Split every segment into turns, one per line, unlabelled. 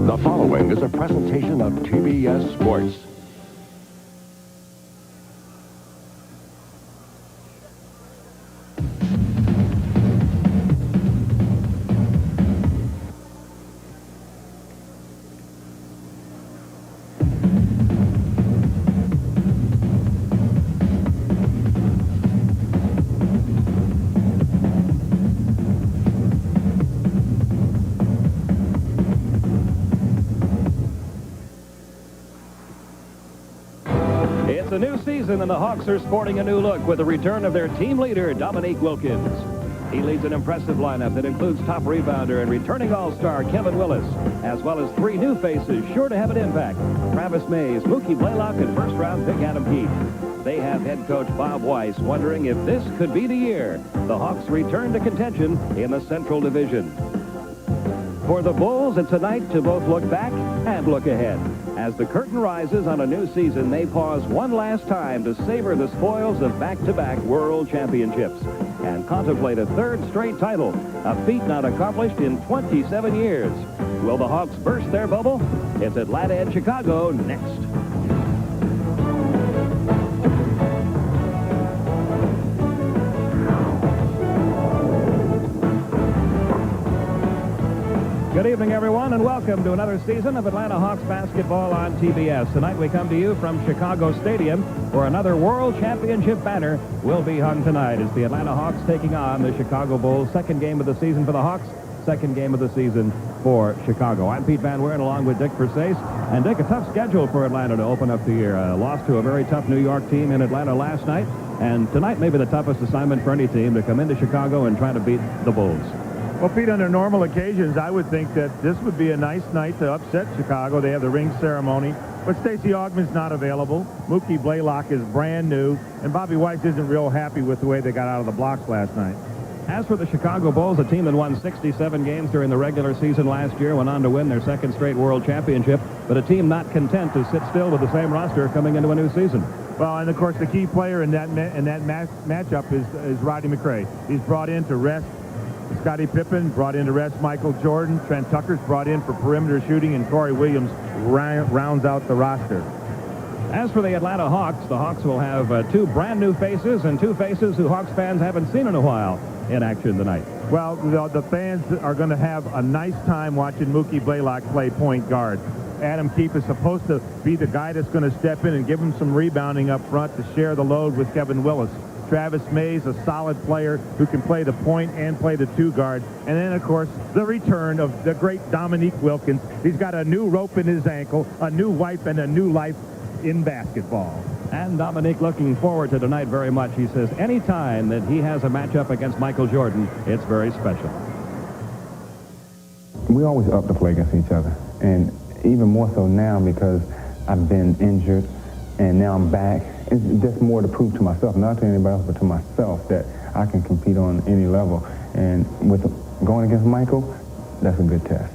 The following is a presentation of TBS Sports.
It's a new season, and the Hawks are sporting a new look with the return of their team leader, Dominique Wilkins. He leads an impressive lineup that includes top rebounder and returning All-Star Kevin Wilis, as well as three new faces sure to have an impact: Travis Mays, Mookie Blaylock, and first-round pick Adam Keefe. They have head coach Bob Weiss wondering if this could be the year the Hawks return to contention in the Central Division. For the Bulls, it's a night to both look back and look ahead. As the curtain rises on a new season, they pause one last time to savor the spoils of back-to-back world championships and contemplate a third straight title, a feat not accomplished in 27 years. Will the Hawks burst their bubble? It's Atlanta and Chicago next. Good evening, everyone, and welcome to another season of Atlanta Hawks basketball on TBS. Tonight we come to you from Chicago Stadium, where another World Championship banner will be hung tonight as the Atlanta Hawks taking on the Chicago Bulls. Second game of the season for the Hawks, second game of the season for Chicago. I'm Pete Van Weeren along with Dick Versace. And Dick, a tough schedule for Atlanta to open up the year. Lost to a very tough New York team in Atlanta last night, and tonight may be the toughest assignment for any team to come into Chicago and try to beat the Bulls.
Well, Pete, under normal occasions, I would think that this would be a nice night to upset Chicago. They have the ring ceremony, but Stacey Augman's not available. Mookie Blaylock is brand new, and Bobby Weiss isn't real happy with the way they got out of the blocks last night.
As for the Chicago Bulls, a team that won 67 games during the regular season last year, went on to win their second straight world championship, but a team not content to sit still with the same roster coming into a new season.
Well, and of course, the key player in that matchup is Rodney McRae. He's brought in to rest Scottie Pippen, brought in to rest Michael Jordan. Trent Tucker's brought in for perimeter shooting, and Corey Williams rounds out the roster.
As for the Atlanta Hawks, the Hawks will have two brand new faces and two faces who Hawks fans haven't seen in a while in action tonight.
Well, the fans are going to have a nice time watching Mookie Blaylock play point guard. Adam Keefe is supposed to be the guy that's going to step in and give him some rebounding up front to share the load with Kevin Wilis. Travis Mays, a solid player who can play the point and play the two guard. And then, of course, the return of the great Dominique Wilkins. He's got a new rope in his ankle, a new wife, and a new life in basketball.
And Dominique looking forward to tonight very much. He says any time that he has a matchup against Michael Jordan, it's very special.
We always up to play against each other, and even more so now because I've been injured and now I'm back. It's just more to prove to myself, not to anybody else, but to myself, that I can compete on any level. And with going against Michael, that's a good test.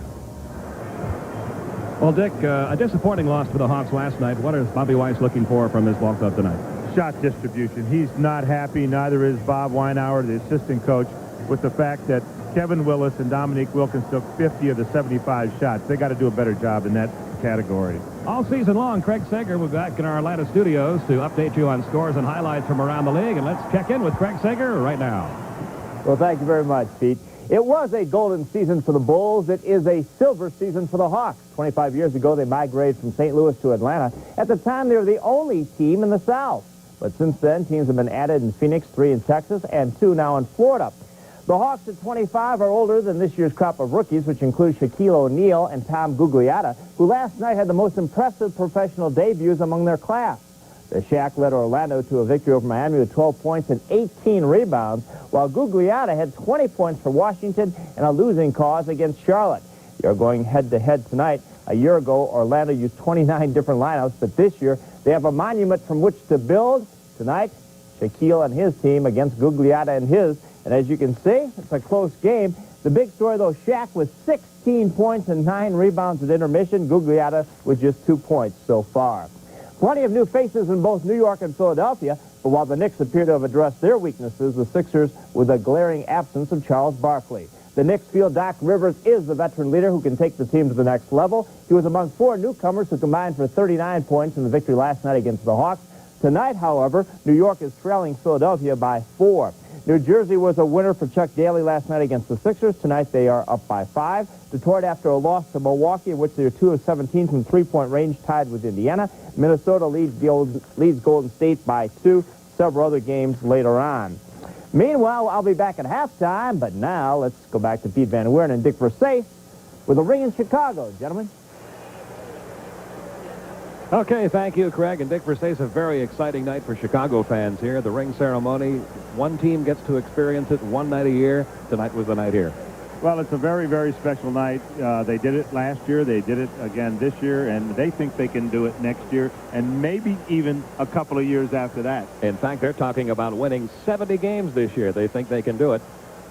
Well, Dick, a disappointing loss for the Hawks last night. What is Bobby Weiss looking for from his ball club tonight?
Shot distribution. He's not happy, neither is Bob Weinauer, the assistant coach, with the fact that Kevin Wilis and Dominique Wilkins took 50 of the 75 shots. They got to do a better job in that category.
All season long, Craig Sager will be back in our Atlanta studios to update you on scores and highlights from around the league. And let's check in with Craig Sager right now.
Well, thank you very much, Pete. It was a golden season for the Bulls. It is a silver season for the Hawks. 25 years ago, they migrated from St. Louis to Atlanta. At the time, they were the only team in the South. But since then, teams have been added in Phoenix, 3 in Texas, and 2 now in Florida. The Hawks at 25 are older than this year's crop of rookies, which includes Shaquille O'Neal and Tom Gugliotta, who last night had the most impressive professional debuts among their class. The Shaq led Orlando to a victory over Miami with 12 points and 18 rebounds, while Gugliotta had 20 points for Washington and a losing cause against Charlotte. They're going head-to-head tonight. A year ago, Orlando used 29 different lineups, but this year they have a monument from which to build. Tonight, Shaquille and his team against Gugliotta and his. And as you can see, it's a close game. The big story, though, Shaq with 16 points and 9 rebounds at intermission. Gugliotta with just 2 points so far. Plenty of new faces in both New York and Philadelphia, but while the Knicks appear to have addressed their weaknesses, the Sixers with a glaring absence of Charles Barkley. The Knicks feel Doc Rivers is the veteran leader who can take the team to the next level. He was among 4 newcomers who combined for 39 points in the victory last night against the Hawks. Tonight, however, New York is trailing Philadelphia by 4. New Jersey was a winner for Chuck Daly last night against the Sixers. Tonight they are up by 5. Detroit, after a loss to Milwaukee, in which they are 2 of 17 from three-point range, tied with Indiana. Minnesota leads Golden State by 2. Several other games later on. Meanwhile, I'll be back at halftime, but now let's go back to Pete Van Weeren and Dick Versace with a ring in Chicago, gentlemen.
Okay, thank you, Craig. And Dick Versace, a very exciting night for Chicago fans here. The ring ceremony, one team gets to experience it one night a year. Tonight was the night here.
Well, it's a very, very special night. They did it last year. They did it again this year, and they think they can do it next year and maybe even a couple of years after that.
In fact, they're talking about winning 70 games this year. They think they can do it.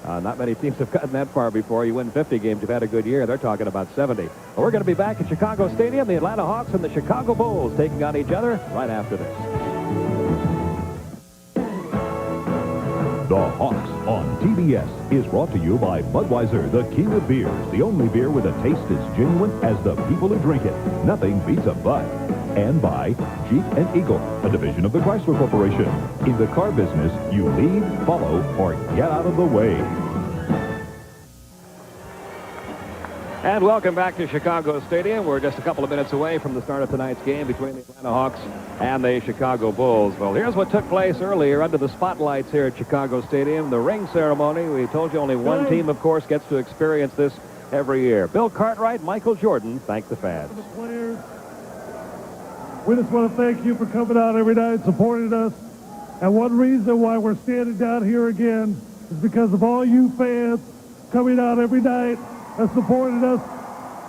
Not many teams have gotten that far before. You win 50 games, you've had a good year. They're talking about 70. Well, we're going to be back at Chicago Stadium. The Atlanta Hawks and the Chicago Bulls taking on each other right after this.
The Hawks on TBS is brought to you by Budweiser, the king of beers. The only beer with a taste as genuine as the people who drink it. Nothing beats a Bud. And by Jeep and Eagle, a division of the Chrysler Corporation. In the car business, you lead, follow, or get out of the way.
And welcome back to Chicago Stadium. We're just a couple of minutes away from the start of tonight's game between the Atlanta Hawks and the Chicago Bulls. Well, here's what took place earlier under the spotlights here at Chicago Stadium. The ring ceremony. We told you only one team, of course, gets to experience this every year. Bill Cartwright, Michael Jordan thanked the fans.
The players, we just want to thank you for coming out every night, supporting us. And one reason why we're standing down here again is because of all you fans coming out every night and supporting us.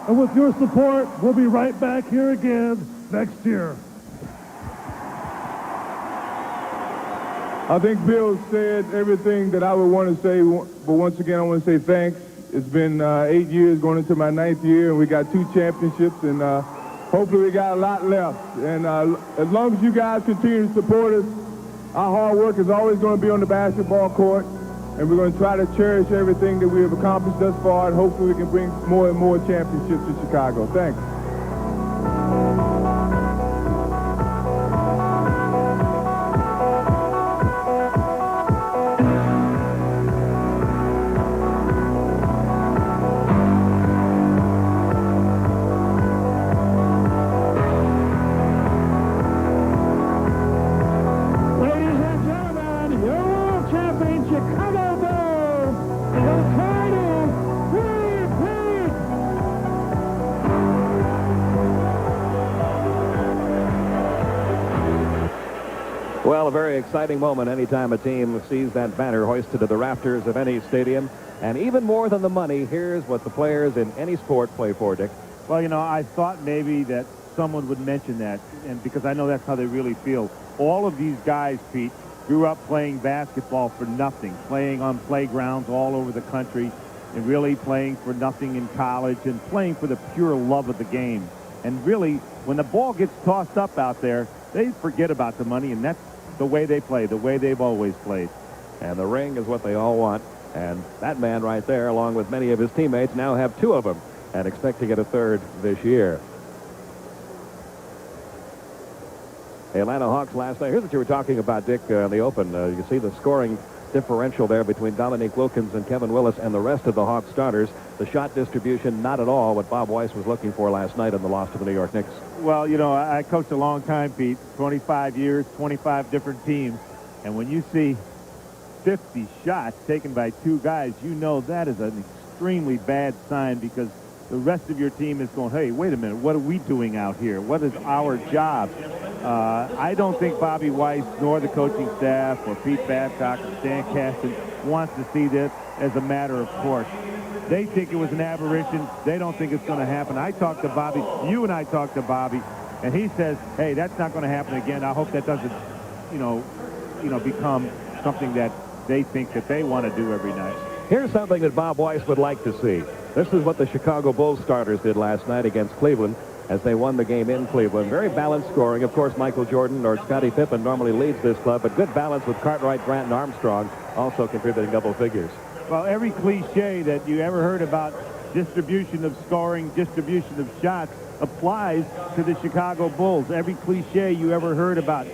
And with your support, we'll be right back here again next year.
I think Bill said everything that I would want to say, but once again, I want to say thanks. It's been 8 years going into my 9th year, and we got 2 championships, and hopefully we got a lot left. And as long as you guys continue to support us, our hard work is always going to be on the basketball court, and we're going to try to cherish everything that we have accomplished thus far, and hopefully we can bring more and more championships to Chicago. Thanks.
Well, a very exciting moment anytime a team sees that banner hoisted to the rafters of any stadium. And even more than the money, here's what the players in any sport play for, Dick.
Well, you know, I thought maybe that someone would mention that, and because I know that's how they really feel. All of these guys, Pete, grew up playing basketball for nothing, playing on playgrounds all over the country, and really playing for nothing in college, and playing for the pure love of the game. And really, when the ball gets tossed up out there, they forget about the money, and that's the way they play, the way they've always played.
And the ring is what they all want. And that man right there, along with many of his teammates, now have 2 of them and expect to get a 3rd this year. The Atlanta Hawks last night. Here's what you were talking about, Dick, in the open. You see the scoring differential there between Dominique Wilkins and Kevin Wilis and the rest of the Hawks starters. The shot distribution, not at all what Bob Weiss was looking for last night in the loss to the New York Knicks.
Well, you know, I coached a long time, Pete, 25 years, 25 different teams. And when you see 50 shots taken by 2 guys, you know that is an extremely bad sign, because the rest of your team is going, hey, wait a minute, what are we doing out here? What is our job? I don't think Bobby Weiss nor the coaching staff or Pete Babcock or Stan Kasten wants to see this as a matter of course. They think it was an aberration. They don't think it's going to happen. I talked to Bobby. You and I talked to Bobby, and he says, hey, that's not going to happen again. I hope that doesn't, become something that they think that they want to do every night.
Here's something that Bob Weiss would like to see. This is what the Chicago Bulls starters did last night against Cleveland as they won the game in Cleveland. Very balanced scoring. Of course, Michael Jordan or Scottie Pippen normally leads this club, but good balance with Cartwright, Grant, and Armstrong also contributing double figures.
Well, every cliche that you ever heard about distribution of scoring, distribution of shots applies to the Chicago Bulls. Every cliche you ever heard about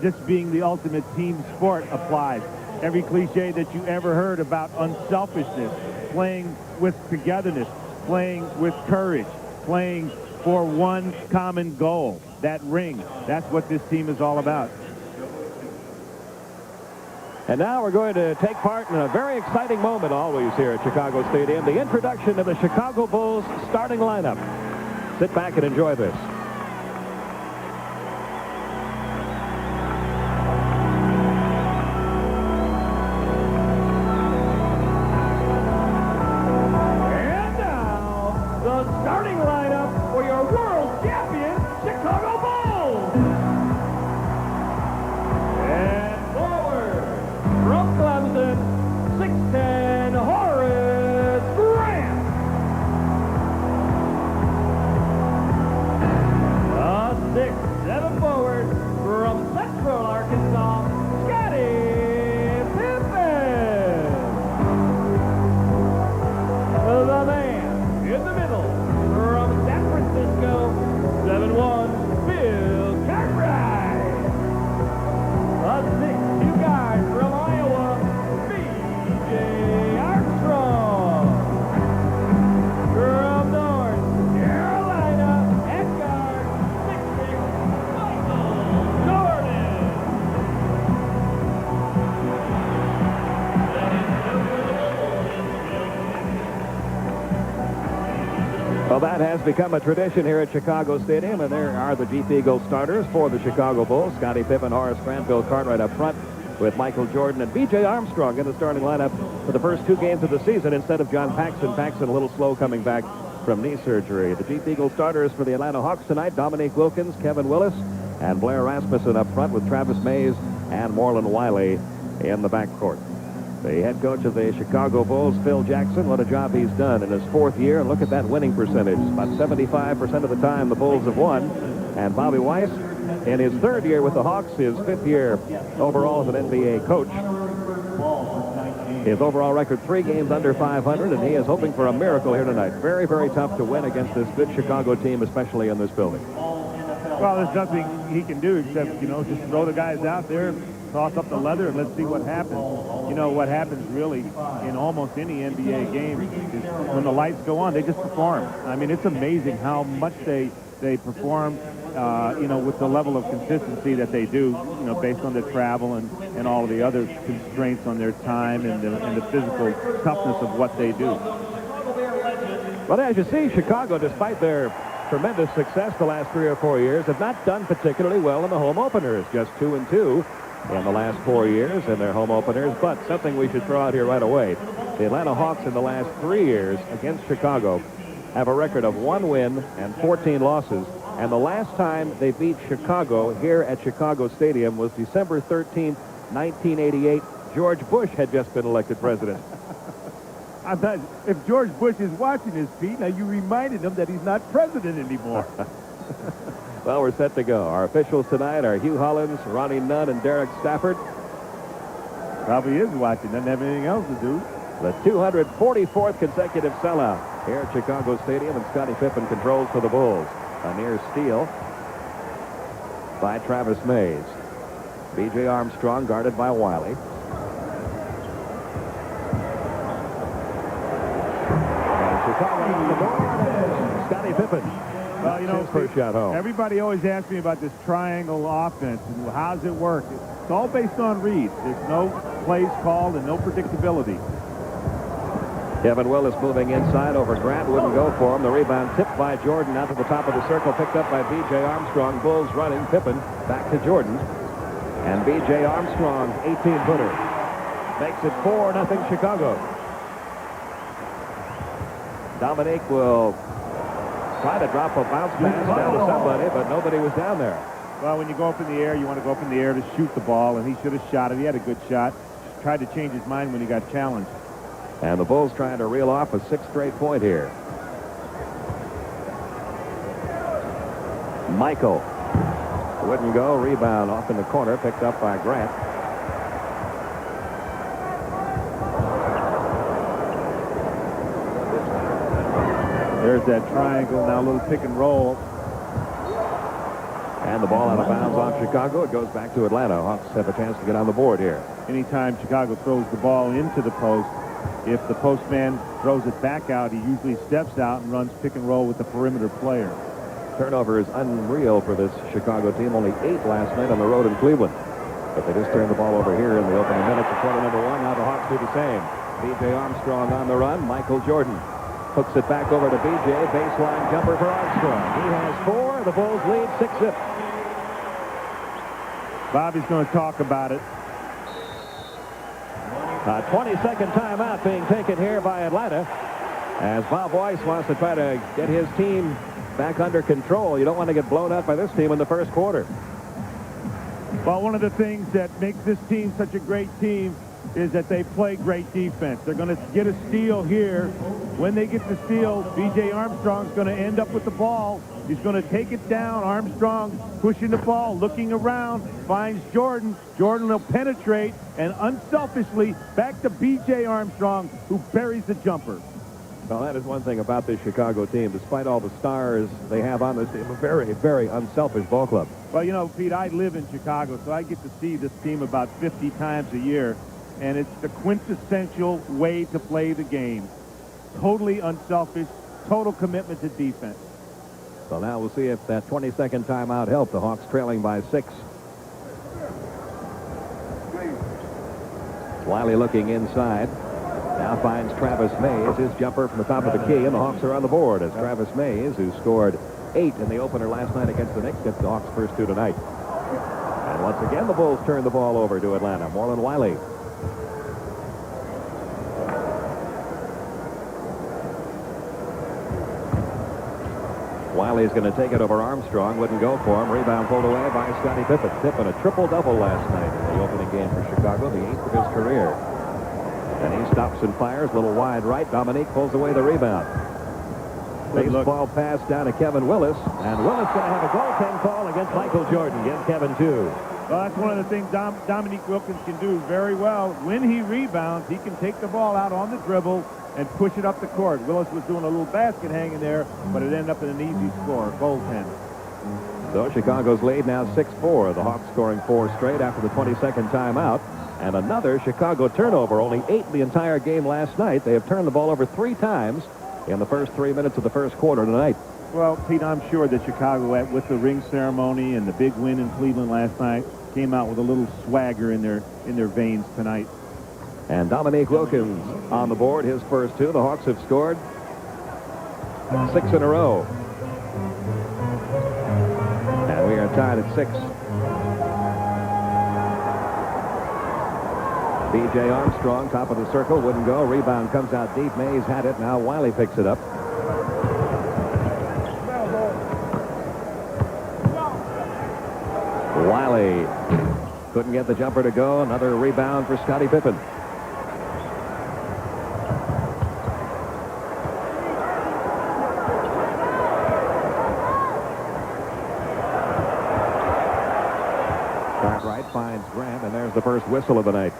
this being the ultimate team sport applies. Every cliche that you ever heard about unselfishness, playing with togetherness, playing with courage, playing for one common goal, that ring. That's what this team is all about.
And now we're going to take part in a very exciting moment always here at Chicago Stadium, the introduction of the Chicago Bulls starting lineup. Sit back and enjoy this.
And now, the starting lineup for your world champion Chicago Bulls. And forward from Clemson, 6'10", Horace Grant. A 6'7" forward from Central Arkansas, Scottie Pippen. The man in the middle from San Francisco, 7'1", Bill Cartwright. A 6'2" guard from Iowa, B.J. Armstrong. From North Carolina, at guard, 6'6", Michael Jordan.
Well, that has become a tradition here at Chicago Stadium, and there are the Jeep Eagles starters for the Chicago Bulls. Scottie Pippen, Horace Grant, Bill Cartwright up front with Michael Jordan and B.J. Armstrong in the starting lineup for the first 2 games of the season instead of John Paxson. Paxson a little slow coming back from knee surgery. The Jeep Eagles starters for the Atlanta Hawks tonight, Dominique Wilkins, Kevin Wilis, and Blair Rasmussen up front with Travis Mays and Moreland Wiley in the backcourt. The head coach of the Chicago Bulls, Phil Jackson, what a job he's done in his 4th year. And look at that winning percentage. About 75% of the time the Bulls have won. And Bobby Weiss, in his 3rd year with the Hawks, his 5th year overall as an NBA coach. His overall record, 3 games under 500, and he is hoping for a miracle here tonight. Very, very tough to win against this good Chicago team, especially in this building.
Well, there's nothing he can do except, just throw the guys out there, toss up the leather, and let's see what happens. What happens really in almost any NBA game is when the lights go on, they just perform. I mean, it's amazing how much they perform, with the level of consistency that they do, based on their travel and all of the other constraints on their time and the physical toughness of what they do.
Well, as you see, Chicago, despite their tremendous success the last 3 or 4 years, have not done particularly well in the home openers. Just 2-2 in the last 4 years in their home openers. But something we should throw out here right away. The Atlanta Hawks in the last 3 years against Chicago have a record of 1 win and 14 losses. And the last time they beat Chicago here at Chicago Stadium was December 13th, 1988. George Bush had just been elected president.
I thought if George Bush is watching this, Pete, now you reminded him that he's not president anymore.
Well, we're set to go. Our officials tonight are Hugh Hollins, Ronnie Nunn, and Derek Stafford.
Probably is watching. Doesn't have anything else to do.
The 244th consecutive sellout here at Chicago Stadium, and Scottie Pippen controls for the Bulls. A near steal by Travis Mays. B.J. Armstrong guarded by Wiley. And Chicago on the board. Scottie Pippen.
Well,
his first shot home.
Everybody always asks me about this triangle offense and how does it work. It's all based on reads. There's no plays called and no predictability.
Kevin Wilis moving inside over Grant. Wouldn't go for him. The rebound tipped by Jordan out to the top of the circle. Picked up by B.J. Armstrong. Bulls running. Pippen back to Jordan. And B.J. Armstrong, 18-footer. Makes it 4-0 Chicago. Dominique will try to drop a bounce pass down to somebody, but nobody was down there.
Well, when you go up in the air, you want to go up in the air to shoot the ball, and he should have shot it. He had a good shot. Tried to change his mind when he got challenged.
And the Bulls trying to reel off a 6th straight point here. Michael wouldn't go. Rebound off in the corner, picked up by Grant.
There's that triangle. Now a little pick and roll.
And the ball out of bounds off Chicago. It goes back to Atlanta. Hawks have a chance to get on the board here.
Anytime Chicago throws the ball into the post, if the postman throws it back out, he usually steps out and runs pick and roll with the perimeter player.
Turnover is unreal for this Chicago team. Only 8 last night on the road in Cleveland. But they just turned the ball over here in the opening minutes of quarter number 1. Now the Hawks do the same. B.J. Armstrong on the run. Michael Jordan hooks it back over to B.J. Baseline jumper for Armstrong. He has 4. The Bulls lead 6-zip.
Bobby's going to talk about it.
A 20-second timeout being taken here by Atlanta as Bob Weiss wants to try to get his team back under control. You don't want to get blown out by this team in the first quarter.
Well, one of the things that makes this team such a great team is that they play great defense. They're going to get a steal here. When they get the steal, B.J. Armstrong's going to end up with the ball. He's going to take it down. Armstrong pushing the ball, looking around, finds Jordan. Jordan will penetrate, and unselfishly back to B.J. Armstrong, who buries the jumper.
Well, that is one thing about this Chicago team. Despite all the stars they have on this team, a very, very unselfish ball club.
Well, you know, Pete, I live in Chicago, so I get to see this team about 50 times a year, and it's the quintessential way to play the game. Totally unselfish, total commitment to defense.
So now we'll see if that 20-second timeout helped. The Hawks trailing by 6. Wiley looking inside. Now finds Travis Mays. His jumper from the top of the key, and the Hawks are on the board as Travis Mays, who scored 8 in the opener last night against the Knicks, gets the Hawks' first 2 tonight. And once again, the Bulls turn the ball over to Atlanta. Marlon Wiley. Wiley's going to take it over Armstrong. Wouldn't go for him. Rebound pulled away by Scottie Pippen. Pippen, a triple-double last night in the opening game for Chicago, the 8th of his career. And he stops and fires, a little wide right. Dominique pulls away the rebound. Baseball pass down to Kevin Wilis, and Willis going to have a goaltend call against Michael Jordan. Gives Kevin 2.
Well, that's one of the things Dominique Wilkins can do very well. When he rebounds, he can take the ball out on the dribble and push it up the court. Willis was doing a little basket hanging there, but it ended up in an easy score, goaltend.
So Chicago's lead now 6-4. The Hawks scoring 4 straight after the 22nd timeout. And another Chicago turnover, only 8 in the entire game last night. They have turned the ball over 3 times in the first 3 minutes of the first quarter tonight.
Well, Pete, I'm sure that Chicago, with the ring ceremony and the big win in Cleveland last night, came out with a little swagger in their veins tonight.
And Dominique Wilkins on the board, his first 2. The Hawks have scored 6 in a row. And we are tied at 6. B.J. Armstrong, top of the circle, wouldn't go. Rebound comes out deep. Mays had it. Now Wiley picks it up. Wiley couldn't get the jumper to go. Another rebound for Scottie Pippen. Cartwright finds Grant, and there's the first whistle of the night.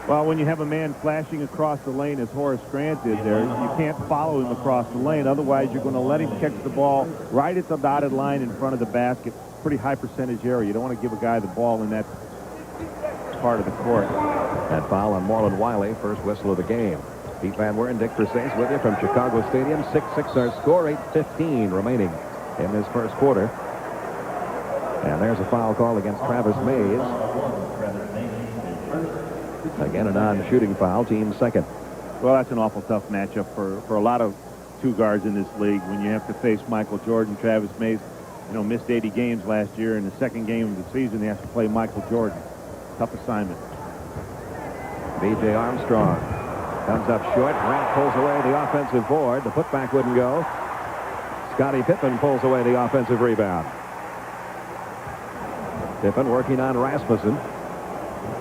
Well, when you have a man flashing across the lane as Horace Grant did there, you can't follow him across the lane. Otherwise, you're going to let him catch the ball right at the dotted line in front of the basket. Pretty high percentage area. You don't want to give a guy the ball in that part of the court.
That foul on Marlon Wiley, first whistle of the game. Pete Van Weren, Dick Versace with you from Chicago Stadium. 6-6 our score, 8:15 remaining in this first quarter. And there's a foul call against Travis Mays. Again, a non-shooting foul, team second.
Well, that's an awful tough matchup for a lot of 2 guards in this league when you have to face Michael Jordan. Travis Mays, missed 80 games last year. In the second game of the season, they have to play Michael Jordan. Tough assignment.
B.J. Armstrong comes up short. Grant pulls away the offensive board. The putback wouldn't go. Scottie Pippen pulls away the offensive rebound. Pippen working on Rasmussen.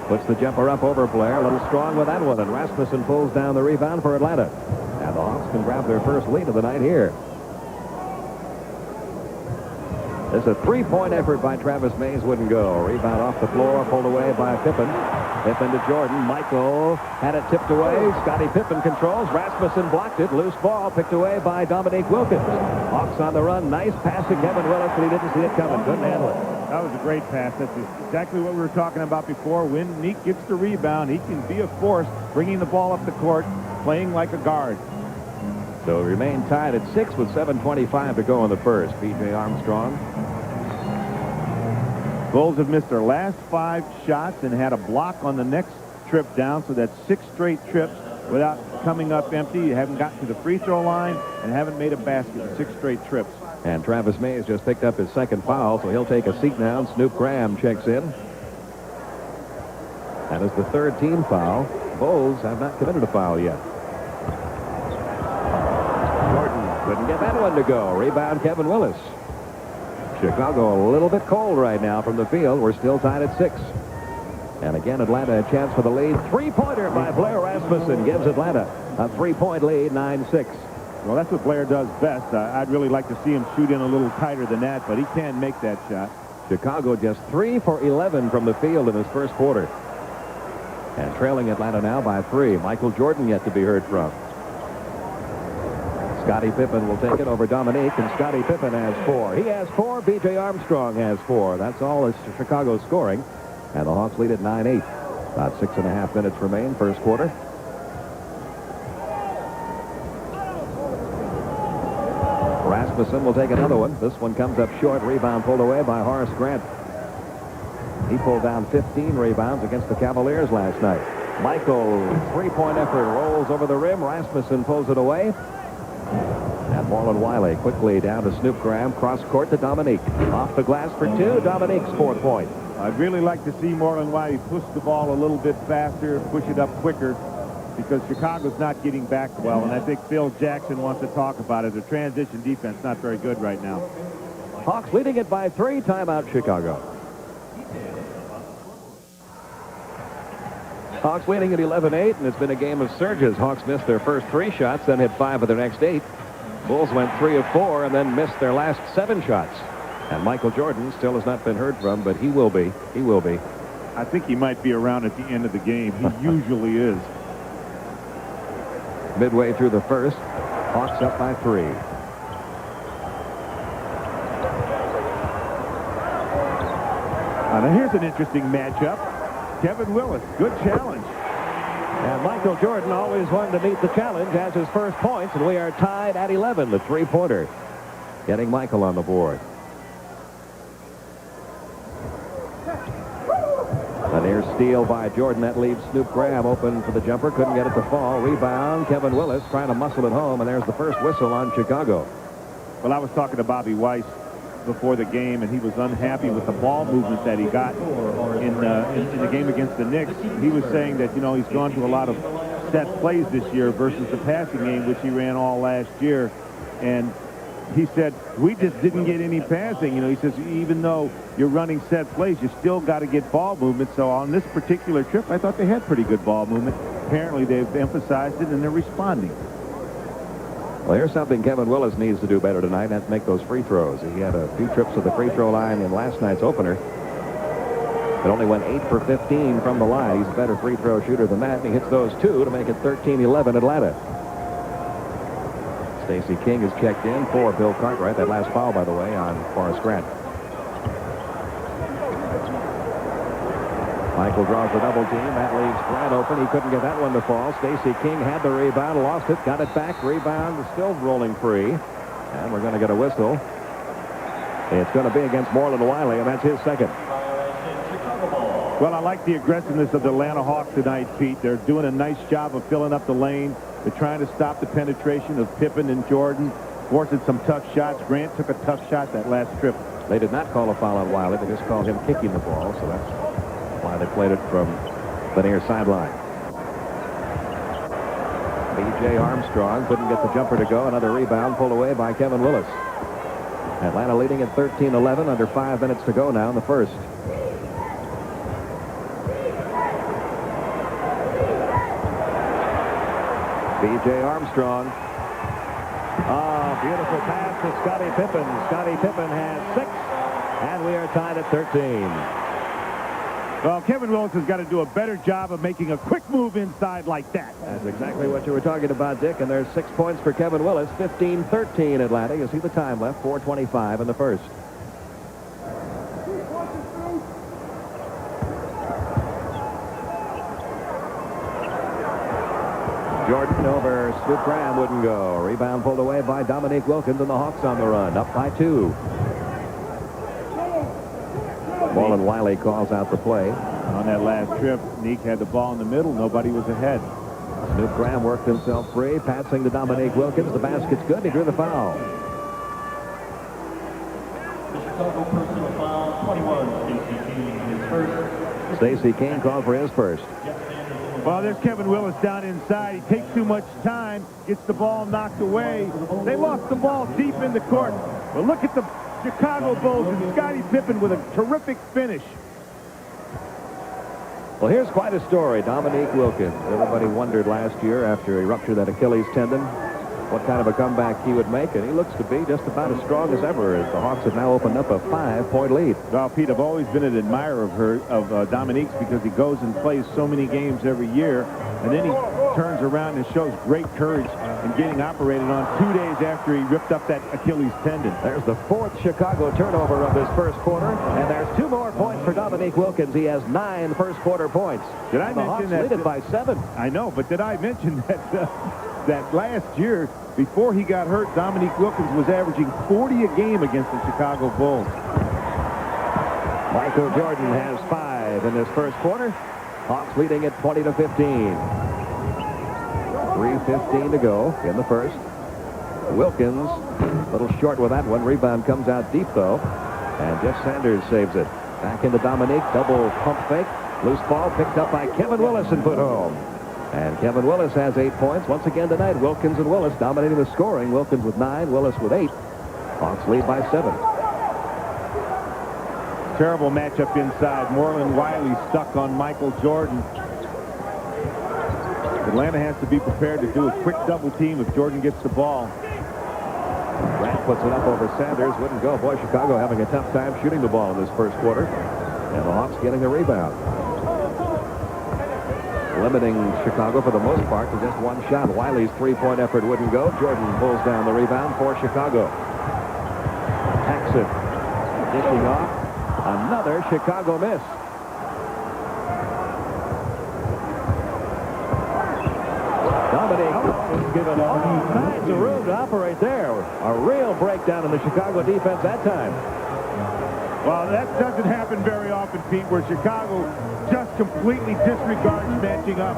Puts the jumper up over Blair. A little strong with that one, and Rasmussen pulls down the rebound for Atlanta. And the Hawks can grab their first lead of the night here. This is a 3-point effort by Travis Mays. Wouldn't go. Rebound off the floor, pulled away by Pippen. Pippen to Jordan. Michael had it tipped away. Scottie Pippen controls. Rasmussen blocked it. Loose ball picked away by Dominique Wilkins. Hawks on the run. Nice pass to Kevin Wilis, but he didn't see it coming. Couldn't handle it.
That was a great pass. That's exactly what we were talking about before. When Neek gets the rebound, he can be a force, bringing the ball up the court, playing like a guard.
So we remain tied at 6 with 7:25 to go in the first. B.J. Armstrong.
Bulls have missed their last 5 shots and had a block on the next trip down, so that's 6 straight trips without coming up empty. You haven't gotten to the free throw line and haven't made a basket in 6 straight trips.
And Travis Mays just picked up his second foul, so he'll take a seat now. And Snoop Graham checks in. That is the third team foul. Bulls have not committed a foul yet. Jordan couldn't get that one to go. Rebound Kevin Wilis. Chicago a little bit cold right now from the field. We're still tied at 6. And again, Atlanta a chance for the lead. Three-pointer by Blair Rasmussen gives Atlanta a 3-point lead, 9-6.
Well, that's what Blair does best. I'd really like to see him shoot in a little tighter than that, but he can make that shot.
Chicago just 3 for 11 from the field in his first quarter. And trailing Atlanta now by 3. Michael Jordan yet to be heard from. Scottie Pippen will take it over Dominique, and Scottie Pippen has 4. He has 4. B.J. Armstrong has 4. That's all is Chicago scoring. And the Hawks lead at 9-8. About 6.5 minutes remain, first quarter. Rasmussen will take another one. This one comes up short. Rebound pulled away by Horace Grant. He pulled down 15 rebounds against the Cavaliers last night. Michael, 3-point effort, rolls over the rim. Rasmussen pulls it away. And Marlon Wiley quickly down to Snoop Graham. Cross court to Dominique. Off the glass for 2. Dominique's 4th point.
I'd really like to see Marlon Wiley push the ball a little bit faster, push it up quicker, because Chicago's not getting back well, and I think Phil Jackson wants to talk about it. The transition defense not very good right now.
Hawks leading it by 3. Timeout, Chicago. Hawks leading at 11-8, and it's been a game of surges. Hawks missed their first 3 shots, then hit 5 of their next 8. Bulls went 3 of 4, and then missed their last 7 shots. And Michael Jordan still has not been heard from, but he will be. He will be.
I think he might be around at the end of the game. He usually is.
Midway through the first, Hawks up by 3.
Now here's an interesting matchup. Kevin Wilis, good challenge.
And Michael Jordan always wanted to meet the challenge, has his first points, and we are tied at 11. The 3-pointer getting Michael on the board. A near steal by Jordan. That leaves Snoop Graham open for the jumper. Couldn't get it to fall. Rebound, Kevin Wilis trying to muscle it home, and there's the first whistle on Chicago.
Well, I was talking to Bobby Weiss before the game, and he was unhappy with the ball movement that he got in the game against the Knicks. He was saying that, you know, he's gone to a lot of set plays this year versus the passing game, which he ran all last year. And he said, we just didn't get any passing. You know, he says, even though you're running set plays, you still got to get ball movement. So on this particular trip, I thought they had pretty good ball movement. Apparently, they've emphasized it, and they're responding.
Well, here's something Kevin Wilis needs to do better tonight. That's make those free throws. He had a few trips to the free throw line in last night's opener, but only went 8 for 15 from the line. He's a better free throw shooter than that, and he hits those 2 to make it 13-11 Atlanta. Stacey King is checked in for Bill Cartwright. That last foul, by the way, on Forrest Grant. Michael draws the double team. That leaves Grant open. He couldn't get that one to fall. Stacey King had the rebound, lost it, got it back. Rebound is still rolling free. And we're going to get a whistle. It's going to be against Marlon Wiley, and that's his second.
Well, I like the aggressiveness of the Atlanta Hawks tonight, Pete. They're doing a nice job of filling up the lane. They're trying to stop the penetration of Pippen and Jordan, forcing some tough shots. Grant took a tough shot that last trip.
They did not call a foul on Wiley. They just called him kicking the ball, so that's why they played it from the near sideline. B.J. Armstrong couldn't get the jumper to go. Another rebound pulled away by Kevin Wilis. Atlanta leading at 13-11, under 5 minutes to go now in the first. B.J. Armstrong. Oh, beautiful pass to Scottie Pippen. Scottie Pippen has 6, and we are tied at 13.
Well, Kevin Wilis has got to do a better job of making a quick move inside like that.
That's exactly what you were talking about, Dick, and there's 6 points for Kevin Wilis. 15-13 Atlanta. You see the time left, 4:25 in the first. Jordan over Snoop Graham wouldn't go. Rebound pulled away by Dominique Wilkins, and the Hawks on the run, up by 2. Marlon Wiley calls out the play.
On that last trip, Neek had the ball in the middle. Nobody was ahead.
Snoop Graham worked himself free, passing to Dominique Wilkins. The basket's good. He drew the foul.
Chicago personal foul, 21, Stacey King, his first.
Stacey King called for his first.
Well, there's Kevin Wilis down inside. He takes too much time, gets the ball knocked away. They lost the ball deep in the court. But look at the Chicago Bulls and Scottie Pippen with a terrific finish.
Well, here's quite a story. Dominique Wilkins. Everybody wondered last year after he ruptured that Achilles tendon what kind of a comeback he would make, and he looks to be just about as strong as ever as the Hawks have now opened up a 5-point lead.
Well, Pete, I've always been an admirer of Dominique's because he goes and plays so many games every year, and then he turns around and shows great courage in getting operated on 2 days after he ripped up that Achilles tendon.
There's the 4th Chicago turnover of this first quarter, and there's 2 more points for Dominique Wilkins. He has 9 first-quarter points.
Did I
the
mention
Hawks
that?
lead it by 7.
I know, but did I mention that that last year, before he got hurt, Dominique Wilkins was averaging 40 a game against the Chicago Bulls.
Michael Jordan has 5 in this first quarter. Hawks leading at 20-15. 3:15 to go in the first. Wilkins a little short with that one. Rebound comes out deep, though. And Jeff Sanders saves it. Back into Dominique. Double pump fake. Loose ball picked up by Kevin Wilis and put home. And Kevin Wilis has 8 points. Once again tonight, Wilkins and Wilis dominating the scoring. Wilkins with 9, Wilis with 8. Hawks lead by 7.
Terrible matchup inside. Marlon Wiley stuck on Michael Jordan. Atlanta has to be prepared to do a quick double team if Jordan gets the ball.
Grant puts it up over Sanders. Wouldn't go. Boy, Chicago having a tough time shooting the ball in this first quarter. And the Hawks getting the rebound. Limiting Chicago for the most part to just 1 shot. Wiley's 3-point effort wouldn't go. Jordan pulls down the rebound for Chicago. Paxson dishing off. Another Chicago miss. Dominique was given all kinds of room to operate there. A real breakdown in the Chicago defense that time.
Well, that doesn't happen very often, Pete, where Chicago just completely disregards matching up.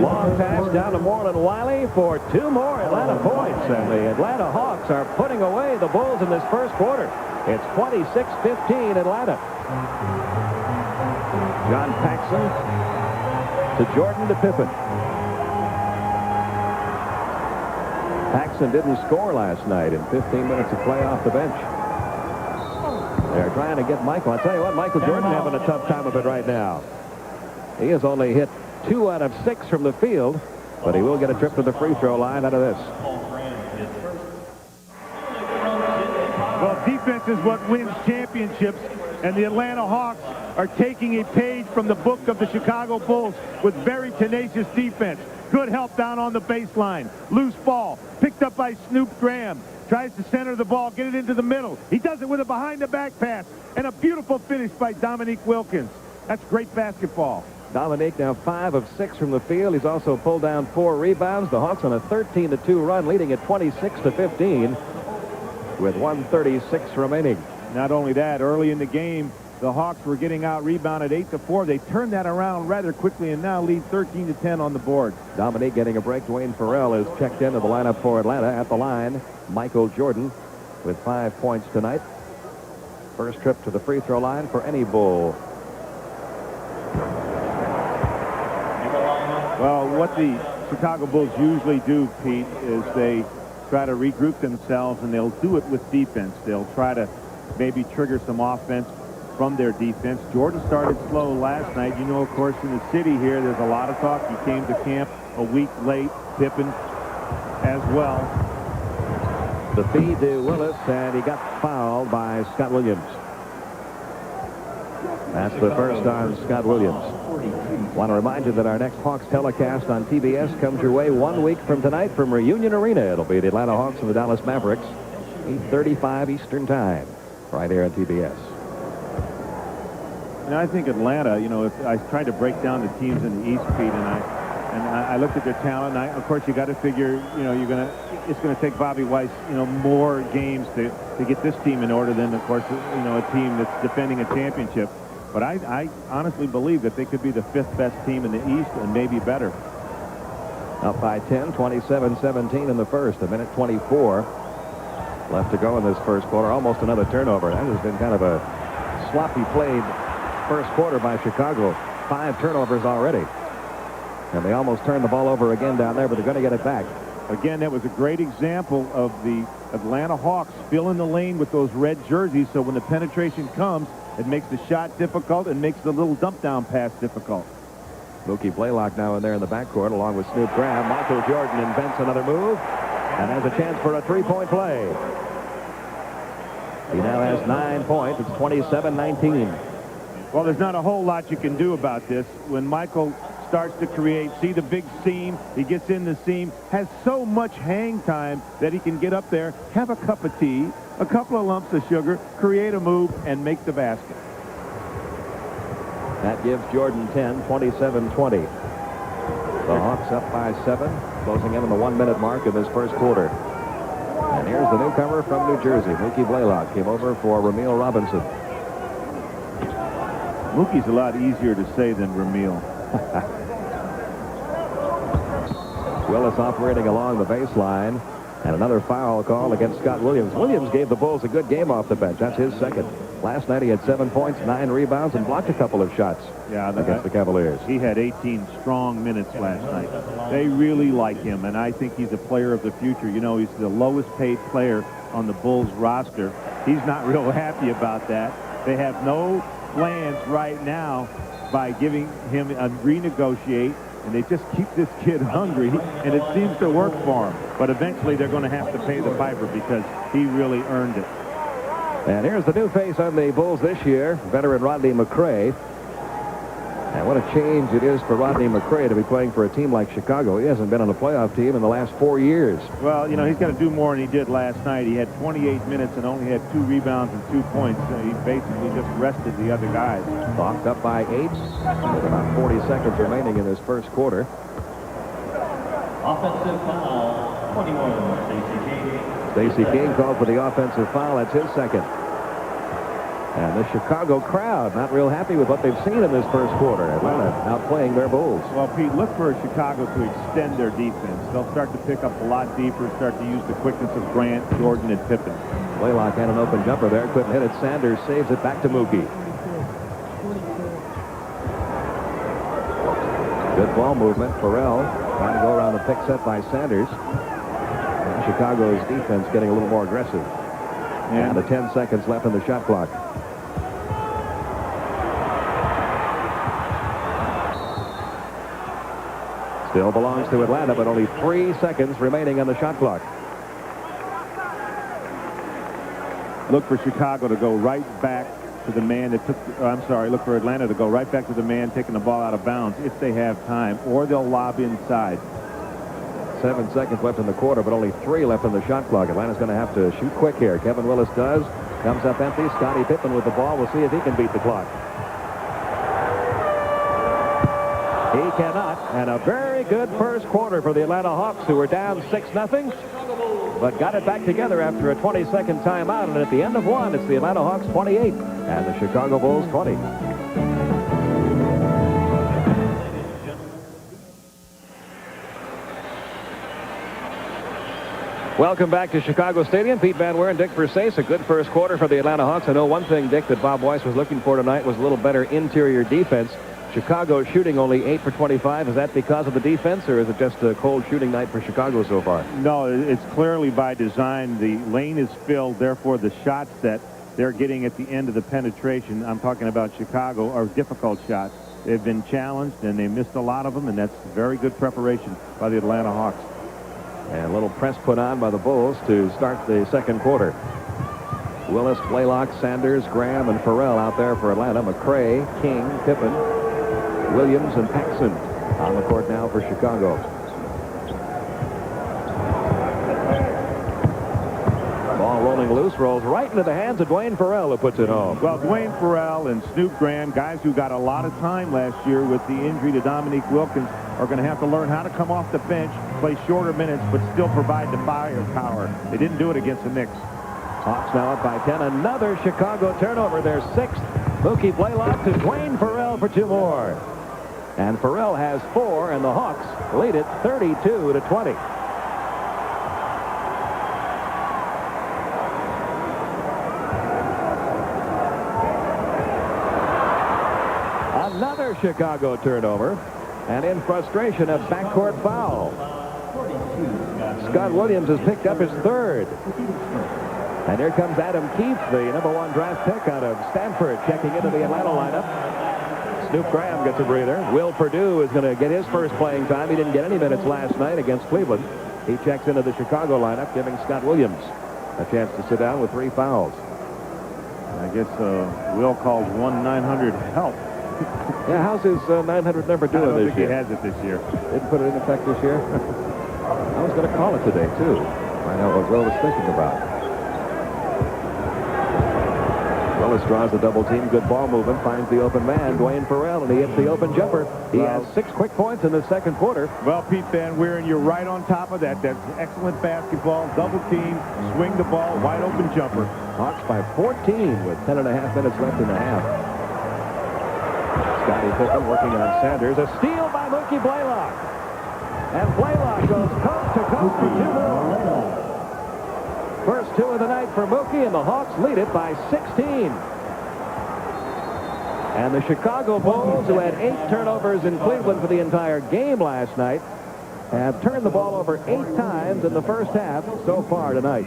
Long pass down to Marlon Wiley for 2 more Atlanta points. And the Atlanta Hawks are putting away the Bulls in this first quarter. It's 26-15 Atlanta. John Paxson to Jordan to Pippen. Paxson didn't score last night in 15 minutes of play off the bench. They're trying to get Michael. I'll tell you what, Michael Jordan having a tough time of it right now. He has only hit 2 out of 6 from the field, but he will get a trip to the free throw line out of this.
Well, defense is what wins championships, and the Atlanta Hawks are taking a page from the book of the Chicago Bulls with very tenacious defense. Good help down on the baseline. Loose ball, picked up by Snoop Graham. Tries to center the ball, get it into the middle. He does it with a behind-the-back pass, and a beautiful finish by Dominique Wilkins. That's great basketball.
Dominique now 5 of 6 from the field. He's also pulled down 4 rebounds. The Hawks on a 13-2 run, leading at 26-15 with 1:36 remaining.
Not only that, early in the game, the Hawks were getting out-rebounded 8-4. They turned that around rather quickly and now lead 13-10 on the board.
Dominique getting a break. Dwayne Farrell is checked into the lineup for Atlanta. At the line, Michael Jordan with 5 points tonight. First trip to the free throw line for any Bull.
Well, what the Chicago Bulls usually do, Pete, is they try to regroup themselves, and they'll do it with defense. They'll try to maybe trigger some offense from their defense. Jordan started slow last night. You know, of course, in the city here, there's a lot of talk. He came to camp a week late. Pippen as well.
The feed to Willis, and he got fouled by Scott Williams. That's the first on Scott Williams. Want to remind you that our next Hawks telecast on TBS comes your way 1 week from tonight from Reunion Arena. It'll be the Atlanta Hawks and the Dallas Mavericks, 8:35 Eastern Time, right here on TBS.
And I think Atlanta, you know, if I tried to break down the teams in the East, Pete, and I looked at their talent. And of course, you got to figure, you know, it's going to take Bobby Weiss, you know, more games to get this team in order than, of course, you know, a team that's defending a championship. But I honestly believe that they could be the 5th best team in the East and maybe better.
Up by 10, 27-17 in the first. 1:24 left to go in this first quarter. Almost another turnover. That has been kind of a sloppy played first quarter by Chicago. 5 turnovers already. And they almost turned the ball over again down there, but they're going to get it back.
Again, that was a great example of the Atlanta Hawks filling the lane with those red jerseys, so when the penetration comes, it makes the shot difficult and makes the little dump down pass difficult.
Mookie Blaylock now in there in the backcourt along with Snoop Graham. Michael Jordan invents another move and has a chance for a 3-point play. He now has 9 points. It's 27-19.
Well, there's not a whole lot you can do about this. When Michael starts to create, see the big seam, he gets in the seam, has so much hang time that he can get up there, have a cup of tea, a couple of lumps of sugar, create a move, and make the basket.
That gives Jordan 10, 27-20. The Hawks up by 7, closing in on the 1-minute mark of this first quarter. And here's the newcomer from New Jersey. Mookie Blaylock came over for Ramil Robinson.
Mookie's a lot easier to say than Ramil.
Willis operating along the baseline. And another foul call against Scott Williams. Williams gave the Bulls a good game off the bench. That's his second. Last night he had 7 points, 9 rebounds, and blocked a couple of shots against the Cavaliers.
He had 18 strong minutes last night. They really like him, and I think he's a player of the future. You know, he's the lowest paid player on the Bulls roster. He's not real happy about that. They have no plans right now by giving him a renegotiate, and they just keep this kid hungry, and it seems to work for him. But eventually they're going to have to pay the piper because he really earned it.
And here's the new face on the Bulls this year, veteran Rodney McRae. And what a change it is for Rodney McRae to be playing for a team like Chicago. He hasn't been on a playoff team in the last 4 years.
Well, you know, he's got to do more than he did last night. He had 28 minutes and only had 2 rebounds and 2 points. So he basically just rested the other guys.
Hawks up by 8 with about 40 seconds remaining in this first quarter.
Offensive foul, 21, Stacey King.
Stacey King called for the offensive foul. That's his second. And the Chicago crowd not real happy with what they've seen in this first quarter. Atlanta outplaying their Bulls.
Well, Pete, look for Chicago to extend their defense. They'll start to pick up a lot deeper, start to use the quickness of Grant, Jordan, and Pippen.
Blaylock had an open jumper there. Couldn't hit it. Sanders saves it back to Mookie. Good ball movement. Farrell trying to go around the pick set by Sanders. And Chicago's defense getting a little more aggressive. And the 10 seconds left in the shot clock. Still belongs to Atlanta, but only 3 seconds remaining on the shot clock.
Look for Chicago to go right back to the man that took, look for Atlanta to go right back to the man taking the ball out of bounds if they have time, or they'll lob inside.
7 seconds left in the quarter, but only 3 left in the shot clock. Atlanta's going to have to shoot quick here. Kevin Wilis does. Comes up empty. Scottie Pippen with the ball. We'll see if he can beat the clock. He cannot. And a very good first quarter for the Atlanta Hawks, who were down 6-0, but got it back together after a 20-second timeout. And at the end of one, it's the Atlanta Hawks 28 and the Chicago Bulls 20. Welcome back to Chicago Stadium. Pete Van Weer and Dick Versace. A good first quarter for the Atlanta Hawks. I know one thing, Dick, that Bob Weiss was looking for tonight was a little better interior defense. Chicago shooting only 8 for 25. Is that because of the defense, or is it just a cold shooting night for Chicago so far?
No, it's clearly by design. The lane is filled, therefore the shots that they're getting at the end of the penetration, I'm talking about Chicago, are difficult shots. They've been challenged, and they missed a lot of them, and that's very good preparation by the Atlanta Hawks.
And a little press put on by the Bulls to start the second quarter. Willis, Blaylock, Sanders, Graham, and Farrell out there for Atlanta. McRae, King, Pippen, Williams, and Paxson on the court now for Chicago. Ball rolling loose, rolls right into the hands of Dwayne Farrell, who puts it home.
Well, Dwayne Farrell and Snoop Graham, guys who got a lot of time last year with the injury to Dominique Wilkins, are going to have to learn how to come off the bench, play shorter minutes, but still provide the firepower. They didn't do it against the Knicks.
Hawks now up by 10. Another Chicago turnover, their 6th. Mookie Blaylock to Dwayne Farrell for 2 more. And Farrell has 4, and the Hawks lead it 32-20. Another Chicago turnover, and in frustration, a backcourt foul. Scott Williams has picked up his 3rd. And here comes Adam Keefe, the #1 draft pick out of Stanford, checking into the Atlanta lineup. Snoop Graham gets a breather. Will Perdue is going to get his first playing time. He didn't get any minutes last night against Cleveland. He checks into the Chicago lineup, giving Scott Williams a chance to sit down with 3 fouls.
I guess Will calls 1-900 help.
Yeah, how's his 900 number doing this year?
I don't think he has it this year.
Didn't put it in effect this year? I was going to call it today, too. Find out what Will was thinking about. Willis draws the double team. Good ball movement. Finds the open man, Dwayne Farrell, and he hits the open jumper. He has 6 quick points in the second quarter.
Well, Pete Van Wieren, you're right on top of that. That's excellent basketball. Double team, swing the ball, wide open jumper.
Hawks by 14 with 10.5 minutes left in the half. Scottie Pippen working on Sanders. A steal by Mookie Blaylock. And Blaylock goes coast to coast for 2 more. First 2 of the night for Mookie, and the Hawks lead it by 16. And the Chicago Bulls, who had 8 turnovers in Cleveland for the entire game last night, have turned the ball over 8 times in the first half so far tonight.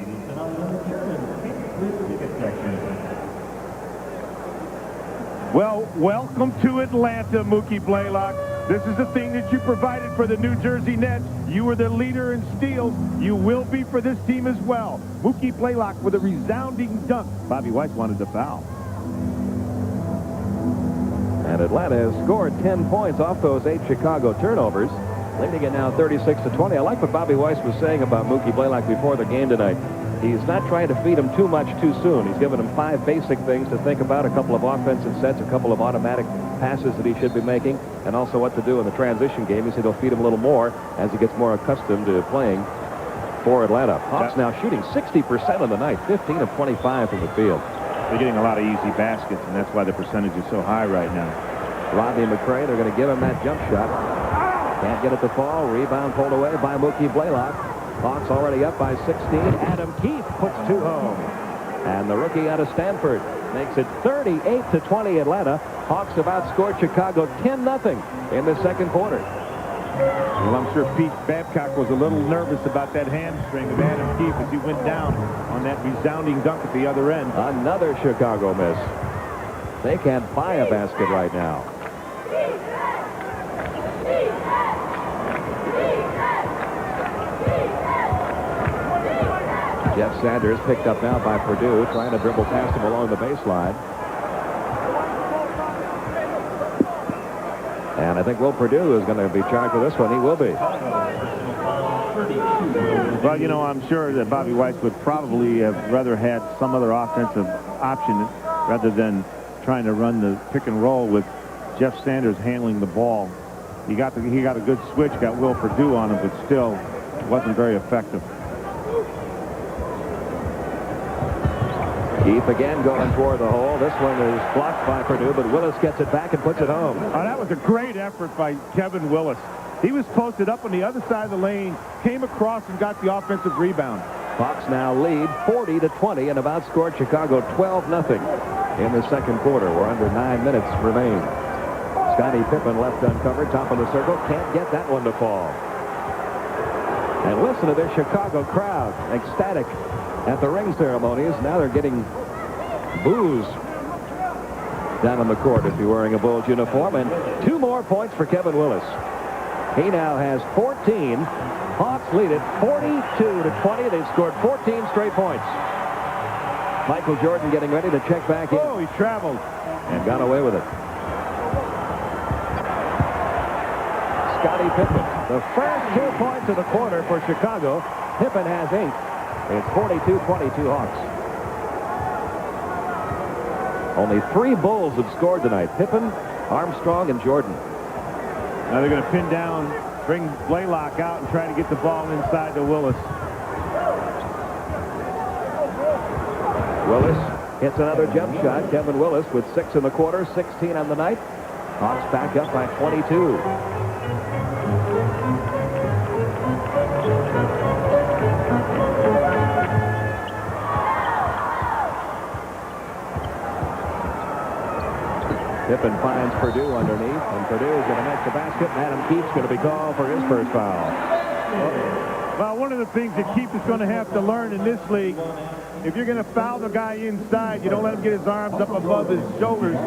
Well, welcome to Atlanta, Mookie Blaylock. This is the thing that you provided for the New Jersey Nets. You were the leader in steals. You will be for this team as well. Mookie Blaylock with a resounding dunk. Bobby Weiss wanted the foul.
And Atlanta has scored 10 points off those 8 Chicago turnovers, leading it now 36-20. I like what Bobby Weiss was saying about Mookie Blaylock before the game tonight. He's not trying to feed him too much too soon. He's given him 5 basic things to think about, a couple of offensive sets, a couple of automatic passes that he should be making, and also what to do in the transition game. He said he'll feed him a little more as he gets more accustomed to playing for Atlanta. Hawks now shooting 60% of the night, 15 of 25 from the field.
They're getting a lot of easy baskets, and that's why the percentage is so high right now.
Rodney McRae, they're going to give him that jump shot. Can't get it to fall. Rebound pulled away by Mookie Blaylock. Hawks already up by 16. Adam Keefe puts 2 home. And the rookie out of Stanford makes it 38-20 Atlanta. Hawks have outscored Chicago 10-0 in the second quarter.
Well, I'm sure Pete Babcock was a little nervous about that hamstring of Adam Keefe as he went down on that resounding dunk at the other end.
Another Chicago miss. They can't buy a basket right now. Jeff Sanders picked up now by Perdue, trying to dribble past him along the baseline. And I think Will Perdue is going to be charged with this one. He will be.
Well, you know, I'm sure that Bobby Weiss would probably have rather had some other offensive option rather than trying to run the pick and roll with Jeff Sanders handling the ball. He got a good switch, got Will Perdue on him, but still wasn't very effective.
Keefe again going for the hole. This one is blocked by Perdue, but Willis gets it back and puts it home.
Oh, that was a great effort by Kevin Wilis. He was posted up on the other side of the lane, came across and got the offensive rebound.
Hawks now lead 40-20 and have outscored Chicago 12-0 in the second quarter. We're under 9 minutes remain. Scottie Pippen left uncovered, top of the circle. Can't get that one to fall. And listen to this Chicago crowd, ecstatic at the ring ceremonies. Now they're getting boos down on the court if you're wearing a Bulls uniform. And 2 more points for Kevin Wilis. He now has 14. Hawks lead it 42-20. They've scored 14 straight points. Michael Jordan getting ready to check back in.
Oh, he traveled.
And got away with it. Scottie Pippen. The first 2 points of the quarter for Chicago. Pippen has 8. It's 42-22 Hawks. Only 3 Bulls have scored tonight. Pippen, Armstrong, and Jordan.
Now they're going to pin down, bring Blaylock out, and try to get the ball inside to Willis.
Willis hits another jump shot. Kevin Wilis with 6 in the quarter, 16 on the night. Hawks back up by 22. Pippen finds Purdue underneath, and Purdue is going to make the basket, and Adam Keefe's going to be called for his first foul.
Well, one of the things that Keefe is going to have to learn in this league, if you're going to foul the guy inside, you don't let him get his arms up above his shoulders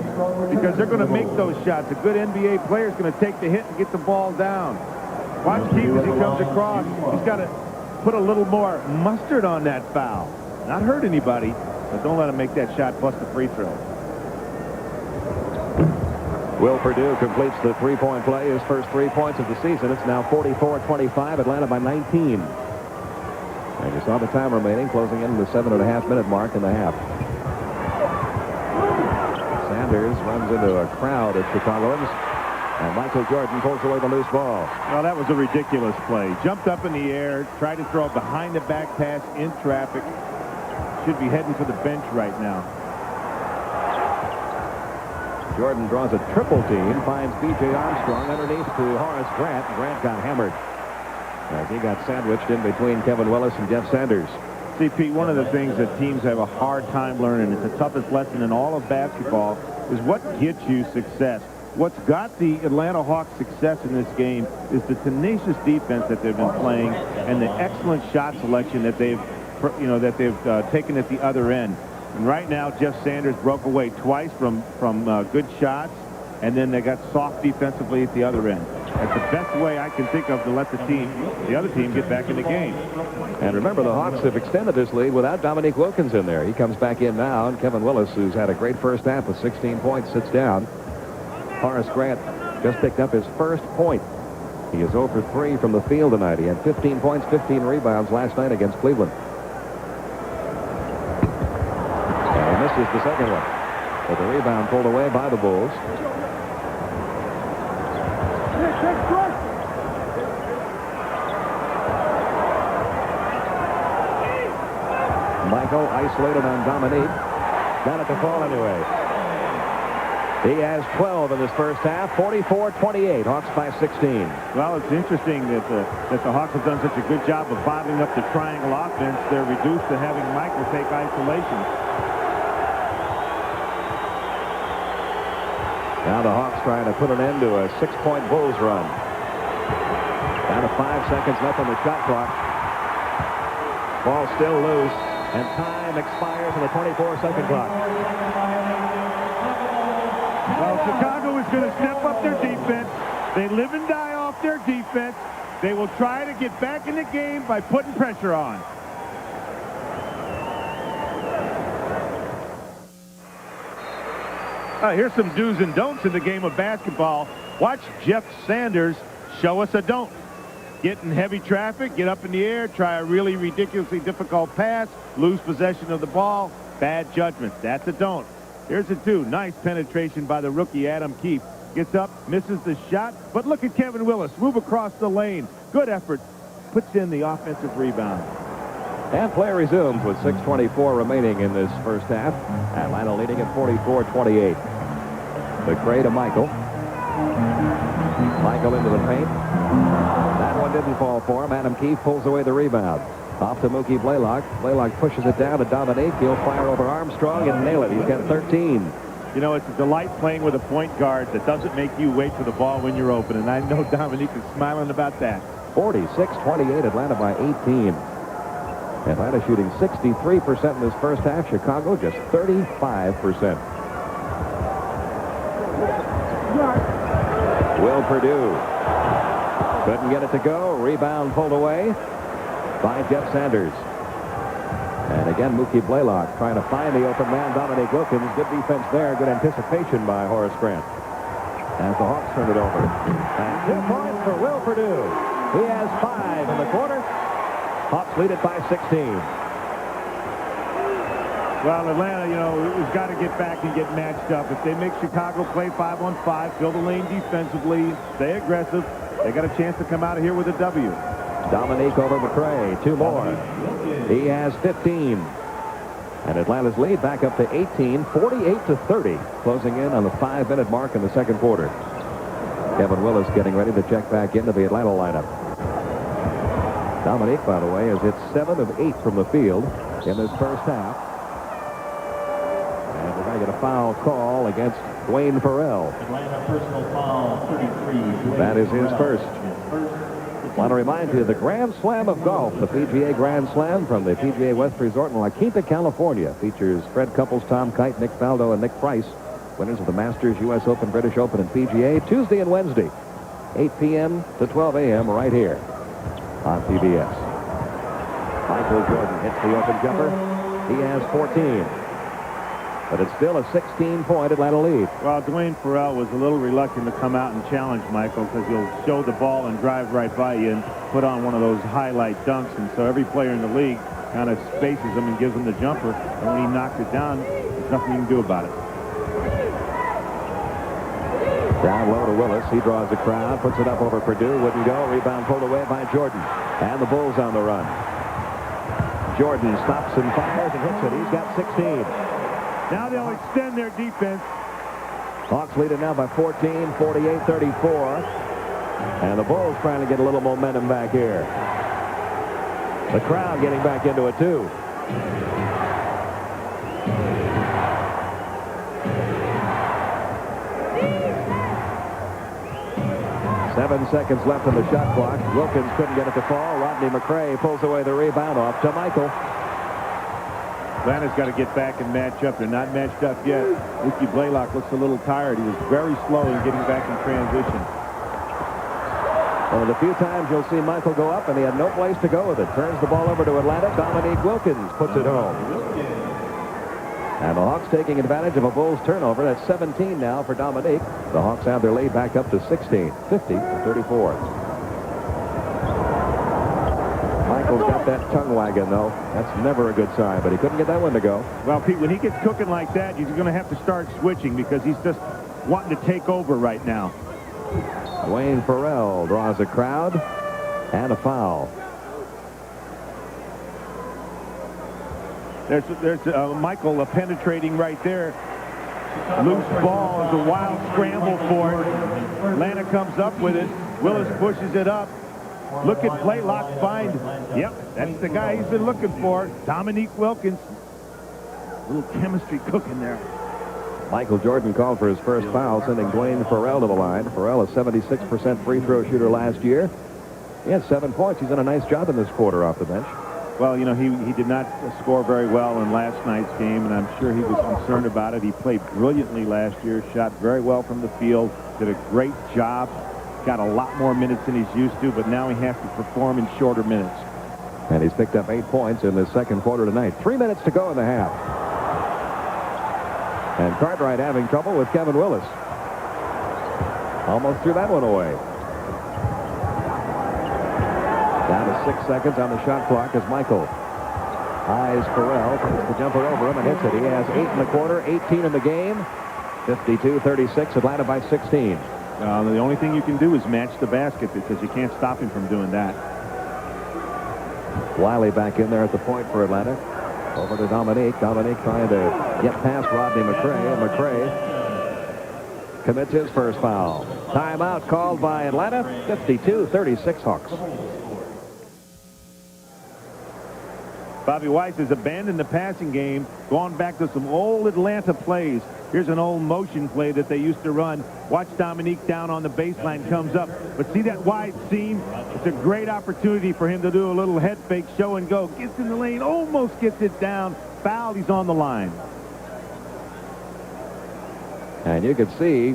because they're going to make those shots. A good NBA player is going to take the hit and get the ball down. Watch Keefe as he comes across. He's got to put a little more mustard on that foul. Not hurt anybody, but don't let him make that shot plus the free throw.
Will Purdue completes the three-point play, his first 3 points of the season. It's now 44-25, Atlanta by 19. And you saw the time remaining, closing in the 7.5-minute mark in the half. Sanders runs into a crowd of Chicagoans, and Michael Jordan pulls away the loose ball.
Well, that was a ridiculous play. Jumped up in the air, tried to throw a behind-the-back pass in traffic. Should be heading for the bench right now.
Jordan draws a triple team, finds B.J. Armstrong underneath to Horace Grant. Grant got hammered as he got sandwiched in between Kevin Wilis and Jeff Sanders.
See, Pete, one of the things that teams have a hard time learning, it's the toughest lesson in all of basketball, is what gets you success. What's got the Atlanta Hawks success in this game is the tenacious defense that they've been playing and the excellent shot selection that they've taken at the other end. And right now, Jeff Sanders broke away twice from good shots, and then they got soft defensively at the other end. That's the best way I can think of to let the other team get back in the game.
And remember, the Hawks have extended this lead without Dominique Wilkins in there. He comes back in now, and Kevin Wilis, who's had a great first half with 16 points, sits down. Horace Grant just picked up his first point. He is 0 for 3 from the field tonight. He had 15 points, 15 rebounds last night against Cleveland. This is the second one. But the rebound pulled away by the Bulls. Michael isolated on Dominique. Got it to fall anyway. He has 12 in this first half. 44-28. Hawks by 16.
Well, it's interesting that the Hawks have done such a good job of bottling up the triangle offense. They're reduced to having Michael take isolation.
Now the Hawks trying to put an end to a 6-point Bulls run. Down to 5 seconds left on the shot clock. Ball still loose, and time expires on the 24-second clock.
Well, Chicago is going to step up their defense. They live and die off their defense. They will try to get back in the game by putting pressure on. Here's some do's and don'ts in the game of basketball. Watch Jeff Sanders show us a don't. Get in heavy traffic, get up in the air, try a really ridiculously difficult pass, lose possession of the ball, bad judgment. That's a don't. Here's a do. Nice penetration by the rookie Adam Keefe. Gets up, misses the shot, but look at Kevin Wilis move across the lane. Good effort. Puts in the offensive rebound.
And play resumes with 6:24 remaining in this first half. Atlanta leading at 44-28. McRae to Michael. Michael into the paint. That one didn't fall for him. Adam Keefe pulls away the rebound. Off to Mookie Blaylock. Blaylock pushes it down to Dominique. He'll fire over Armstrong and nail it. He's got 13.
You know, it's a delight playing with a point guard that doesn't make you wait for the ball when you're open. And I know Dominique is smiling about that.
46-28, Atlanta by 18. Atlanta shooting 63% in this first half. Chicago just 35%. Will Purdue couldn't get it to go. Rebound pulled away by Jeff Sanders. And again, Mookie Blaylock trying to find the open man, Dominique Wilkins. Good defense there. Good anticipation by Horace Grant. As the Hawks turn it over. And 2 points for Will Perdue. He has 5 in the quarter. Hawks lead it by 16.
Well, Atlanta, you know, has got to get back and get matched up. If they make Chicago play 5-on-5, fill the lane defensively, stay aggressive, they got a chance to come out of here with a W.
Dominique over McRae. 2 more. He has 15. And Atlanta's lead back up to 18, 48-30, closing in on the 5-minute mark in the second quarter. Kevin Wilis getting ready to check back into the Atlanta lineup. Dominique, by the way, has hit 7 of 8 from the field in this first half. And we're going to get a foul call against Dwayne Farrell.
Atlanta personal foul 33.
That is his first. I want to remind you, the Grand Slam of golf, the PGA Grand Slam from the PGA West Resort in La Quinta, California, features Fred Couples, Tom Kite, Nick Faldo, and Nick Price, winners of the Masters, U.S. Open, British Open, and PGA, Tuesday and Wednesday, 8 p.m. to 12 a.m. right here on PBS. Michael Jordan hits the open jumper. He has 14. But it's still a 16-point Atlanta lead.
Well, Dwayne Farrell was a little reluctant to come out and challenge Michael because he'll show the ball and drive right by you and put on one of those highlight dunks. And so every player in the league kind of spaces him and gives him the jumper. And when he knocked it down, there's nothing you can do about it.
Down low to Willis. He draws the crowd, puts it up over Perdue. Wouldn't go. Rebound pulled away by Jordan. And the Bulls on the run. Jordan stops and fires and hits it. He's got 16.
Now they'll extend their defense.
Hawks lead it now by 14, 48-34. And the Bulls trying to get a little momentum back here. The crowd getting back into it, too. Seven seconds left on the shot clock. Wilkins couldn't get it to fall. Rodney McRae pulls away the rebound off to Michael.
Atlanta's got to get back and match up. They're not matched up yet. Mookie Blaylock looks a little tired. He was very slow in getting back in transition.
One of the few times you'll see Michael go up, and he had no place to go with it. Turns the ball over to Atlanta. Dominique Wilkins puts it home. And the Hawks taking advantage of a Bulls turnover. That's 17 now for Dominique. The Hawks have their lead back up to 16, 50-34. Michael's got that tongue wagging, though. That's never a good sign, but he couldn't get that one to go.
Well, Pete, when he gets cooking like that, he's going to have to start switching because he's just wanting to take over right now.
Dwayne Farrell draws a crowd and a foul.
There's Michael penetrating right there. Loose ball is a wild scramble for it. Atlanta comes up with it. Willis pushes it up. Look at Blaylock find. Yep, that's the guy he's been looking for. Dominique Wilkins. A little chemistry cooking there.
Michael Jordan called for his first foul, sending Dwayne Farrell to the line. Farrell, a 76% free throw shooter last year. He had 7 points. He's done a nice job in this quarter off the bench.
Well, you know, he did not score very well in last night's game, and I'm sure he was concerned about it. He played brilliantly last year, shot very well from the field, did a great job, got a lot more minutes than he's used to, but now he has to perform in shorter minutes.
And he's picked up 8 points in the second quarter tonight. 3 minutes to go in the half. And Cartwright having trouble with Kevin Wilis. Almost threw that one away. Down to 6 seconds on the shot clock as Michael eyes Farrell, takes the jumper over him and hits it. He has 8 in the quarter, 18 in the game. 52-36, Atlanta by 16.
The only thing you can do is match the basket because you can't stop him from doing that.
Wiley back in there at the point for Atlanta. Over to Dominique. Dominique trying to get past Rodney McRae, and McRae commits his first foul. Timeout called by Atlanta. 52-36 Hawks.
Bobby Weiss has abandoned the passing game, gone back to some old Atlanta plays. Here's an old motion play that they used to run. Watch Dominique down on the baseline, comes up. But see that wide seam? It's a great opportunity for him to do a little head fake, show and go. Gets in the lane, almost gets it down. Foul, he's on the line.
And you can see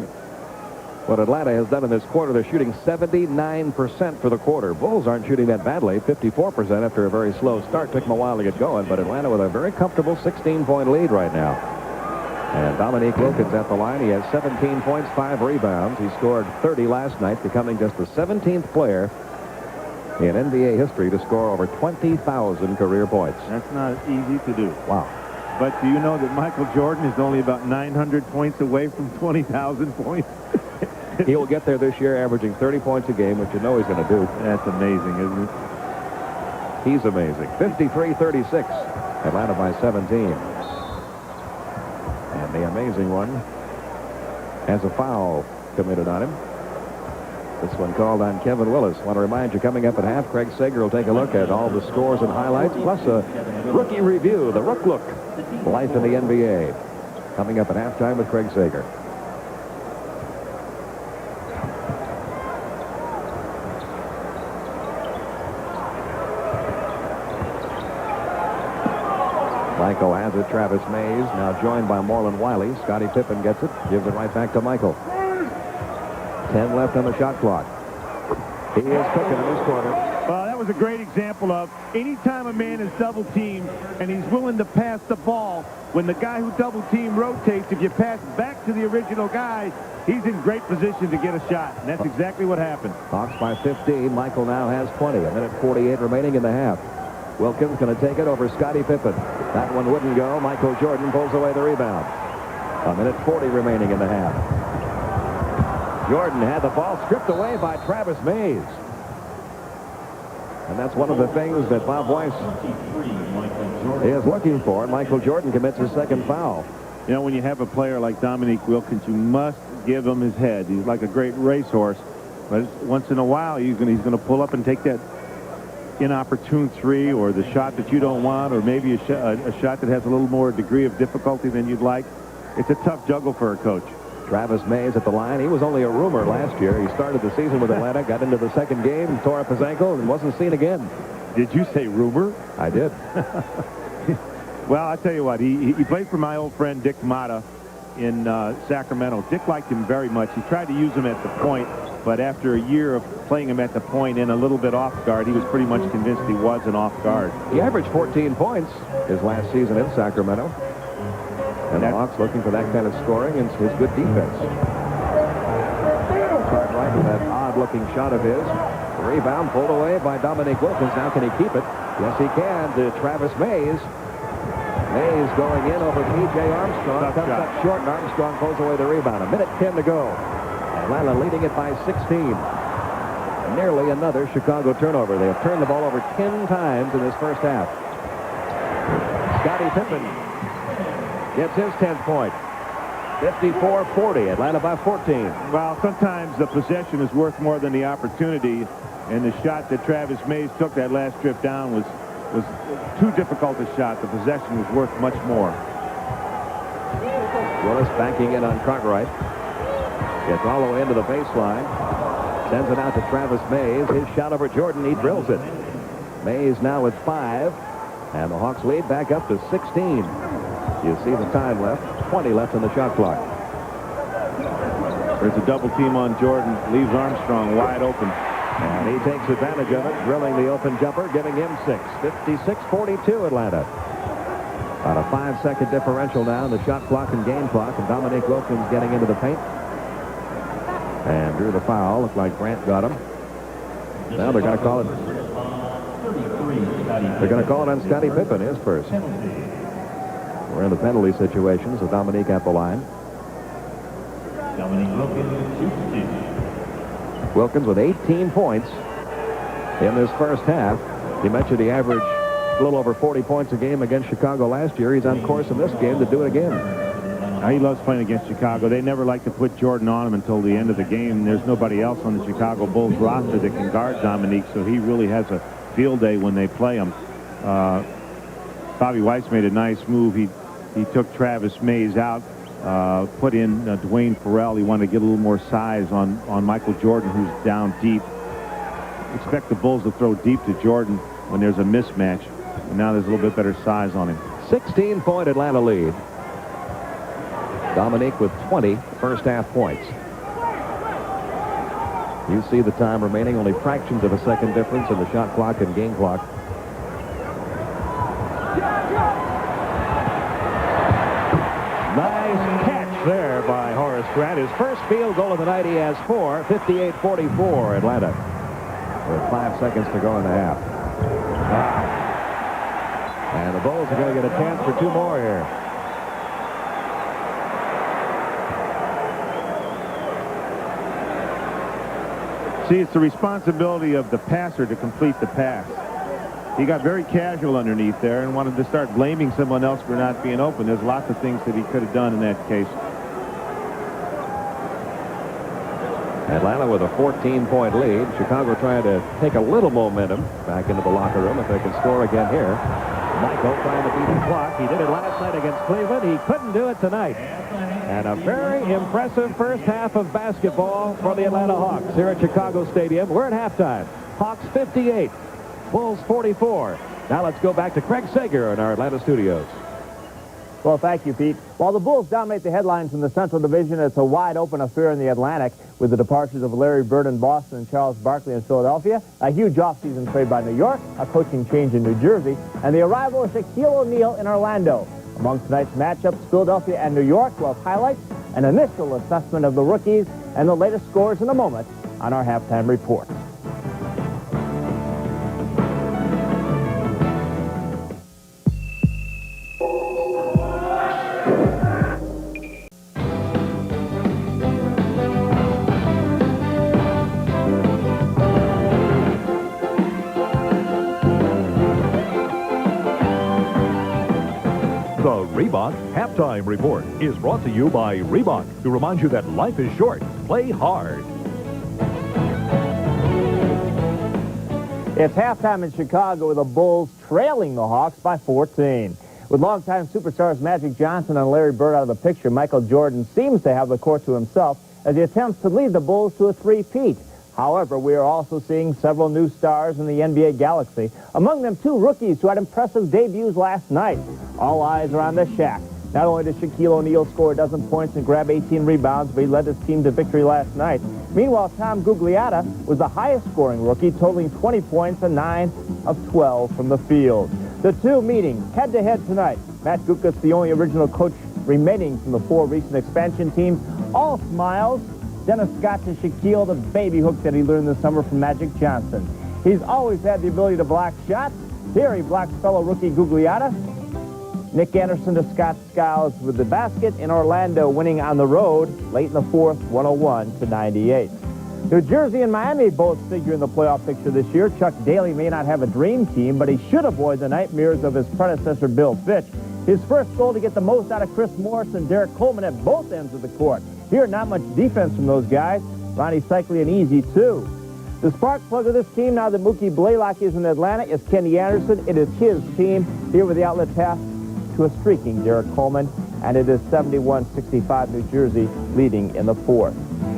What Atlanta has done in this quarter, they're shooting 79% for the quarter. Bulls aren't shooting that badly, 54% after a very slow start. Took them a while to get going, but Atlanta with a very comfortable 16-point lead right now. And Dominique Wilkins at the line. He has 17 points, 5 rebounds. He scored 30 last night, becoming just the 17th player in NBA history to score over 20,000 career points.
That's not easy to do.
Wow.
But do you know that Michael Jordan is only about 900 points away from 20,000 points?
He will get there this year, averaging 30 points a game, which you know he's going to do.
That's amazing, isn't it?
He's amazing. 53-36. Atlanta by 17. And the amazing one has a foul committed on him. This one called on Kevin Wilis. Want to remind you, coming up at half, Craig Sager will take a look at all the scores and highlights, plus a rookie review, the Rook Look, life in the NBA. Coming up at halftime with Craig Sager. Michael has it. Travis Mays now joined by Marlon Wiley. Scottie Pippen gets it. Gives it right back to Michael. 10 left on the shot clock. He is cooking in this quarter.
Well, that was a great example of anytime a man is double teamed and he's willing to pass the ball, when the guy who double team rotates, if you pass back to the original guy, he's in great position to get a shot. And that's exactly what happened.
Hawks by 15. Michael now has 20. A minute 48 remaining in the half. Wilkins going to take it over Scottie Pippen. That one wouldn't go. Michael Jordan pulls away the rebound. A minute 40 remaining in the half. Jordan had the ball stripped away by Travis Mays. And that's one of the things that Bob Weiss is looking for. Michael Jordan commits his second foul.
You know, when you have a player like Dominique Wilkins, you must give him his head. He's like a great racehorse. But once in a while, he's going to pull up and take that inopportune three, or the shot that you don't want, or maybe a shot that has a little more degree of difficulty than you'd like. It's a tough juggle for a coach.
Travis Mays at the line. He was only a rumor last year. He started the season with Atlanta, got into the second game, tore up his ankle, and wasn't seen again.
Did you say rumor?
I did.
Well, I tell you what, he played for my old friend Dick Motta in Sacramento. Dick liked him very much. He tried to use him at the point, but after a year of playing him at the point and a little bit off guard, he was pretty much convinced he wasn't off guard.
He averaged 14 points his last season in Sacramento. And the Hawks looking for that kind of scoring and his good defense. Cartwright with that odd-looking shot of his. The rebound pulled away by Dominique Wilkins. Now can he keep it? Yes, he can. To Travis Mays. Mays going in over P.J. Armstrong. Comes up short, and Armstrong pulls away the rebound. A minute 10 to go. Atlanta leading it by 16. Nearly another Chicago turnover. They have turned the ball over 10 times in this first half. Scottie Pippen gets his 10th point. 54-40. Atlanta by 14.
Well, sometimes the possession is worth more than the opportunity, and the shot that Travis Mays took that last trip down was too difficult a shot. The possession was worth much more.
Willis backing in on Cartwright. Gets all the way into the baseline. Sends it out to Travis Mays. His shot over Jordan. He drills it. Mays now with 5. And the Hawks lead back up to 16. You see the time left. 20 left on the shot clock.
There's a double team on Jordan. Leaves Armstrong wide open.
And he takes advantage of it, drilling the open jumper, giving him 6. 56-42 Atlanta. About a 5-second differential now in the shot clock and game clock. And Dominique Wilkins getting into the paint. And drew the foul. Looked like Grant got him. Now they're going to call it. They're going to call it on Scottie Pippen, his first. We're in the penalty situation, so Dominique at the line.
Dominique Wilkins,
Wilkins with 18 points in this first half. You mentioned he averaged a little over 40 points a game against Chicago last year. He's on course in this game to do it again.
Now, he loves playing against Chicago. They never like to put Jordan on him until the end of the game. There's nobody else on the Chicago Bulls roster that can guard Dominique, so he really has a field day when they play him. Bobby Weiss made a nice move. He took Travis Mays out, put in Dwayne Farrell. He wanted to get a little more size on Michael Jordan, who's down deep. Expect the Bulls to throw deep to Jordan when there's a mismatch. And now there's a little bit better size on him.
16-point Atlanta lead. Dominique with 20 first half points. You see the time remaining, only fractions of a second difference in the shot clock and game clock. Nice catch there by Horace Grant. His first field goal of the night. He has 4, 58-44 Atlanta. With 5 seconds to go in the half. And the Bulls are going to get a chance for 2 more here.
See, it's the responsibility of the passer to complete the pass. He got very casual underneath there and wanted to start blaming someone else for not being open. There's lots of things that he could have done in that case.
Atlanta with a 14-point lead. Chicago trying to take a little momentum back into the locker room if they can score again here. Michael trying to beat the clock. He did it last night against Cleveland. He couldn't do it tonight. And a very impressive first half of basketball for the Atlanta Hawks here at Chicago Stadium. We're at halftime. Hawks 58, Bulls 44. Now let's go back to Craig Sager in our Atlanta studios.
Well, thank you, Pete. While the Bulls dominate the headlines in the Central Division, it's a wide-open affair in the Atlantic with the departures of Larry Bird in Boston and Charles Barkley in Philadelphia, a huge offseason trade by New York, a coaching change in New Jersey, and the arrival of Shaquille O'Neal in Orlando. Among tonight's matchups, Philadelphia and New York will have highlights, an initial assessment of the rookies, and the latest scores in a moment on our halftime report.
The Reebok Halftime Report is brought to you by Reebok to remind you that life is short. Play hard.
It's halftime in Chicago with the Bulls trailing the Hawks by 14. With longtime superstars Magic Johnson and Larry Bird out of the picture, Michael Jordan seems to have the court to himself as he attempts to lead the Bulls to a three-peat. However, we are also seeing several new stars in the NBA galaxy, among them 2 rookies who had impressive debuts last night. All eyes are on the Shaq. Not only did Shaquille O'Neal score a dozen points and grab 18 rebounds, but he led his team to victory last night. Meanwhile, Tom Gugliotta was the highest-scoring rookie, totaling 20 points and 9 of 12 from the field. The 2 meeting head-to-head tonight. Matt Gukas, the only original coach remaining from the 4 recent expansion teams, all smiles. Dennis Scott to Shaquille, the baby hook that he learned this summer from Magic Johnson. He's always had the ability to block shots. Here he blocks fellow rookie Gugliotta. Nick Anderson to Scott Skiles with the basket in Orlando, winning on the road late in the 4th, 101-98. New Jersey and Miami both figure in the playoff picture this year. Chuck Daly may not have a dream team, but he should avoid the nightmares of his predecessor, Bill Fitch. His first goal to get the most out of Chris Morris and Derek Coleman at both ends of the court. Here, not much defense from those guys. Ronnie Cycli and easy, too. The spark plug of this team, now that Mookie Blaylock is in Atlanta, is Kenny Anderson. It is his team. Here with the outlet pass to a streaking Derek Coleman. And it is 71-65 New Jersey leading in the 4th.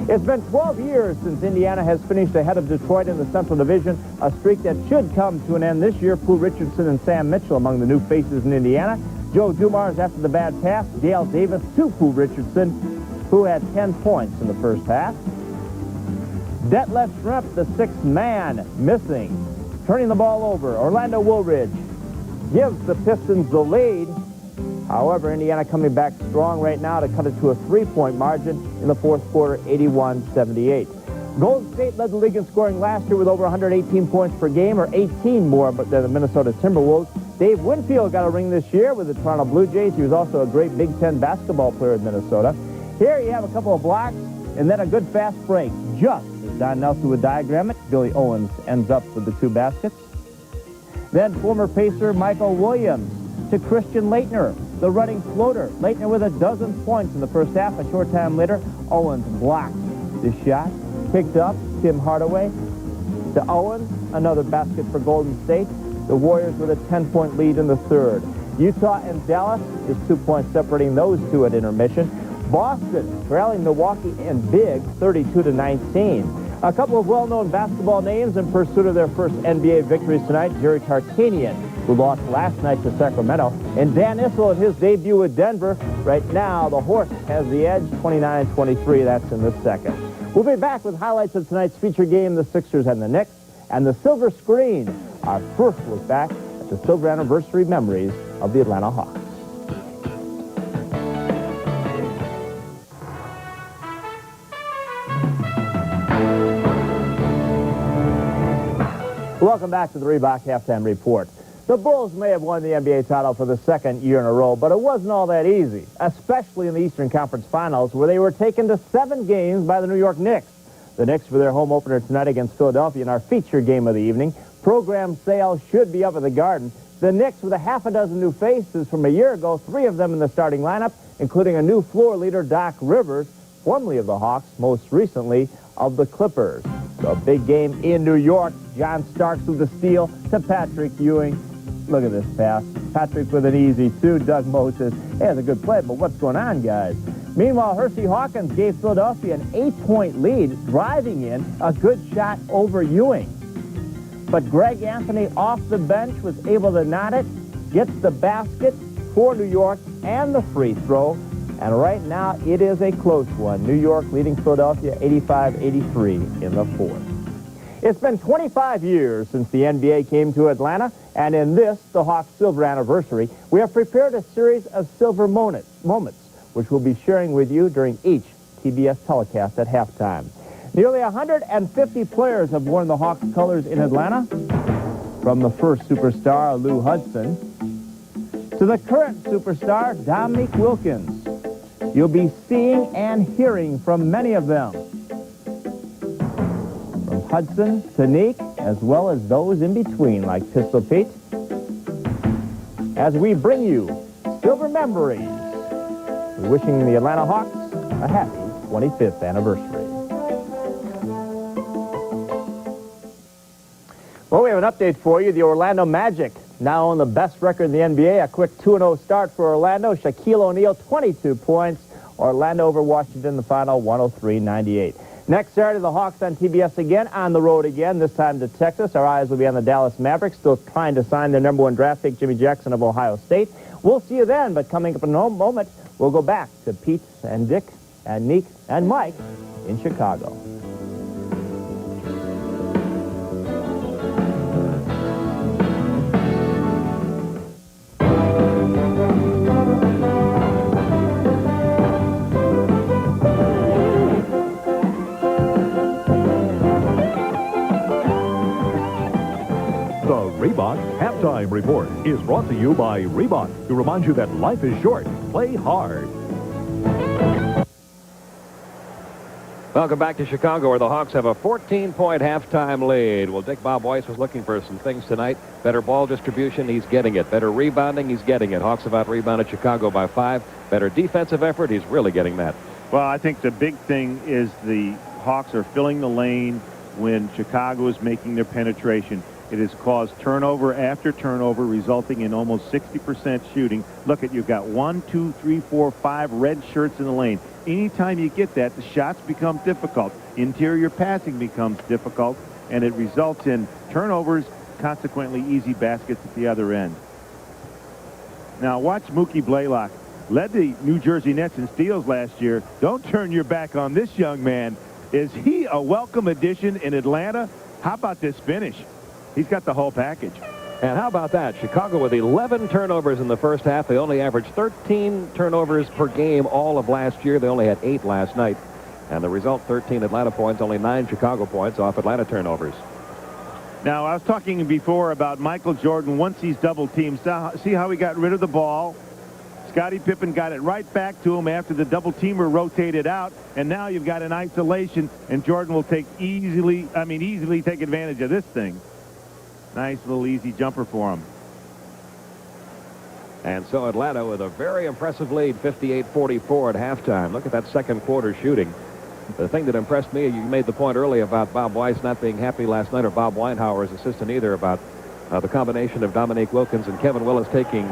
It's been 12 years since Indiana has finished ahead of Detroit in the Central Division, a streak that should come to an end this year. Pooh Richardson and Sam Mitchell among the new faces in Indiana. Joe Dumars after the bad pass. Dale Davis to Pooh Richardson, who had 10 points in the first half. Detlef Schrempf, the 6th man, missing. Turning the ball over, Orlando Woolridge gives the Pistons the lead. However, Indiana coming back strong right now to cut it to a 3-point margin in the 4th quarter, 81-78. Golden State led the league in scoring last year with over 118 points per game, or 18 more than the Minnesota Timberwolves. Dave Winfield got a ring this year with the Toronto Blue Jays. He was also a great Big Ten basketball player in Minnesota. Here you have a couple of blocks and then a good fast break. Just as Don Nelson would diagram it, Billy Owens ends up with the 2 baskets. Then former Pacer Michael Williams to Christian Laettner, the running floater. Laettner with a dozen points in the first half. A short time later, Owens blocks the shot. Picked up, Tim Hardaway to Owens. Another basket for Golden State. The Warriors with a 10-point lead in the 3rd. Utah and Dallas is 2 points separating those 2 at intermission. Boston rallying Milwaukee and big, 32-19. A couple of well-known basketball names in pursuit of their first NBA victories tonight. Jerry Tarkanian, who lost last night to Sacramento, and Dan Issel in his debut with Denver. Right now, the Horse has the edge, 29-23. That's in the 2nd. We'll be back with highlights of tonight's feature game, the Sixers and the Knicks, and the Silver Screen, our first look back at the silver anniversary memories of the Atlanta Hawks. Welcome back to the Reebok Halftime Report. The Bulls may have won the NBA title for the second year in a row, but it wasn't all that easy, especially in the Eastern Conference Finals, where they were taken to 7 games by the New York Knicks. The Knicks for their home opener tonight against Philadelphia in our feature game of the evening. Program sales should be up at the Garden. The Knicks with a half a dozen new faces from a year ago, 3 of them in the starting lineup, including a new floor leader, Doc Rivers, formerly of the Hawks, most recently of the Clippers. So a big game in New York. John Starks with the steal to Patrick Ewing. Look at this pass. Patrick with an easy 2. Doug Moses. Hey, that's a good play, but what's going on, guys? Meanwhile, Hersey Hawkins gave Philadelphia an 8-point lead, driving in a good shot over Ewing. But Greg Anthony off the bench was able to knot it, gets the basket for New York and the free throw. And right now, it is a close one. New York leading Philadelphia 85-83 in the fourth. It's been 25 years since the NBA came to Atlanta, and in this, the Hawks' silver anniversary, we have prepared a series of silver moments, which we'll be sharing with you during each TBS telecast at halftime. Nearly 150 players have worn the Hawks' colors in Atlanta, from the first superstar, Lou Hudson, to the current superstar, Dominique Wilkins. You'll be seeing and hearing from many of them. From Hudson to Neek, as well as those in between, like Pistol Pete, as we bring you Silver Memories. We're wishing the Atlanta Hawks a happy 25th anniversary. Well, we have an update for you. The Orlando Magic now on the best record in the NBA. A quick 2-0 start for Orlando. Shaquille O'Neal, 22 points. Orlando over Washington in the final, 103-98. Next Saturday, the Hawks on TBS again, on the road again, this time to Texas. Our eyes will be on the Dallas Mavericks, still trying to sign their #1 draft pick, Jimmy Jackson of Ohio State. We'll see you then, but coming up in a moment, we'll go back to Pete and Dick and Neek and Mike in Chicago.
Reebok Halftime Report is brought to you by Reebok to remind you that life is short. Play hard.
Welcome back to Chicago, where the Hawks have a 14-point halftime lead. Well, Bob Weiss was looking for some things tonight. Better ball distribution, he's getting it. Better rebounding, he's getting it. Hawks have out-rebounded Chicago by 5. Better defensive effort, he's really getting that.
Well, I think the big thing is the Hawks are filling the lane when Chicago is making their penetration. It has caused turnover after turnover, resulting in almost 60% shooting. Look at, you've got 1, 2, 3, 4, 5 red shirts in the lane. Anytime you get that, the shots become difficult. Interior passing becomes difficult, and it results in turnovers, consequently easy baskets at the other end. Now watch Mookie Blaylock. Led the New Jersey Nets in steals last year. Don't turn your back on this young man. Is he a welcome addition in Atlanta? How about this finish? He's got the whole package.
And how about that? Chicago with 11 turnovers in the first half. They only averaged 13 turnovers per game all of last year. They only had 8 last night. And the result, 13 Atlanta points, only 9 Chicago points off Atlanta turnovers.
Now, I was talking before about Michael Jordan. Once he's double-teamed, see how he got rid of the ball? Scottie Pippen got it right back to him after the double-teamer rotated out, and now you've got an isolation, and Jordan will easily take advantage of this thing. Nice little easy jumper for him.
And so Atlanta with a very impressive lead, 58-44 at halftime. Look at that second quarter shooting. The thing that impressed me, you made the point earlier about Bob Weiss not being happy last night, or Bob Weinhauer's assistant either, about the combination of Dominique Wilkins and Kevin Wilis taking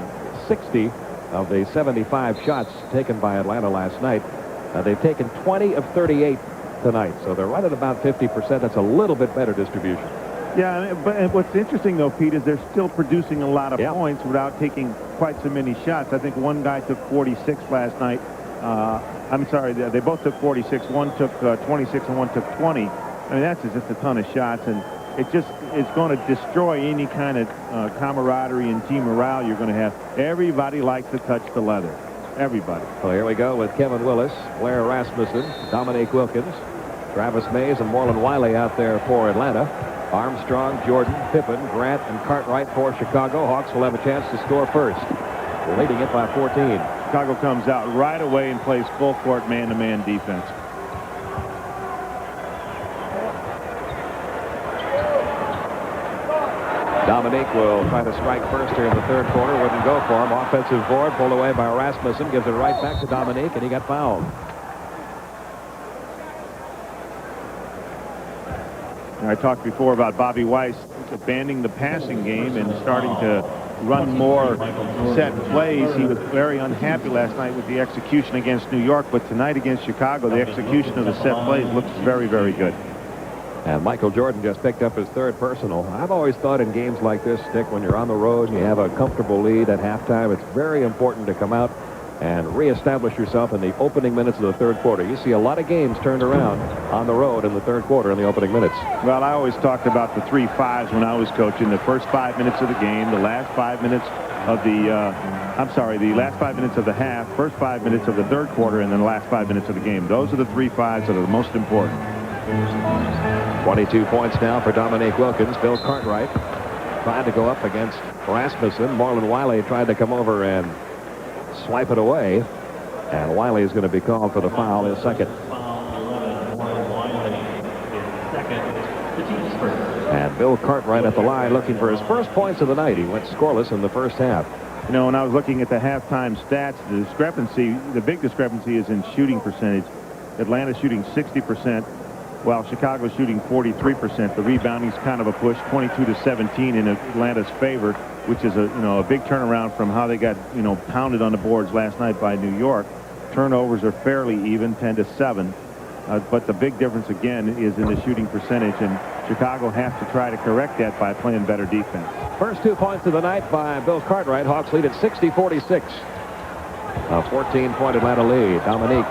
60 of the 75 shots taken by Atlanta last night. They've taken 20 of 38 tonight, so they're right at about 50%. That's a little bit better distribution.
Yeah, but what's interesting, though, Pete, is they're still producing a lot of points without taking quite so many shots. I think one guy took 46 last night. I'm sorry, they both took 46. One took 26 and one took 20. I mean, that's just a ton of shots, and it's going to destroy any kind of camaraderie and team morale you're going to have. Everybody likes to touch the leather. Everybody.
Well, here we go with Kevin Wilis, Blair Rasmussen, Dominique Wilkins, Travis Mays, and Marlon Wiley out there for Atlanta. Armstrong, Jordan, Pippen, Grant, and Cartwright for Chicago. Hawks will have a chance to score first, leading it by 14.
Chicago comes out right away and plays full court man-to-man defense.
Dominique will try to strike first here in the third quarter. Wouldn't go for him. Offensive board pulled away by Rasmussen. Gives it right back to Dominique, and he got fouled.
I talked before about Bobby Weiss abandoning the passing game and starting to run more set plays. He was very unhappy last night with the execution against New York, but tonight against Chicago, the execution of the set plays looks very, very good.
And Michael Jordan just picked up his third personal. I've always thought in games like this, Dick, when you're on the road and you have a comfortable lead at halftime, it's very important to come out and reestablish yourself in the opening minutes of the third quarter. You see a lot of games turned around on the road in the third quarter in the opening minutes.
Well, I always talked about the 3-5s when I was coaching. The first 5 minutes of the game, the last 5 minutes of the last 5 minutes of the half, first 5 minutes of the third quarter, and then the last 5 minutes of the game. Those are the 3-5s that are the most important.
22 points now for Dominique Wilkins. Bill Cartwright tried to go up against Rasmussen. Marlon Wiley tried to come over and swipe it away, and Wiley is going to be called for the foul in second. And Bill Cartwright at the line looking for his first points of the night. He went scoreless in the first half.
You know, when I was looking at the halftime stats, the big discrepancy is in shooting percentage. Atlanta's shooting 60%, while Chicago's shooting 43%. The rebounding's kind of a push, 22-17 in Atlanta's favor, which is a big turnaround from how they got pounded on the boards last night by New York. Turnovers are fairly even, 10-7, but the big difference again is in the shooting percentage, and Chicago has to try to correct that by playing better defense.
First 2 points of the night by Bill Cartwright. Hawks lead at 60-46. A 14-point Atlanta lead. Dominique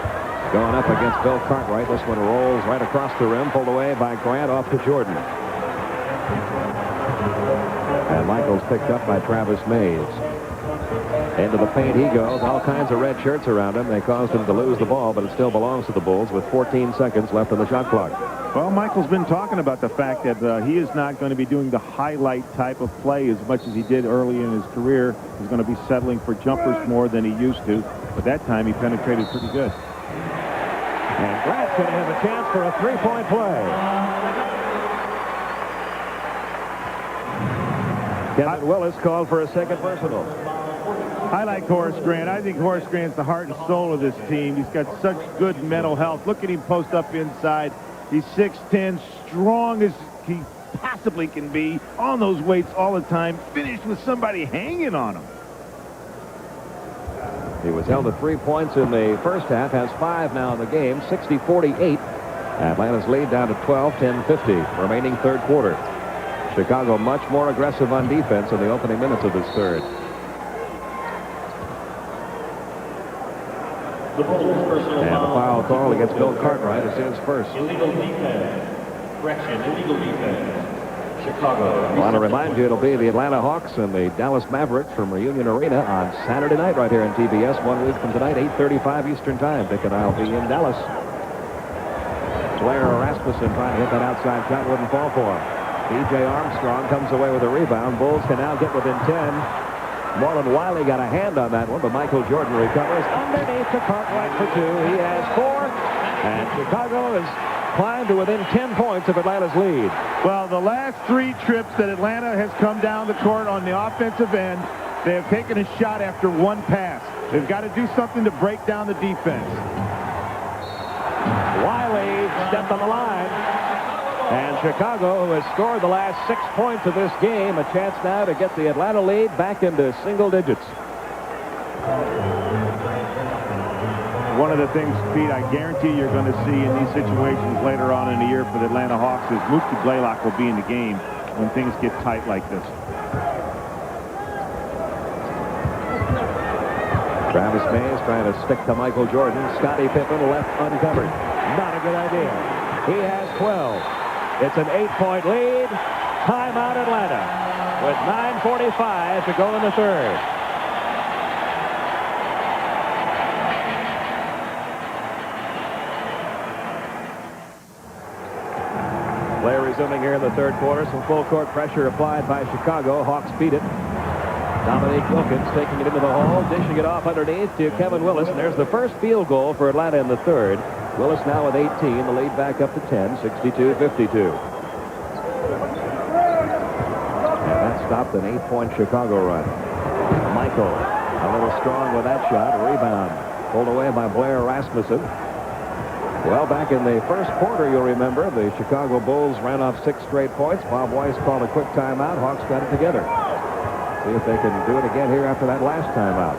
going up against Bill Cartwright. This one rolls right across the rim, pulled away by Grant off to Jordan. And Michaels picked up by Travis Mays. Into the paint he goes. All kinds of red shirts around him. They caused him to lose the ball, but it still belongs to the Bulls with 14 seconds left on the shot clock.
Well, Michael's been talking about the fact that he is not going to be doing the highlight type of play as much as he did early in his career. He's going to be settling for jumpers more than he used to. But that time he penetrated pretty good.
And Grant's going to have a chance for a three-point play. Kevin Wilis called for a second personal.
I like Horace Grant. I think Horace Grant's the heart and soul of this team. He's got such good mental health. Look at him post up inside. He's 6'10", strong as he possibly can be, on those weights all the time, finished with somebody hanging on him.
He was held to 3 points in the first half, has 5 now in the game, 60-48. Atlanta's lead down to 12, 10-50, remaining third quarter. Chicago much more aggressive on defense in the opening minutes of this third. And the foul call against Bill Cartwright is his first.
Illegal defense. Correction, illegal defense. Chicago.
I want to remind you it'll be the Atlanta Hawks and the Dallas Mavericks from Reunion Arena on Saturday night right here in TBS. 1 week from tonight, 8:35 Eastern Time. Dick and I'll be in Dallas. Blair Rasmussen trying to hit that outside shot, wouldn't fall for him. B.J. Armstrong comes away with a rebound. Bulls can now get within 10. Marlon Wiley got a hand on that one, but Michael Jordan recovers underneath to Cartwright for 2. He has 4, and Chicago has climbed to within 10 points of Atlanta's lead.
Well, the last 3 trips that Atlanta has come down the court on the offensive end, they have taken a shot after 1 pass. They've got to do something to break down the defense.
Wiley stepped on the line. And Chicago, who has scored the last 6 points of this game, a chance now to get the Atlanta lead back into single digits.
One of the things, Pete, I guarantee you're going to see in these situations later on in the year for the Atlanta Hawks is Mookie Blaylock will be in the game when things get tight like this.
Travis Mays trying to stick to Michael Jordan. Scottie Pippen left uncovered. Not a good idea. He has 12. It's an 8-point lead. Timeout Atlanta with 9:45 to go in the third. Play resuming here in the third quarter. Some full court pressure applied by Chicago. Hawks beat it. Dominique Wilkins taking it into the hole, dishing it off underneath to Kevin Wilis. And there's the first field goal for Atlanta in the third. Willis now with 18. The lead back up to 10, 62-52. And that stopped an 8-point Chicago run. Michael a little strong with that shot. Rebound pulled away by Blair Rasmussen. Well, back in the first quarter, you'll remember, the Chicago Bulls ran off 6 straight points. Bob Weiss called a quick timeout. Hawks got it together. See if they can do it again here after that last timeout.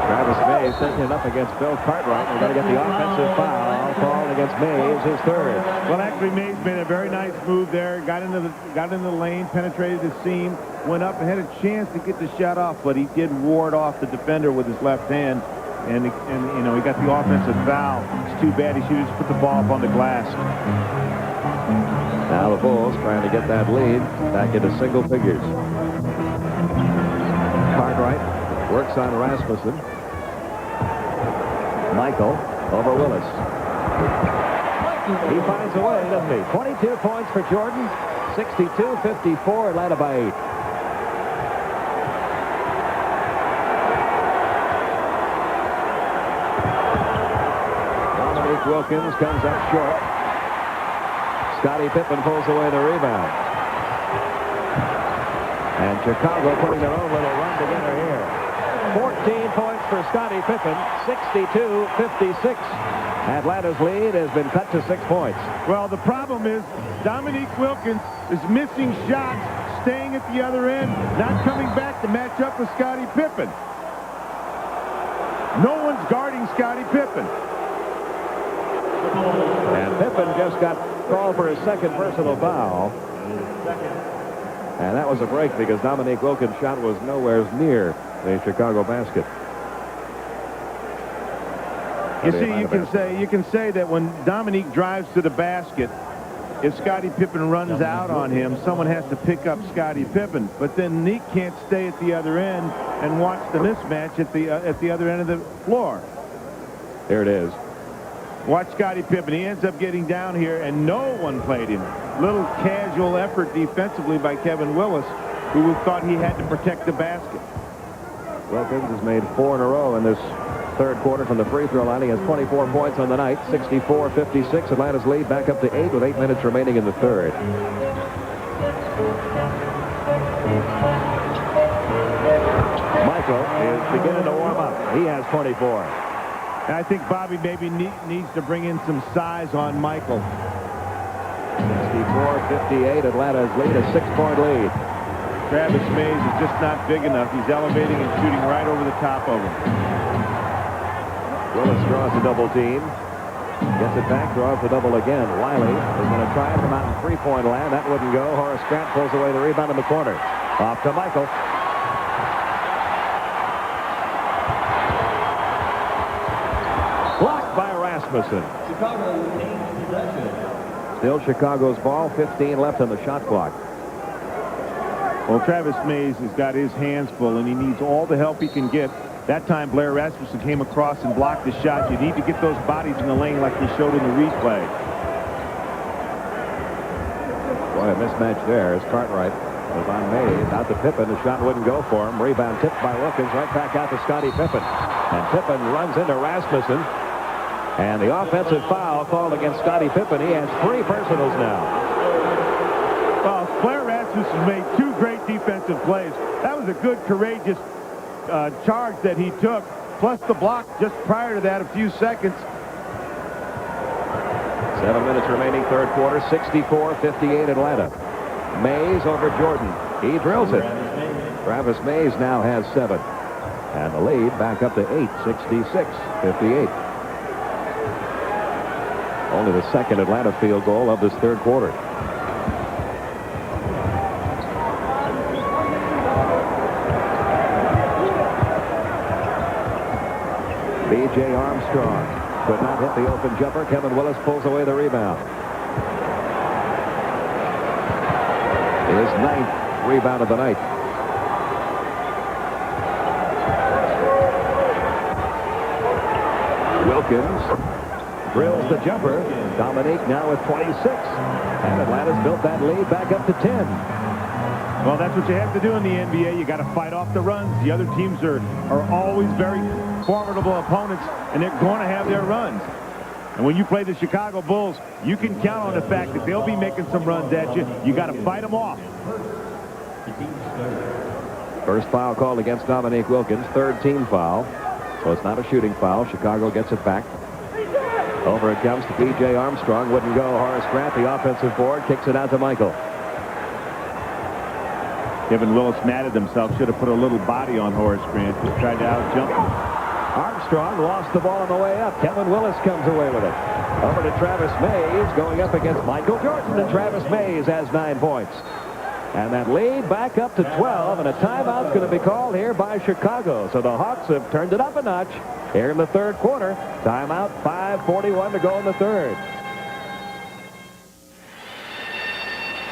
Travis Mays setting it up against Bill Cartwright. We're going to get the offensive foul called against Mays, his third.
Well, actually, Mays made a very nice move there. Got into the lane, penetrated the seam, went up and had a chance to get the shot off, but he did ward off the defender with his left hand, and you know, he got the offensive foul. It's too bad. He should have just put the ball up on the glass.
Now the Bulls trying to get that lead back into single figures. Cartwright works on Rasmussen. Michael over Willis. He finds a way, doesn't he? 22 points for Jordan. 62-54, Atlanta by 8. Dominique Wilkins comes up short. Scottie Pippen pulls away the rebound. And Chicago putting their own little run together here. 14 points for Scottie Pippen, 62-56. Atlanta's lead has been cut to 6 points.
Well, the problem is Dominique Wilkins is missing shots, staying at the other end, not coming back to match up with Scottie Pippen. No one's guarding Scottie Pippen.
And Pippen just got called for his second personal foul. And that was a break because Dominique Wilkins' shot was nowhere near the Chicago basket.
You see, you can say that when Dominique drives to the basket, if Scottie Pippen runs out on him, someone has to pick up Scottie Pippen. But then Nick can't stay at the other end and watch the mismatch at the other end of the floor.
Here it is.
Watch Scottie Pippen. He ends up getting down here, and no one played him. Little casual effort defensively by Kevin Wilis, who thought he had to protect the basket.
Wilkins has made 4 in a row in this third quarter from the free throw line. He has 24 points on the night. 64-56. Atlanta's lead back up to 8 with 8 minutes remaining in the third. Michael is beginning to warm up. He has 24.
And I think Bobby maybe needs to bring in some size on Michael.
64-58. Atlanta's lead, a 6-point lead.
Travis Mays is just not big enough. He's elevating and shooting right over the top of him.
Willis draws the double team. Gets it back, draws the double again. Wiley is going to try it from out in three-point land. That wouldn't go. Horace Grant pulls away the rebound in the corner. Off to Michael. Blocked by Rasmussen.
Chicago retains possession.
Still Chicago's ball. 15 left on the shot clock.
Well, Travis Mays has got his hands full, and he needs all the help he can get. That time, Blair Rasmussen came across and blocked the shot. You need to get those bodies in the lane like he showed in the replay.
Boy, a mismatch there as Cartwright was on Mays. Out to Pippen. The shot wouldn't go for him. Rebound tipped by Wilkins. Right back out to Scottie Pippen. And Pippen runs into Rasmussen. And the offensive foul called against Scottie Pippen. He has 3 personals now.
Well, Blair Rasmussen made 2 great defensive plays. That was a good, courageous charge that he took, plus the block just prior to that, a few seconds.
7 minutes remaining, third quarter. 64-58 Atlanta. Mays over Jordan. He drills it. Travis Mays now has 7. And the lead back up to 8, 66-58. Only the second Atlanta field goal of this third quarter. B.J. Armstrong. Could not hit the open jumper. Kevin Wilis pulls away the rebound. His 9th rebound of the night. Wilkins drills the jumper. Dominique now with 26. And Atlanta's built that lead back up to 10.
Well, that's what you have to do in the NBA. You got to fight off the runs. The other teams are always very formidable opponents, and they're going to have their runs. And when you play the Chicago Bulls, you can count on the fact that they'll be making some runs at you. You got to fight them off.
First foul called against Dominique Wilkins. 3rd team foul. So it's not a shooting foul. Chicago gets it back. Over it comes to B.J. Armstrong. Wouldn't go. Horace Grant, the offensive board, kicks it out to Michael.
Kevin Wilis mad at himself. Should have put a little body on Horace Grant. Just tried to out-jump him.
Armstrong lost the ball on the way up. Kevin Wilis comes away with it. Over to Travis Mays, going up against Michael Jordan, and Travis Mays has 9 points. And that lead back up to 12, and a timeout's going to be called here by Chicago. So the Hawks have turned it up a notch here in the 3rd quarter. Timeout, 5:41 to go in the 3rd.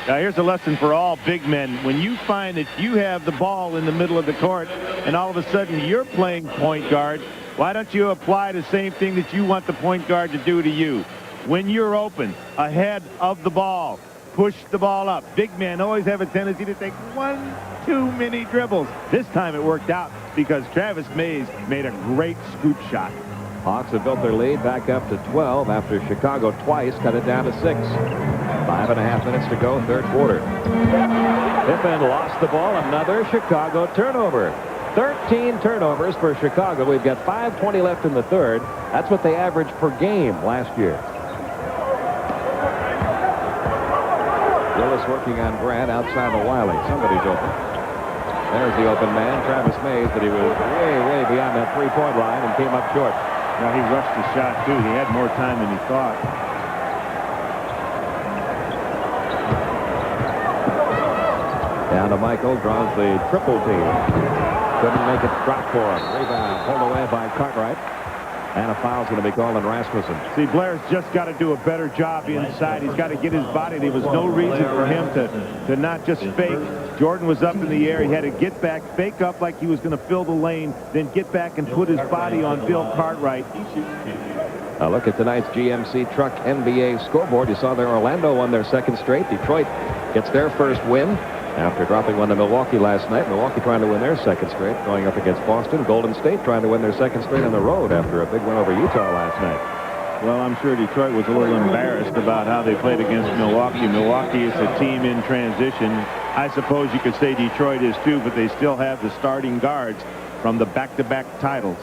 Now, here's a lesson for all big men. When you find that you have the ball in the middle of the court and all of a sudden you're playing point guard, why don't you apply the same thing that you want the point guard to do to you? When you're open, ahead of the ball, push the ball up. Big men always have a tendency to take 1 too many dribbles. This time it worked out because Travis Mays made a great scoop shot.
Hawks have built their lead back up to 12 after Chicago twice cut it down to 6. 5.5 minutes to go, 3rd quarter. Pippen lost the ball. Another Chicago turnover. 13 turnovers for Chicago. We've got 5:20 left in the 3rd. That's what they averaged per game last year. Willis working on Grant outside the Wiley. Somebody's open. There's the open man, Travis Mays, but he was way beyond that 3-point line and came up short.
Now, he rushed the shot, too. He had more time than he thought.
Down to Michael, draws the triple team. Couldn't make it drop for him. Rebound pulled away by Cartwright. And a foul's going to be called on Rasmussen.
See, Blair's just got to do a better job inside. He's got to get his body. There was no reason for him to not just fake. Jordan was up in the air. He had to get back, fake up like he was going to fill the lane, then get back and put his body on Bill Cartwright.
Now look at tonight's GMC Truck NBA scoreboard. You saw there Orlando won their 2nd straight. Detroit gets their 1st win after dropping one to Milwaukee last night. Milwaukee trying to win their 2nd straight, going up against Boston. Golden State trying to win their 2nd straight on the road after a big win over Utah last night.
Well, I'm sure Detroit was a little embarrassed about how they played against Milwaukee. Milwaukee is a team in transition. I suppose you could say Detroit is too, but they still have the starting guards from the back-to-back titles.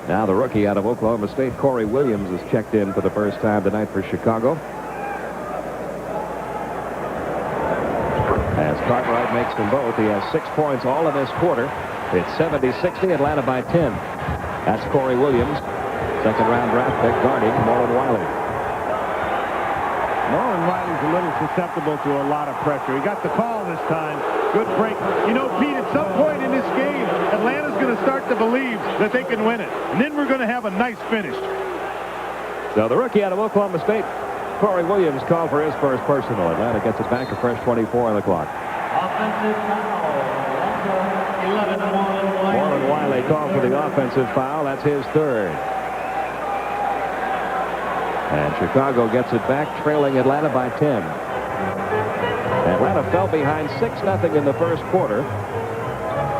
Now the rookie out of Oklahoma State, Corey Williams, is checked in for the first time tonight for Chicago. As Cartwright makes them both, he has 6 points all in this quarter. It's 70-60, Atlanta by 10. That's Corey Williams, 2nd-round draft pick, guarding Nolan Wiley.
Nolan Wiley's a little susceptible to a lot of pressure. He got the call this time. Good break. You know, Pete, at some point in this game, Atlanta's going to start to believe that they can win it. And then we're going to have a nice finish.
So the rookie out of Oklahoma State, Corey Williams, called for his first personal. Atlanta gets it back, a fresh 24 on the clock.
Offensive foul. 11
Nolan Wiley called for the offensive foul. That's his 3rd. And Chicago gets it back, trailing Atlanta by 10. Atlanta fell behind 6-0 in the 1st quarter.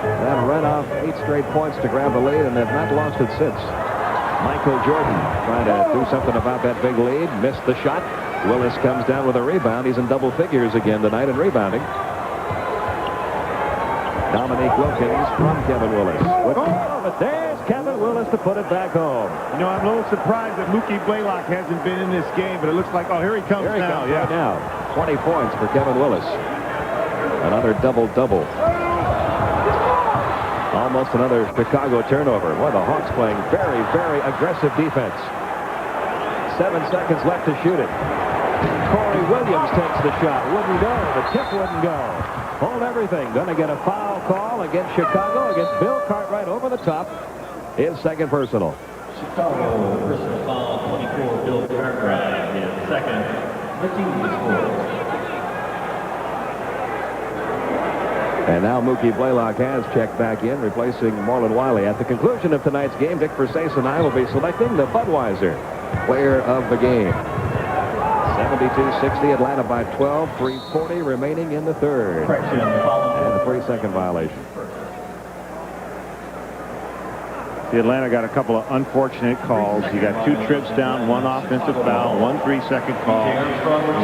Then run off 8 straight points to grab the lead, and they've not lost it since. Michael Jordan trying to do something about that big lead. Missed the shot. Willis comes down with a rebound. He's in double figures again tonight in rebounding. Dominique Wilkins from Kevin Wilis. But there's Kevin Wilis to put it back home.
You know, I'm a little surprised that Mookie Blaylock hasn't been in this game, but it looks like, oh, here he comes
now.
Yeah.
Right now. 20 points for Kevin Wilis. Another double-double. Almost another Chicago turnover. Well, the Hawks playing very, very aggressive defense. 7 seconds left to shoot it. Corey Williams takes the shot. Wouldn't go. The tip wouldn't go. Hold everything. Going to get a foul call against Chicago, against Bill Cartwright over the top. his second personal.
Chicago personal foul 24, Bill Cartwright, his second, the team scores.
And now Mookie Blaylock has checked back in, replacing Marlon Wiley. At the conclusion of tonight's game, Dick Versace and I will be selecting the Budweiser player of the game. 72-60, Atlanta by 12, 3:40 remaining in the third.
Correction,
And a 3-second violation.
The Atlanta got a couple of unfortunate calls. You got 2 trips down, 1 offensive foul, 1 3-second call.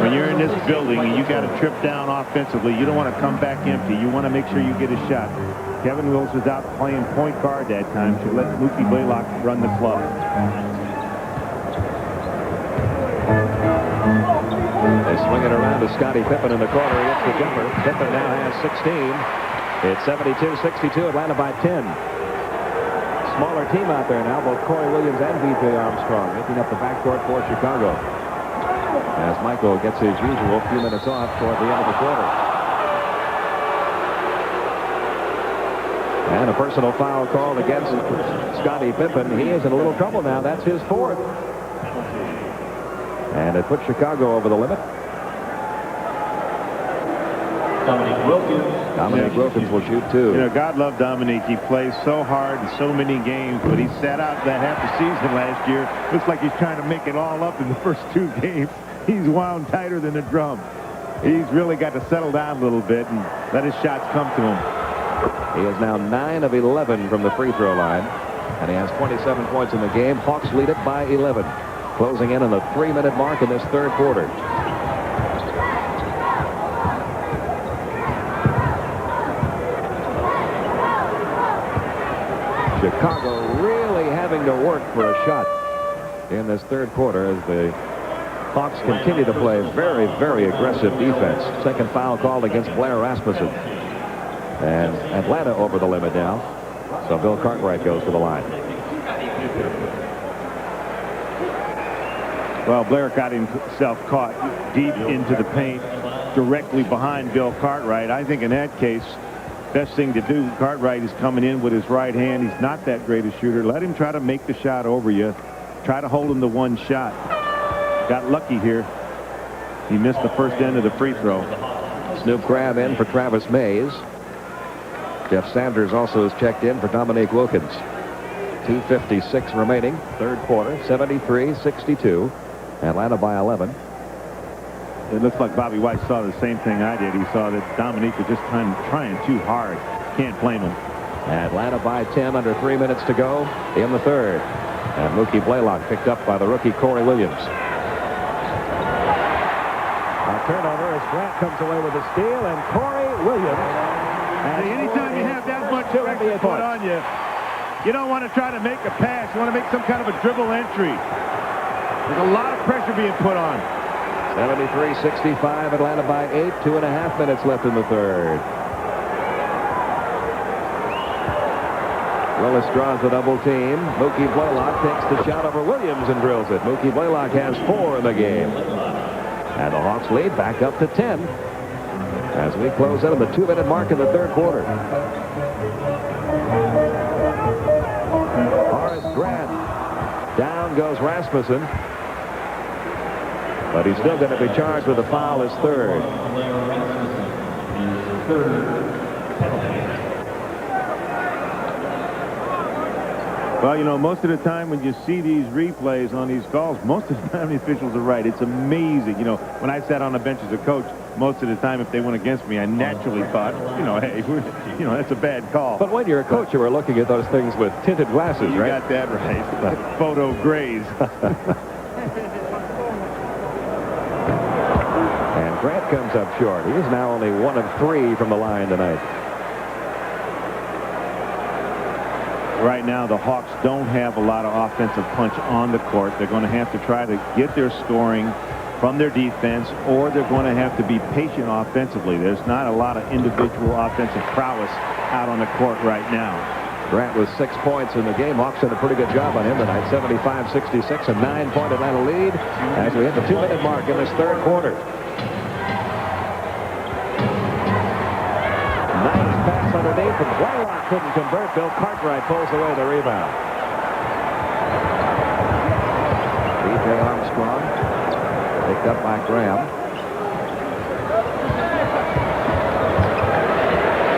When you're in this building and you got a trip down offensively, you don't want to come back empty. You want to make sure you get a shot. Kevin Wilis was out playing point guard that time. Should let Mookie Blaylock run the club.
They swing it around to Scottie Pippen in the corner. He hits the jumper. Pippen now has 16. It's 72-62, Atlanta by 10. Smaller team out there now, both Corey Williams and B.J. Armstrong making up the backcourt for Chicago. As Michael gets his usual few minutes off toward the end of the quarter. And a personal foul called against Scottie Pippen. He is in a little trouble now. That's his 4th. And it puts Chicago over the limit.
Dominique Wilkins.
Dominique Wilkins will shoot 2.
You know, God love Dominique. He plays so hard in so many games, but he sat out that half the season last year. Looks like he's trying to make it all up in the first 2 games. He's wound tighter than a drum. He's really got to settle down a little bit and let his shots come to him.
He is now 9 of 11 from the free throw line, and he has 27 points in the game. Hawks lead it by 11. Closing in on the 3-minute mark in this third quarter. Chicago really having to work for a shot in this third quarter as the Hawks continue to play very, very aggressive defense. Second foul called against Blair Rasmussen. And Atlanta over the limit now. So Bill Cartwright goes to the line.
Well, Blair got himself caught deep into the paint directly behind Bill Cartwright. I think in that case, best thing to do, Cartwright is coming in with his right hand. He's not that great a shooter. Let him try to make the shot over you. Try to hold him to 1 shot. Got lucky here. He missed the first end of the free throw.
Snoop Graham in for Travis Mays. Jeff Sanders also has checked in for Dominique Wilkins. 2:56 remaining, third quarter, 73-62. Atlanta by 11.
It looks like Bobby White saw the same thing I did. He saw that Dominique was just trying too hard. Can't blame him.
Atlanta by 10, under 3 minutes to go in the third. And Mookie Blaylock picked up by the rookie Corey Williams. A turnover as Grant comes away with a steal, and Corey Williams.
And anytime you have that much pressure put on you, you don't want to try to make a pass. You want to make some kind of a dribble entry. There's a lot of pressure being put on.
73-65, Atlanta by 8, 2.5 minutes left in the third. Willis draws the double team. Mookie Blaylock takes the shot over Williams and drills it. Mookie Blaylock has 4 in the game. And the Hawks lead back up to 10 as we close in on the 2-minute mark in the third quarter. Horace Grant. Down goes Rasmussen. But he's still going to be charged with a foul, his third.
Well, you know, most of the time when you see these replays on these calls, most of the time the officials are right. It's amazing. You know, when I sat on the bench as a coach, most of the time if they went against me, I naturally thought, you know, hey, you know, that's a bad call.
But when you're a coach, you were looking at those things with tinted glasses,
you
right?
You got that right. Photo grays.
And Grant comes up short. He is now only 1 of 3 from the line tonight.
Right now, the Hawks don't have a lot of offensive punch on the court. They're going to have to try to get their scoring from their defense, or they're going to have to be patient offensively. There's not a lot of individual offensive prowess out on the court right now.
Grant with 6 points in the game. Hawks did a pretty good job on him tonight. 75-66, a 9-point Atlanta lead as we hit the 2-minute mark in this third quarter. Nice pass underneath, and Blaylock couldn't convert. Bill Cartwright pulls away the rebound. Jay Armstrong. Picked up by Graham.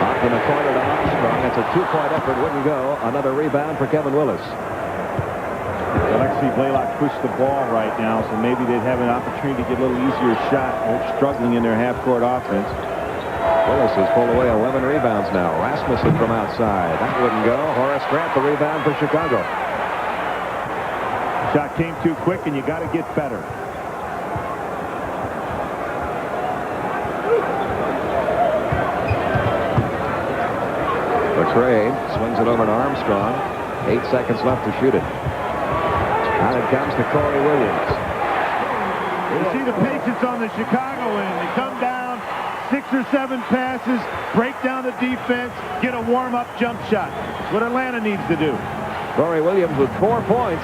Off in the corner to Armstrong. It's a 2-point effort. Wouldn't go. Another rebound for Kevin Wilis.
Alexi Blaylock pushed the ball right now, so maybe they'd have an opportunity to get a little easier shot. They're struggling in their half-court offense.
Willis has pulled away 11 rebounds now. Rasmussen from outside. That wouldn't go. Horace Grant, the rebound for Chicago.
Shot came too quick, and you got to get better.
McRae swings it over to Armstrong. 8 seconds left to shoot it. Out it comes to Corey Williams.
You see the patience on the Chicago end. They come down, 6 or 7 passes, break down the defense, get a warm-up jump shot. That's what Atlanta needs to do.
Corey Williams with 4 points.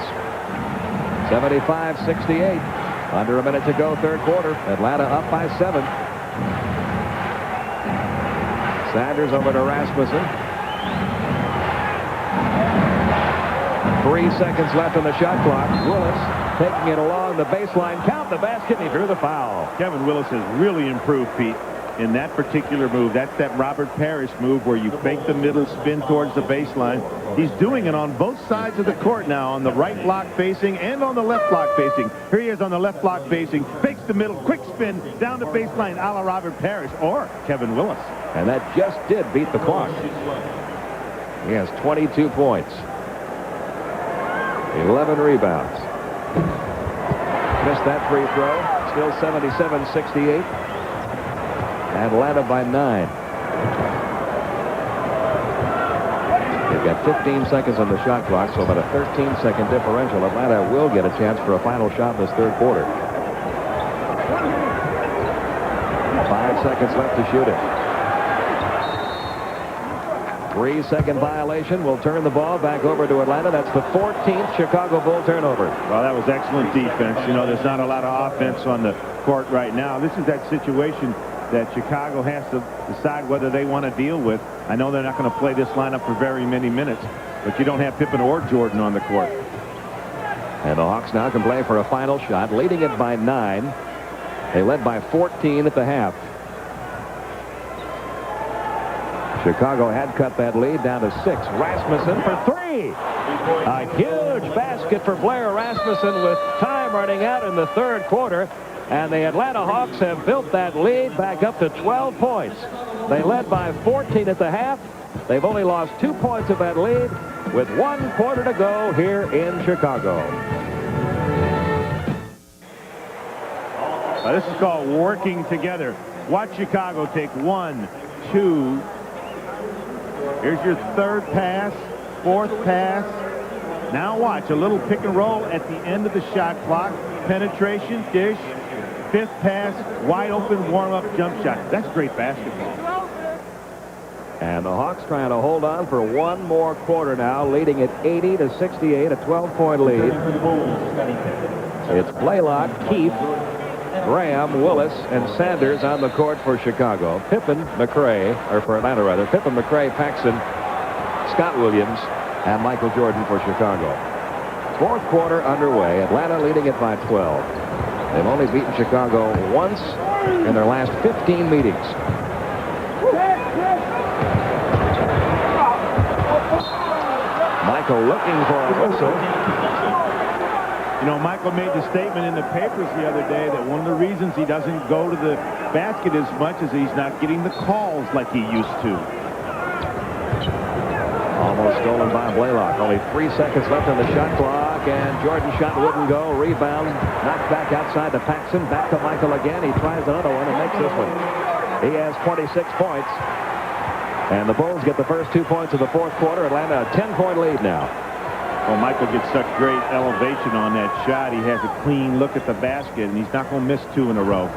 75-68. Under a minute to go, third quarter. Atlanta up by 7. Sanders over to Rasmussen. 3 seconds left on the shot clock. Willis taking it along the baseline. Count the basket, and he drew the foul.
Kevin Wilis has really improved, Pete, in that particular move. That's that Robert Parrish move where you fake the middle, spin towards the baseline. He's doing it on both sides of the court now, on the right block facing and on the left block facing. Here he is on the left block facing, fakes the middle, quick spin down the baseline, a la Robert Parrish or Kevin Wilis.
And that just did beat the clock. He has 22 points. 11 rebounds. Missed that free throw. Still 77-68. Atlanta by 9. They've got 15 seconds on the shot clock, so about a 13-second differential. Atlanta will get a chance for a final shot in this third quarter. 5 seconds left to shoot it. 3-second violation will turn the ball back over to Atlanta. That's the 14th Chicago Bull turnover.
Well, that was excellent defense. You know, there's not a lot of offense on the court right now. This is that situation that Chicago has to decide whether they want to deal with. I know they're not going to play this lineup for very many minutes, but you don't have Pippen or Jordan on the court.
And the Hawks now can play for a final shot, leading it by 9. They led by 14 at the half. Chicago had cut that lead down to 6. Rasmussen for 3. A huge basket for Blair Rasmussen with time running out in the third quarter. And the Atlanta Hawks have built that lead back up to 12 points. They led by 14 at the half. They've only lost 2 points of that lead with 1 quarter to go here in Chicago.
This is called working together. Watch Chicago take 1, 2. Here's your third pass, fourth pass. Now watch a little pick and roll at the end of the shot clock. Penetration, dish, fifth pass, wide open warm-up jump shot. That's great basketball.
And the Hawks trying to hold on for 1 more quarter now, leading at 80-68, a 12-point lead. It's Blaylock, Keefe, Graham, Willis, and Sanders on the court for Chicago. Pippen, McRae, or for Atlanta rather, Pippen, McRae, Paxson, Scott Williams, and Michael Jordan for Chicago. Fourth quarter underway. Atlanta leading it by 12. They've only beaten Chicago once in their last 15 meetings. Michael looking for a whistle.
You know, Michael made the statement in the papers the other day that one of the reasons he doesn't go to the basket as much is he's not getting the calls like he used to.
Almost stolen by Blaylock. Only 3 seconds left on the shot clock, and Jordan's shot wouldn't go. Rebound, knocked back outside to Paxson. Back to Michael again. He tries another one and makes this one. He has 26 points. And the Bulls get the first 2 points of the fourth quarter. Atlanta a 10-point lead now.
Well, Michael gets such great elevation on that shot. He has a clean look at the basket, and he's not going to miss 2 in a row.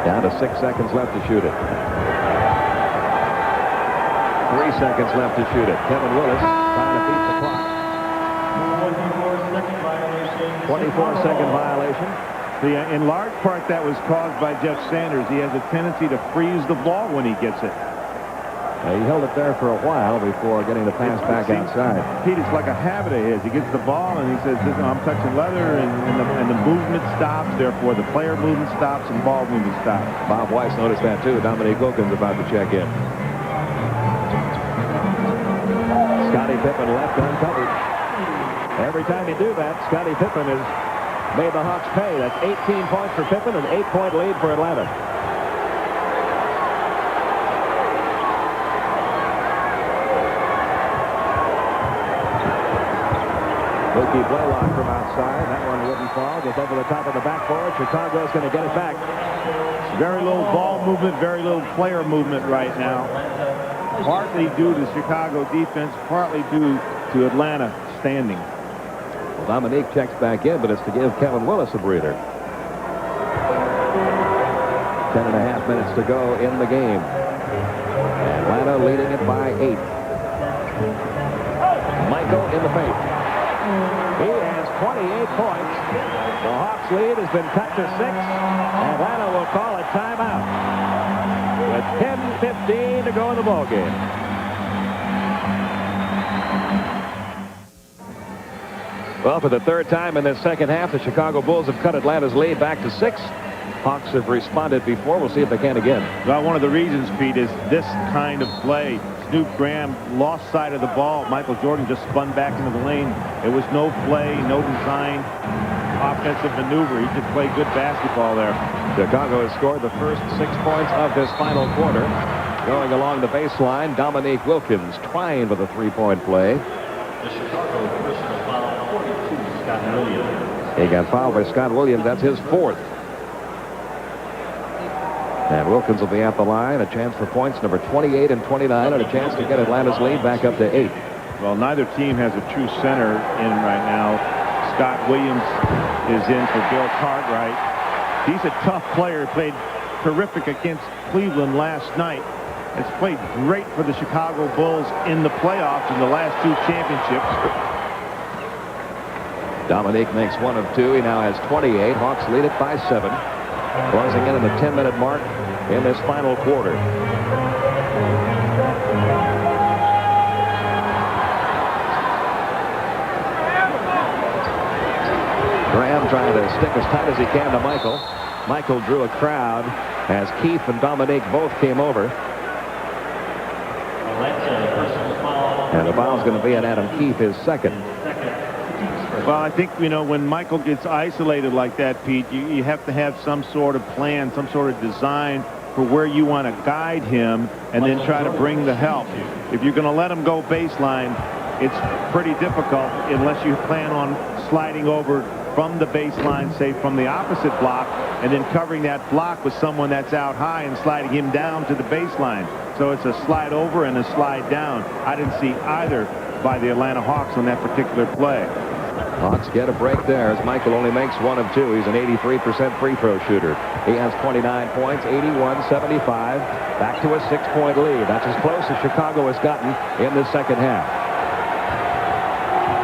Down to 6 seconds left to shoot it. 3 seconds left to shoot it. Kevin Wilis trying to beat the clock. 24-second violation.
See, in large part, that was caused by Jeff Sanders. He has a tendency to freeze the ball when he gets it.
He held it there for a while before getting the pass back outside.
Pete, it's like a habit of his. He gets the ball and he says, I'm touching leather, and the movement stops. Therefore, the player movement stops and ball movement stops.
Bob Weiss noticed that, too. Dominique Wilkins about to check in. Scottie Pippen left uncovered. Every time you do that, Scottie Pippen has made the Hawks pay. That's 18 points for Pippen, an 8-point lead for Atlanta. Mookie Blaylock from outside. That one wouldn't fall. Goes over the top of the backboard. Chicago's going to get it back.
Very little ball movement, very little player movement right now. Partly due to Chicago defense, partly due to Atlanta standing.
Well, Dominique checks back in, but it's to give Kevin Wilis a breather. 10.5 minutes to go in the game. Atlanta leading it by 8. Michael in the paint. He has 28 points. The Hawks lead has been cut to 6. Atlanta will call a timeout with 10:15 to go in the ballgame. Well, for the third time in this second half, the Chicago Bulls have cut Atlanta's lead back to 6. Hawks have responded before. We'll see if they can again.
Well, one of the reasons, Pete, is this kind of play. Snoop Graham lost sight of the ball. Michael Jordan just spun back into the lane. It was no play, no design, offensive maneuver. He just played good basketball there.
Chicago has scored the first 6 points of this final quarter. Going along the baseline, Dominique Wilkins trying with a 3-point play.
The Chicago personal foul, 42, Scott Williams.
He got fouled by Scott Williams. That's his 4th. And Wilkins will be at the line. A chance for points number 28 and 29, and a chance to get Atlanta's lead back up to 8.
Well, neither team has a true center in right now. Scott Williams is in for Bill Cartwright. He's a tough player. He played terrific against Cleveland last night. Has played great for the Chicago Bulls in the playoffs in the last 2 championships.
Dominique makes 1 of 2. He now has 28. Hawks lead it by 7. Closing in on the 10-minute mark in this final quarter. Graham trying to stick as tight as he can to Michael. Michael drew a crowd as Keefe and Dominique both came over. And the foul's going to be on Adam Keefe, his 2nd.
Well, I think, when Michael gets isolated like that, Pete, you have to have some sort of plan, some sort of design for where you want to guide him and then try to bring the help. If you're going to let him go baseline, it's pretty difficult unless you plan on sliding over from the baseline, say from the opposite block, and then covering that block with someone that's out high and sliding him down to the baseline. So it's a slide over and a slide down. I didn't see either by the Atlanta Hawks on that particular play.
Hawks get a break there as Michael only makes 1 of 2. He's an 83% free throw shooter. He has 29 points, 81-75. Back to a 6-point lead. That's as close as Chicago has gotten in this second half.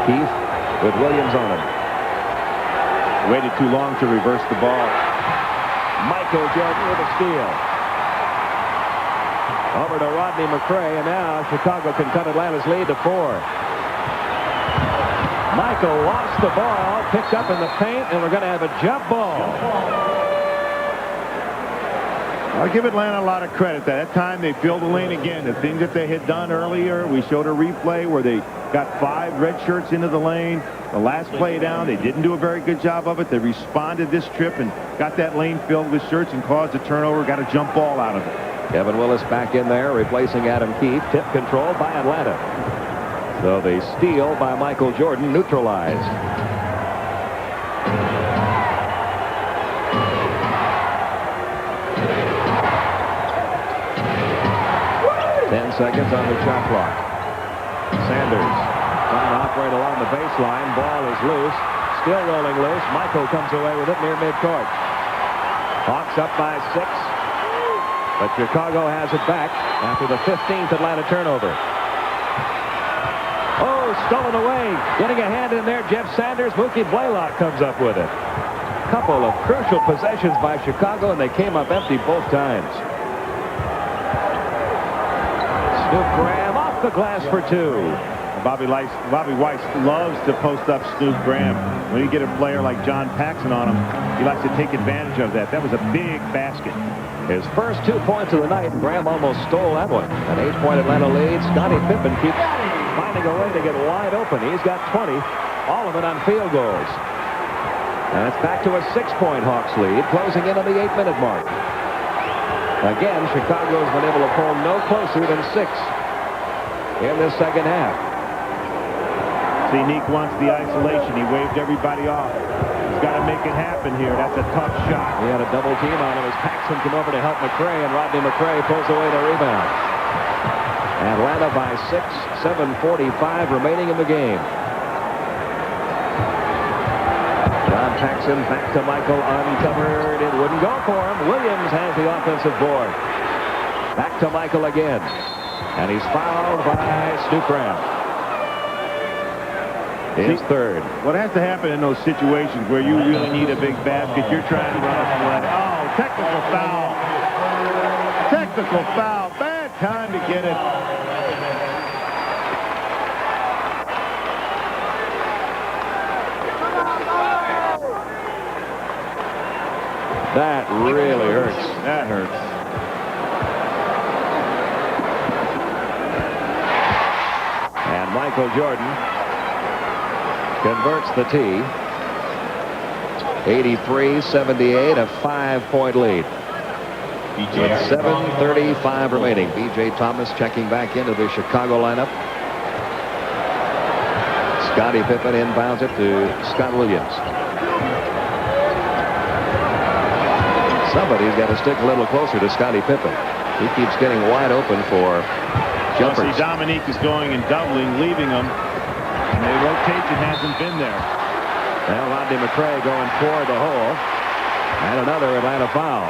Keefe with Williams on him.
Waited too long to reverse the ball.
Michael Jordan with a steal. Over to Rodney McRae, and now Chicago can cut Atlanta's lead to 4. Michael lost the ball, picked up in the paint, and we're going to have a jump ball.
I'll give Atlanta a lot of credit. That time they filled the lane again. The things that they had done earlier, we showed a replay where they got 5 red shirts into the lane. The last play down, they didn't do a very good job of it. They responded this trip and got that lane filled with shirts and caused a turnover, got a jump ball out of it.
Kevin Wilis back in there, replacing Adam Keefe. Tip controlled by Atlanta. So the steal by Michael Jordan neutralized. 10 seconds on the shot clock. Sanders trying to operate along the baseline. Ball is loose. Still rolling loose. Michael comes away with it near midcourt. Hawks up by 6. But Chicago has it back after the 15th Atlanta turnover. Oh, stolen away. Getting a hand in there, Jeff Sanders. Mookie Blaylock comes up with it. Couple of crucial possessions by Chicago, and they came up empty both times. Snoop Graham off the glass for two.
Bobby Weiss loves to post up Snoop Graham. When you get a player like John Paxson on him, he likes to take advantage of that. That was a big basket.
His first 2 points of the night, and Graham almost stole that one. An 8-point Atlanta lead. Scottie Pippen keeps finding a way to get wide open. He's got 20, all of it on field goals. And it's back to a 6-point Hawks lead, closing in on the 8-minute mark. Again, Chicago's been able to pull no closer than 6 in this second half.
See, Nick wants the isolation. He waved everybody off. He's got to make it happen here. That's a tough shot.
He had a double team on him as Paxson came over to help McRae, and Rodney McRae pulls away the rebound. Atlanta by 6, 7:45 remaining in the game. John Paxson back to Michael, uncovered. It wouldn't go for him. Williams has the offensive board. Back to Michael again. And he's fouled by Snoop Graham. His third.
What has to happen in those situations where you really need a big basket, you're trying to run a play. Oh, technical foul. Technical foul. Bad time to get it.
That really hurts.
That hurts.
And Michael Jordan converts the tee. 83-78, a 5-point lead. With 7:35 remaining. B.J. Thomas checking back into the Chicago lineup. Scottie Pippen inbounds it to Scott Williams. Somebody's got to stick a little closer to Scottie Pippen. He keeps getting wide open for jumpers.
See, Dominique is going and doubling, leaving him. And the rotation hasn't been there.
Now Rodney McRae going toward the hole. And another Atlanta foul.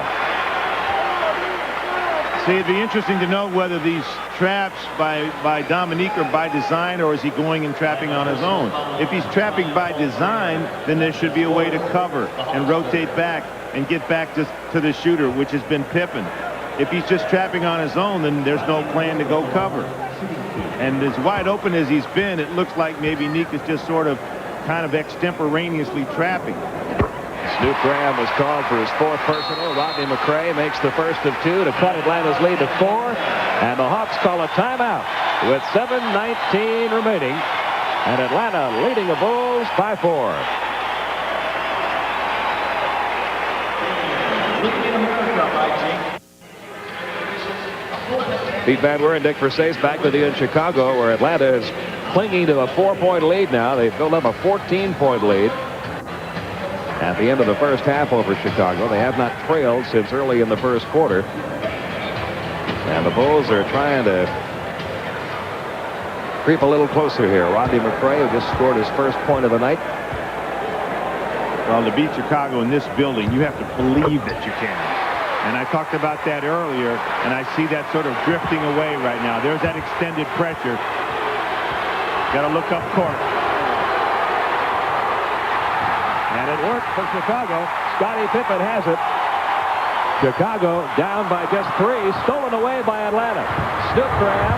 See, it'd be interesting to know whether these traps by Dominique are by design, or is he going and trapping on his own. If he's trapping by design, then there should be a way to cover and rotate back and get back to the shooter, which has been Pippen. If he's just trapping on his own, then there's no plan to go cover. And as wide open as he's been, it looks like maybe Nick is just sort of kind of extemporaneously trapping.
Snoop Graham was called for his 4th personal. Rodney McRae makes the first of 2 to cut Atlanta's lead to 4. And the Hawks call a timeout with 7:19 remaining. And Atlanta leading the Bulls by 4. Pete Van Weer and Dick Versace back with you in Chicago, where Atlanta is clinging to a 4-point lead now. They've built up a 14-point lead at the end of the first half over Chicago. They have not trailed since early in the first quarter. And the Bulls are trying to creep a little closer here. Rodney McRae, who just scored his first point of the night.
Well, to beat Chicago in this building, you have to believe that you can. And I talked about that earlier, and I see that sort of drifting away right now. There's that extended pressure. Got to look up court.
And it worked for Chicago. Scottie Pippen has it. Chicago down by just 3. Stolen away by Atlanta. Snoop Graham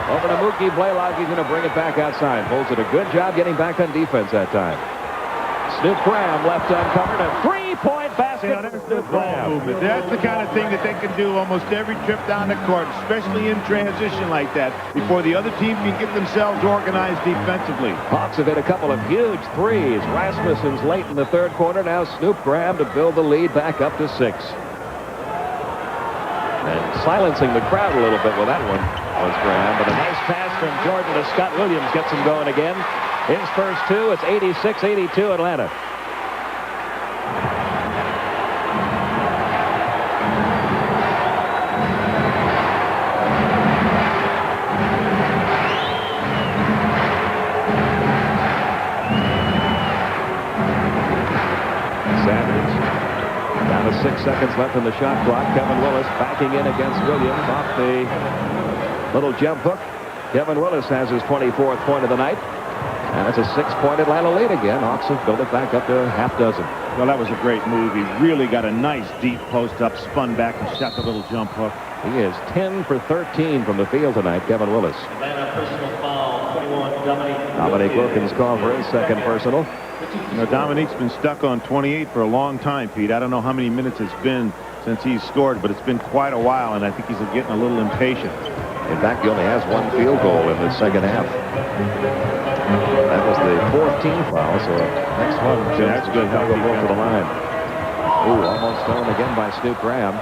over to Mookie Blaylock. He's going to bring it back outside. Bulls did a good job getting back on defense that time. Snoop Graham left uncovered. A 3-point basket on Snoop Graham.
That's the kind of thing that they can do almost every trip down the court, especially in transition like that, before the other team can get themselves organized defensively.
Hawks have hit a couple of huge threes. Rasmussen's late in the 3rd quarter. Now Snoop Graham to build the lead back up to 6. And silencing the crowd a little bit with that one was Graham. But a nice pass from Jordan to Scott Williams gets him going again. His first 2, it's 86-82 Atlanta. Sanders down to 6 seconds left in the shot clock. Kevin Wilis backing in against Williams off the little jump hook. Kevin Wilis has his 24th point of the night. And it's a 6-point Atlanta lead again. Hawks have built it back up to a half dozen.
Well, that was a great move. He really got a nice deep post up, spun back, and shot the little jump hook.
He is 10 for 13 from the field tonight, Kevin Wilis.
Atlanta personal foul, 21,
Dominique Wilkins called for his second personal.
You know, Dominique's been stuck on 28 for a long time, Pete. I don't know how many minutes it's been since he's scored, but it's been quite a while, and I think he's getting a little impatient.
In fact, he only has one field goal in the second half. That was the 4th team foul, so next one.
Yeah, that's good.
He'll go to the line. Ooh, almost stolen again by Snoop Graham.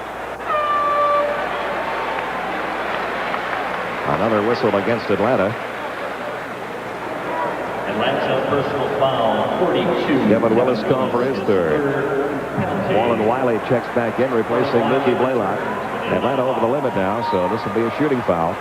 Another whistle against Atlanta.
Atlanta personal foul, 42.
Kevin Wilis called for his third. Wallen Wiley checks back in, replacing Mookie Blaylock. Atlanta over the limit now, so this will be a shooting foul.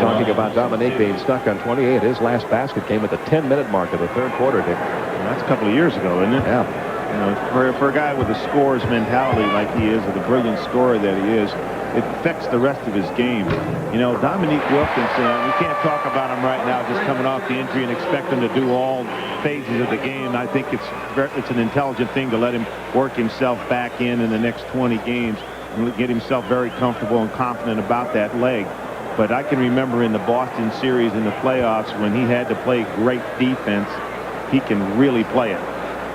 Talking about Dominique being stuck on 28. His last basket came at the 10-minute mark of the third quarter, Dick.
And that's a couple of years ago, isn't it?
Yeah.
You know, for a guy with a scorer's mentality like he is, or the brilliant scorer that he is, it affects the rest of his game. You know, Dominique Wilkins, we can't talk about him right now just coming off the injury and expect him to do all phases of the game. I think it's an intelligent thing to let him work himself back in the next 20 games and get himself very comfortable and confident about that leg. But I can remember in the Boston series in the playoffs when he had to play great defense, he can really play it.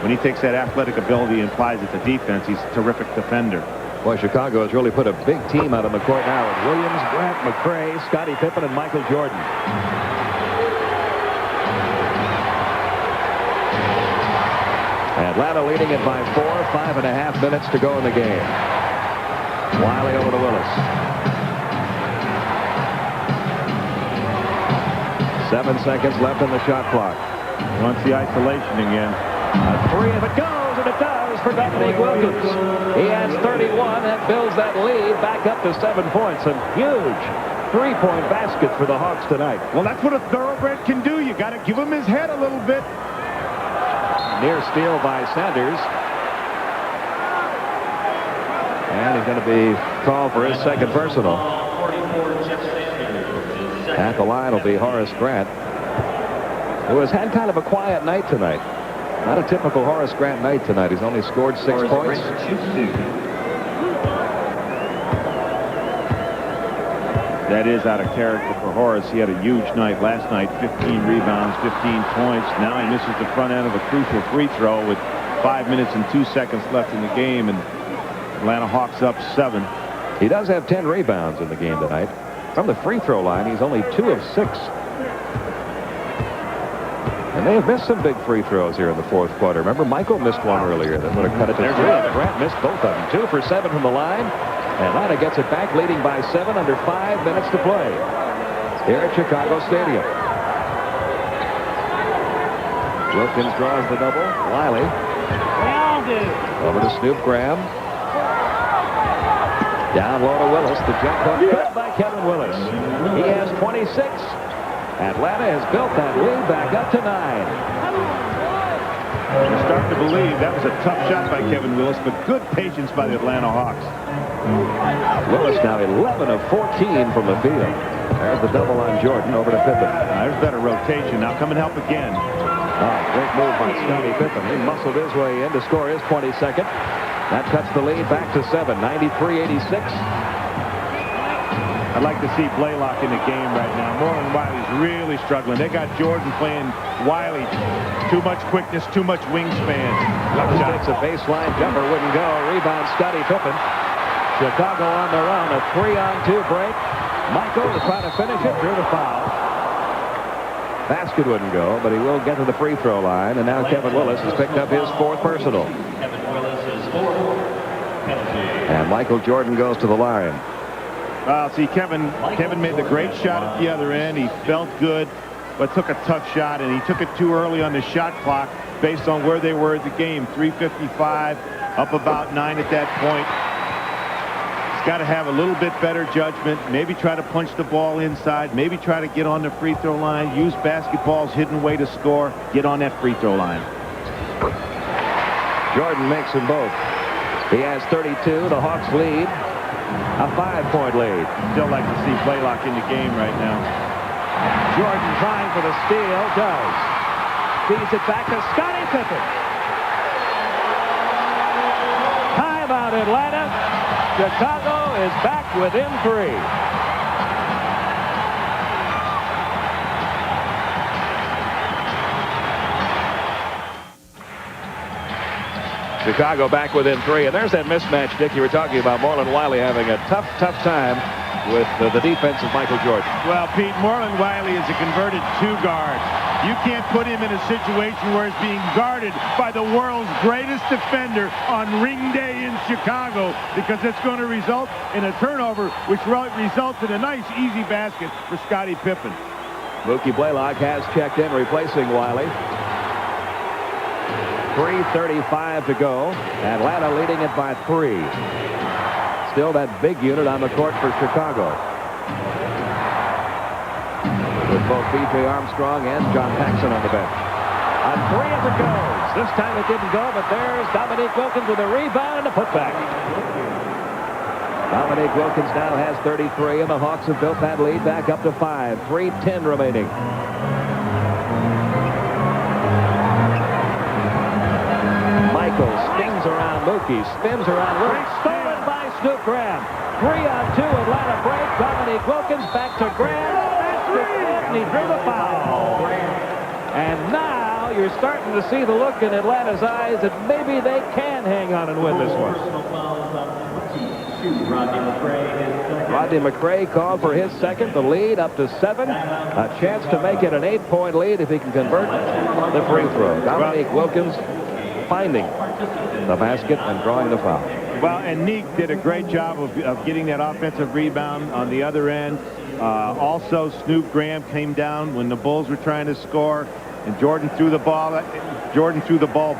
When he takes that athletic ability and applies it to defense, he's a terrific defender.
Boy, Chicago has really put a big team out on the court now with Williams, Grant, McCray, Scottie Pippen, and Michael Jordan. Atlanta leading it by 4, 5.5 minutes to go in the game. Wiley over to Willis. 7 seconds left on the shot clock.
Wants the isolation again.
A three, if it goes, and it does for Dominique Wilkins. He has 31 and builds that lead back up to 7 points. A huge three-point basket for the Hawks tonight.
Well, that's what a thoroughbred can do. You got to give him his head a little bit.
Near steal by Sanders. And he's going to be called for his second personal. At the line will be Horace Grant, who has had kind of a quiet night tonight. Not a typical Horace Grant night tonight. He's only scored 6 points.
That is out of character for Horace. He had a huge night last night. 15 rebounds, 15 points. Now he misses the front end of a crucial free throw with 5 minutes and 2 seconds left in the game. And Atlanta Hawks up 7.
He does have 10 rebounds in the game tonight. From the free throw line, he's only 2 of 6. And they have missed some big free throws here in the fourth quarter. Remember, Michael missed one earlier that would have cut it to 3. Grant missed both of them. 2 for 7 from the line. Atlanta gets it back, leading by 7 under 5 minutes to play here at Chicago Stadium. Wilkins draws the double. Wiley over to Snoop Graham. Down low to Willis. The jump hook good by Kevin Wilis. He has 26. Atlanta has built that lead back up to 9.
I'm starting to believe that was a tough shot by Kevin Wilis, but good patience by the Atlanta Hawks.
Willis now 11 of 14 from the field. There's the double on Jordan over to Pippen.
There's better rotation. Now come and help again.
Great move by Scottie Pippen. He muscled his way in to score his 22nd. That cuts the lead back to 7, 93-86.
I'd like to see Blaylock in the game right now. Moreland Wiley's really struggling. They got Jordan playing Wiley. Too much quickness, too much wingspan.
Takes a baseline jumper, wouldn't go. Rebound, Scottie Pippen. Chicago on the run. A 3-on-2 break. Michael to try to finish it. Drew the foul. Basket wouldn't go, but he will get to the free throw line. And now Kevin Wilis has picked up his 4th personal.
Kevin Wilis is 4th penalty.
And Michael Jordan goes to the line.
See, Kevin made the great shot at the other end. He felt good, but took a tough shot, and he took it too early on the shot clock based on where they were at the game. 3:55, up about 9 at that point. He's got to have a little bit better judgment. Maybe try to punch the ball inside. Maybe try to get on the free throw line. Use basketball's hidden way to score. Get on that free throw line.
Jordan makes them both. He has 32. The Hawks lead. A 5-point lead.
Still like to see Blaylock in the game right now.
Jordan trying for the steal. Does. Feeds it back to Scottie Pippen. Timeout Atlanta. Chicago is back within 3. Chicago back within 3, and there's that mismatch, Dick, you were talking about. Marlon Wiley having a tough time with the defense of Michael Jordan.
Well, Pete, Marlon Wiley is a converted 2 guard. You can't put him in a situation where he's being guarded by the world's greatest defender on ring day in Chicago, because it's going to result in a turnover, which results in a nice, easy basket for Scottie Pippen.
Mookie Blaylock has checked in, replacing Wiley. 3:35 to go. Atlanta leading it by 3. Still that big unit on the court for Chicago, with both B.J. Armstrong and John Paxson on the bench. A 3 as it goes. This time it didn't go, but there's Dominique Wilkins with a rebound and a putback. Dominique Wilkins now has 33, and the Hawks have built that lead back up to 5. 3:10 remaining. Spins around Mookie, spins around Wilkins, stolen by Snoop Graham. 3-on-2 Atlanta break. Dominique Wilkins back to Graham, and he drew the foul. And now you're starting to see the look in Atlanta's eyes that maybe they can hang on and win this one. Rodney McRae called for his second. The lead up to 7. A chance to make it an 8-point lead if he can convert the free throw. Dominique Wilkins finding the basket and drawing the foul.
Well, and Neek did a great job of getting that offensive rebound on the other end. Also, Snoop Graham came down when the Bulls were trying to score, and Jordan threw the ball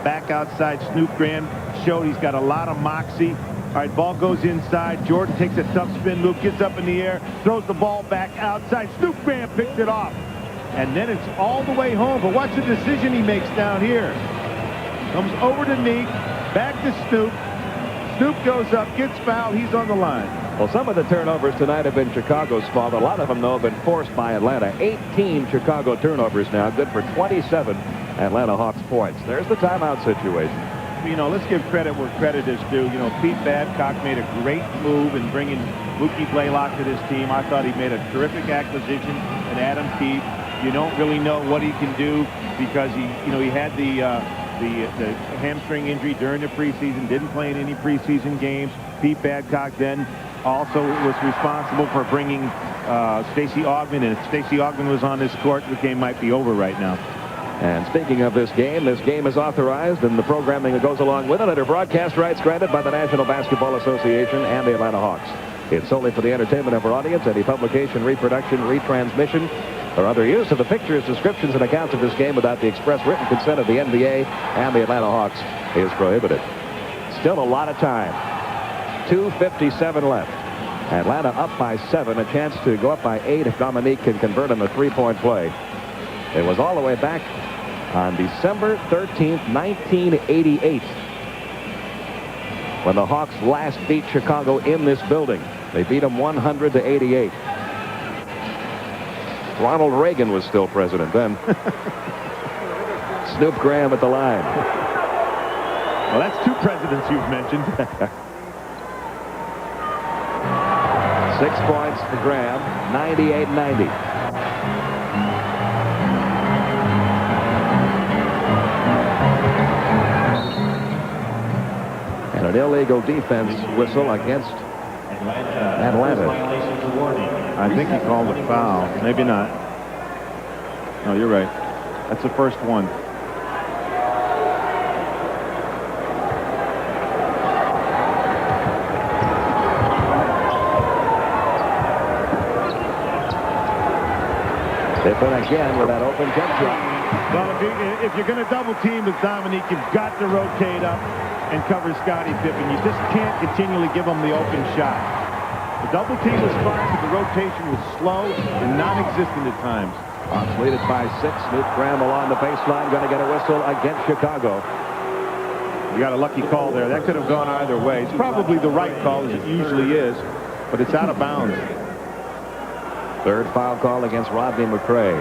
back outside. Snoop Graham showed he's got a lot of moxie. All right, ball goes inside. Jordan takes a tough spin move, gets up in the air, throws the ball back outside. Snoop Graham picks it off, and then it's all the way home. But watch the decision he makes down here. Comes over to Neek, back to Snoop. Snoop goes up, gets fouled. He's on the line.
Well, some of the turnovers tonight have been Chicago's fault. A lot of them, though, have been forced by Atlanta. 18 Chicago turnovers now, good for 27 Atlanta Hawks points. There's the timeout situation.
You know, let's give credit where credit is due. You know, Pete Babcock made a great move in bringing Mookie Blaylock to this team. I thought he made a terrific acquisition in Adam Keefe. You don't really know what he can do because he had the hamstring injury during the preseason, didn't play in any preseason games. Pete Babcock then also was responsible for bringing Stacey Augmon, and if Stacey Augmon was on this court, the game might be over right now.
And speaking of this game is authorized, and the programming that goes along with it under broadcast rights granted by the National Basketball Association and the Atlanta Hawks. It's solely for the entertainment of our audience. Any publication, reproduction, retransmission, or other use of the pictures, descriptions, and accounts of this game without the express written consent of the NBA and the Atlanta Hawks is prohibited. Still a lot of time. 2:57 left. Atlanta up by 7. A chance to go up by 8 if Dominique can convert on the 3-point play. It was all the way back on December 13th, 1988, when the Hawks last beat Chicago in this building. They beat them 100-88. Ronald Reagan was still president then. Snoop Graham at the line.
Well, that's 2 presidents you've mentioned.
6 points for Graham, 98-90. And an illegal defense whistle against Atlanta.
I think he called a foul. Maybe not. No, you're right. That's the first one.
Pippen again with that open jump shot.
Well, if you're going to double team with Dominique, you've got to rotate up and cover Scottie Pippen. You just can't continually give him the open shot. The double team was fine, but the rotation was slow and non-existent at times.
Hawks lead it by 6. Snoop Graham along the baseline, going to get a whistle against Chicago.
You got a lucky call there. That could have gone either way. It's probably the right call, as it usually is, but it's out of bounds.
Third foul call against Rodney McRae.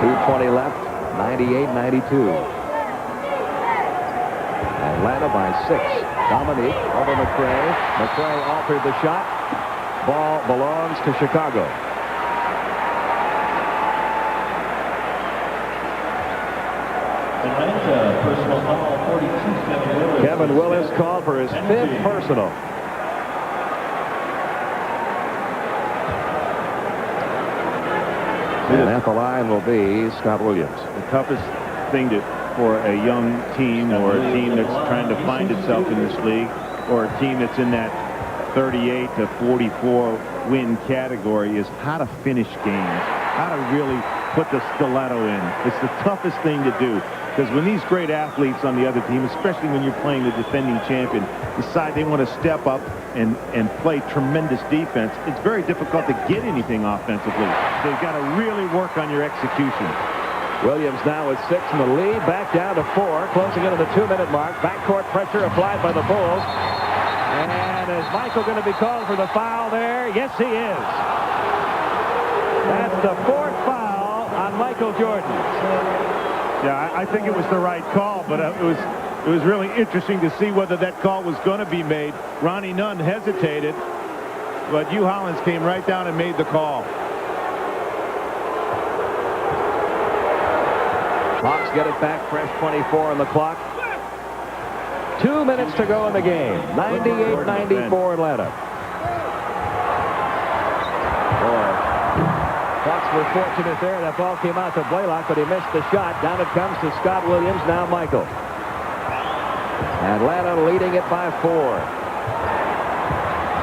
2:20 left, 98-92. Atlanta by 6. Dominique over McRae. McRae altered the shot. Ball belongs to Chicago.
Atlanta, personal foul, 42, Kevin Wilis.
Kevin Wilis called for his 5th personal. And at the line will be Scott Williams.
The toughest thing for a young team, or a team that's trying to find itself in this league, or a team that's in that 38 to 44 win category, is how to finish games, how to really put the stiletto in. It's the toughest thing to do, because when these great athletes on the other team, especially when you're playing the defending champion, decide they want to step up and play tremendous defense, it's very difficult to get anything offensively. So you've got to really work on your execution.
Williams now with 6 in the lead, back down to 4, closing into the 2-minute mark. Backcourt pressure applied by the Bulls. And is Michael going to be called for the foul there? Yes, he is. That's the 4th foul on Michael Jordan.
Yeah, I think it was the right call, but it was really interesting to see whether that call was going to be made. Ronnie Nunn hesitated, but Hugh Hollins came right down and made the call.
Hawks get it back, fresh 24 on the clock. 2 minutes to go in the game. 98-94 Atlanta. Hawks were fortunate there. That ball came out to Blaylock, but he missed the shot. Down it comes to Scott Williams. Now Michael. Atlanta leading it by 4.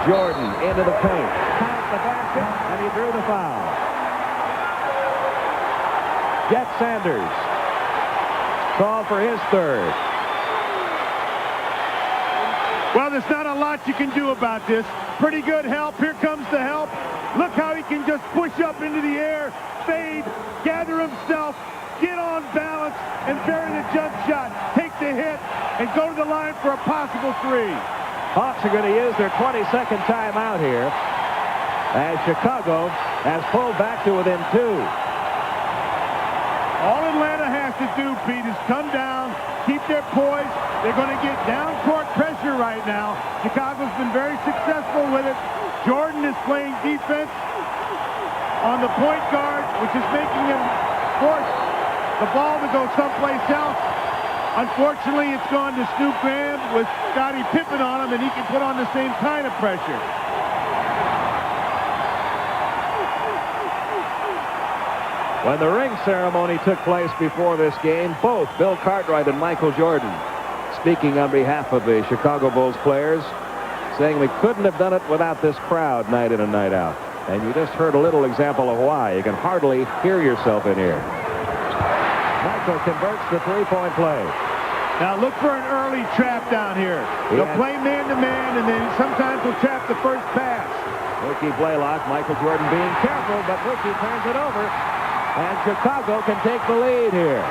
Jordan into the paint. Count the basket, and he drew the foul. Jet Sanders called for his 3rd.
Well, there's not a lot you can do about this. Pretty good help. Here comes the help. Look how he can just push up into the air, fade, gather himself, get on balance, and bury the jump shot. Take the hit, and go to the line for a possible 3.
Hawks are going to use their 22nd timeout here, as Chicago has pulled back to within 2.
All Atlanta has to do, Pete, is come down, keep their poise. They're going to get down-court pressure right now. Chicago's been very successful with it. Jordan is playing defense on the point guard, which is making him force the ball to go someplace else. Unfortunately, it's gone to Snoop Graham with Scottie Pippen on him, and he can put on the same kind of pressure.
When the ring ceremony took place before this game, both Bill Cartwright and Michael Jordan, speaking on behalf of the Chicago Bulls players, saying we couldn't have done it without this crowd night in and night out. And you just heard a little example of why. You can hardly hear yourself in here. Michael converts the 3-point play.
Now look for an early trap down here. They'll play man-to-man, and then sometimes they'll trap the first pass.
Ricky Blaylock, Michael Jordan being careful, but Ricky turns it over. And Chicago can take the lead here.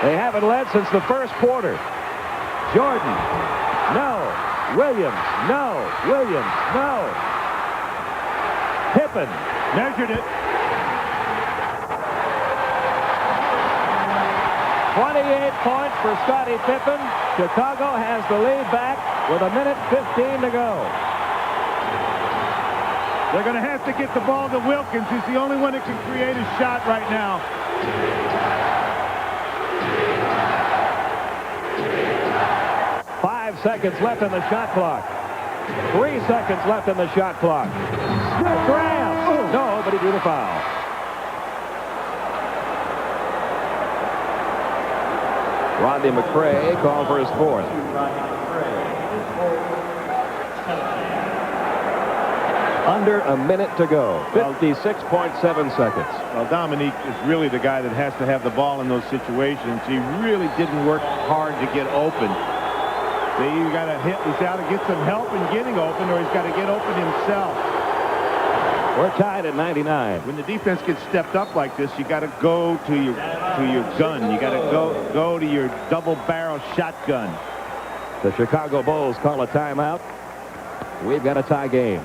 They haven't led since the first quarter. Jordan, no. Williams, no. Williams, no. Pippen
measured it.
28 points for Scottie Pippen. Chicago has the lead back with 1:15 to go.
They're going to have to get the ball to Wilkins. He's the only one that can create a shot right now.
Five seconds left in the shot clock. 3 seconds left in the shot clock. Graham! No, but he drew the foul. Rodney McRae called for his 4th. Under a minute to go. 56.7 seconds.
Well, Dominique is really the guy that has to have the ball in those situations. He really didn't work hard to get open. He's got to get some help in getting open, or he's got to get open himself.
We're tied at 99.
When the defense gets stepped up like this, you got to go to your gun. You got to go to your double-barrel shotgun.
The Chicago Bulls call a timeout. We've got a tie game.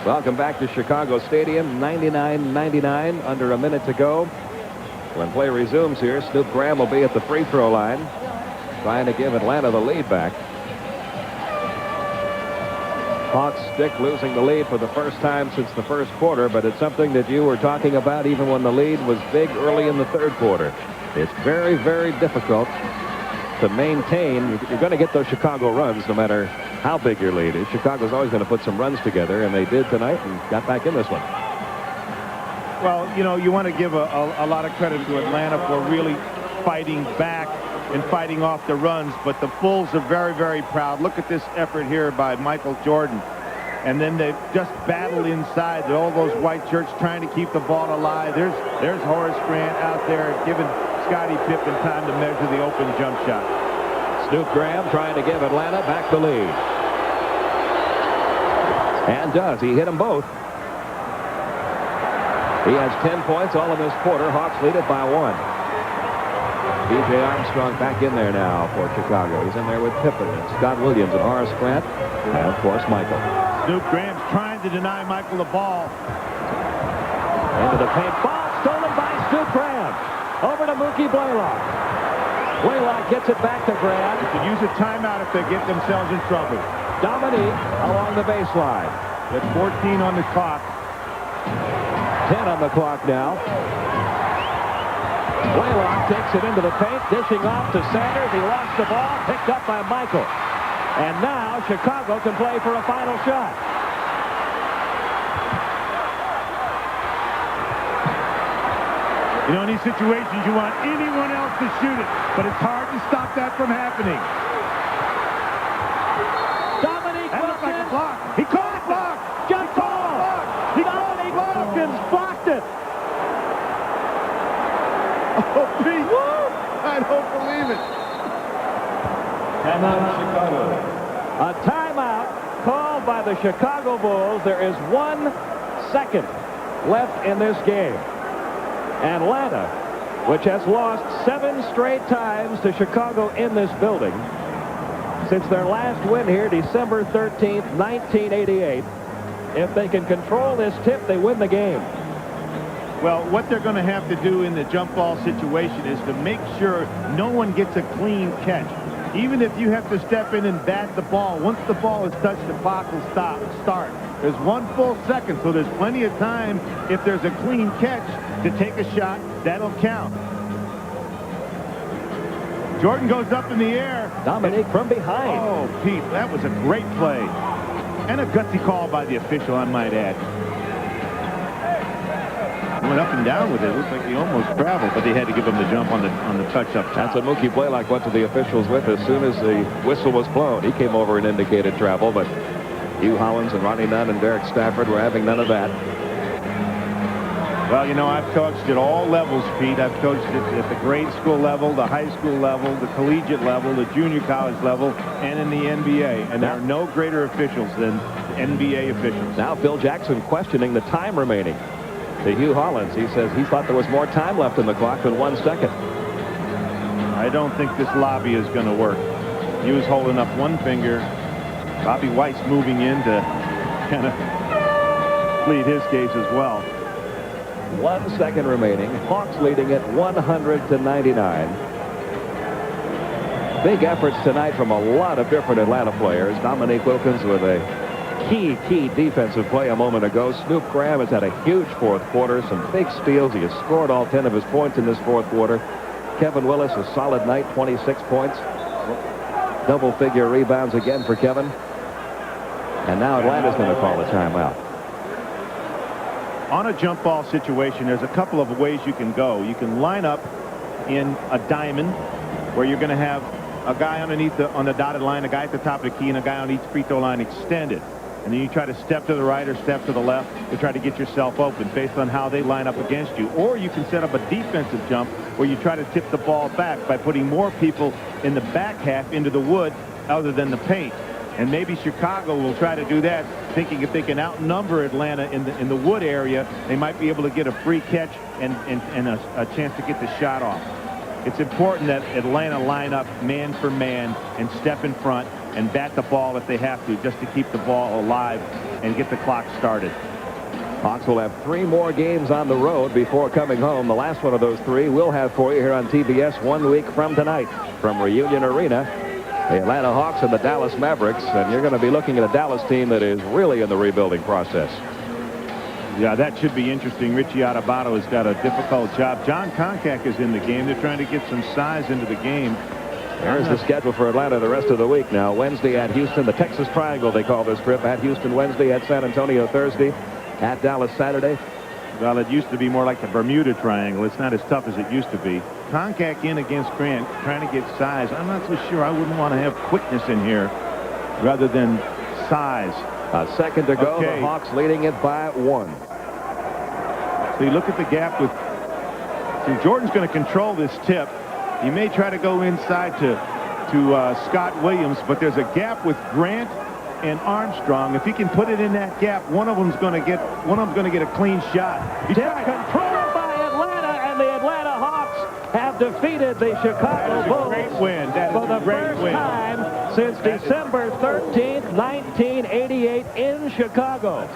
Welcome back to Chicago Stadium. 99-99, under a minute to go. When play resumes here, Snoop Graham will be at the free throw line, trying to give Atlanta the lead back. Hawks stick losing the lead for the first time since the first quarter, but it's something that you were talking about even when the lead was big early in the third quarter. It's very, very difficult to maintain. You're going to get those Chicago runs no matter how big your lead is. Chicago's always going to put some runs together, and they did tonight and got back in this one.
Well, you know, you want to give a lot of credit to Atlanta for really fighting back and fighting off the runs, but the Bulls are very, very proud. Look at this effort here by Michael Jordan. And then they just battle inside. All those white shirts trying to keep the ball alive. There's Horace Grant out there giving Scottie Pippen time to measure the open jump shot.
Snoop Graham trying to give Atlanta back the lead. And does. He hit them both. He has 10 points all in this quarter. Hawks lead it by 1. B.J. Armstrong back in there now for Chicago. He's in there with Pippen and Scott Williams and Horace Grant, and of course Michael.
Snoop Graham's trying to deny Michael the ball.
Into the paint. Ball stolen by Snoop Graham. Over to Mookie Blaylock. Blaylock gets it back to Graham.
They could use a timeout if they get themselves in trouble.
Dominique along the baseline.
With 14 on the clock.
10 on the clock now. Blaylock takes it into the paint, dishing off to Sanders. He lost the ball, picked up by Michael. And now Chicago can play for a final shot.
You know, in these situations, you want anyone else to shoot it, but it's hard to stop that from happening.
Dominique
That looked like a block. He called a block.
Jump ball. Dominique Wilkins blocked it.
Oh, Pete. I don't believe it.
Timeout, Chicago.
A timeout called by the Chicago Bulls. There is 1 second left in this game. Atlanta, which has lost 7 straight times to Chicago in this building since their last win here, December 13th, 1988. If they can control this tip, they win the game.
Well, what they're going to have to do in the jump ball situation is to make sure no one gets a clean catch. Even if you have to step in and bat the ball, once the ball is touched, the clock will start. There's 1 full second, so there's plenty of time if there's a clean catch to take a shot. That'll count. Jordan goes up in the air.
Dominique from behind.
Oh, Pete, that was a great play. And a gutsy call by the official, I might add. Went up and down with it. It looked like he almost traveled, but they had to give him the jump on the touch up top.
That's what Mookie Blaylock went to the officials with as soon as the whistle was blown. He came over and indicated travel, but Hugh Hollins and Ronnie Nunn and Derek Stafford were having none of that.
Well, you know, I've coached at all levels, Pete. I've coached at the grade school level, the high school level, the collegiate level, the junior college level, and in the NBA. And there are no greater officials than NBA officials.
Now Phil Jackson questioning the time remaining. To Hugh Hollins, he says he thought there was more time left in the clock than 1 second.
I don't think this lobby is going to work. He was holding up one finger. Bobby White's moving in to kind of plead his case as well.
1 second remaining. Hawks leading it 100-99. Big efforts tonight from a lot of different Atlanta players. Dominique Wilkins with a key defensive play a moment ago. Snoop Graham has had a huge fourth quarter, some big steals. He has scored all 10 of his points in this fourth quarter. Kevin Wilis, a solid night, 26 points. Double-figure rebounds again for Kevin. And now Atlanta's going to call a timeout.
On a jump ball situation, there's a couple of ways you can go. You can line up in a diamond where you're going to have a guy underneath on the dotted line, a guy at the top of the key, and a guy on each free throw line extended. And then you try to step to the right or step to the left to try to get yourself open based on how they line up against you. Or you can set up a defensive jump where you try to tip the ball back by putting more people in the back half into the wood other than the paint. And maybe Chicago will try to do that, thinking if they can outnumber Atlanta in the wood area, they might be able to get a free catch and a chance to get the shot off. It's important that Atlanta line up man for man and step in front and bat the ball if they have to, just to keep the ball alive and get the clock started.
Hawks will have 3 more games on the road before coming home. The last one of those 3 we'll have for you here on TBS 1 week from tonight from Reunion Arena. The Atlanta Hawks and the Dallas Mavericks, and you're going to be looking at a Dallas team that is really in the rebuilding process.
Yeah, that should be interesting. Richie Adubato has got a difficult job. John Koncak is in the game. They're trying to get some size into the game.
There's the schedule for Atlanta the rest of the week now. Wednesday at Houston, the Texas Triangle they call this trip. At Houston Wednesday, at San Antonio Thursday, at Dallas Saturday.
Well, it used to be more like the Bermuda Triangle. It's not as tough as it used to be. Koncak in against Grant, trying to get size. I'm not so sure. I wouldn't want to have quickness in here rather than size.
A second to go.
Okay.
The Hawks leading it by 1.
So you look at the gap with... So Jordan's going to control this tip. He may try to go inside to Scott Williams, but there's a gap with Grant and Armstrong. If he can put it in that gap, one of them's going to get a clean shot.
Tip controlled by Atlanta, and the Atlanta Hawks have defeated the Chicago Bulls
great win.
for the first time since December 13th, 1988 in Chicago.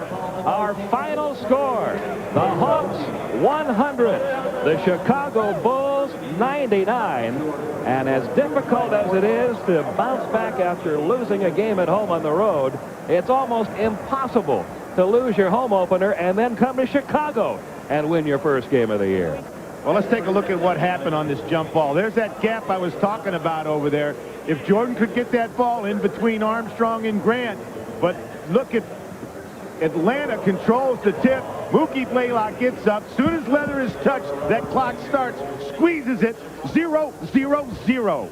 Our final score, the Hawks 100, the Chicago Bulls 99. And as difficult as it is to bounce back after losing a game at home on the road, it's almost impossible to lose your home opener and then come to Chicago and win your first game of the year.
Well, let's take a look at what happened on this jump ball. There's that gap I was talking about over there. If Jordan could get that ball in between Armstrong and Grant, but look at Atlanta controls the tip. Mookie Blaylock gets up. Soon as leather is touched, that clock starts, squeezes it, 0-0-0.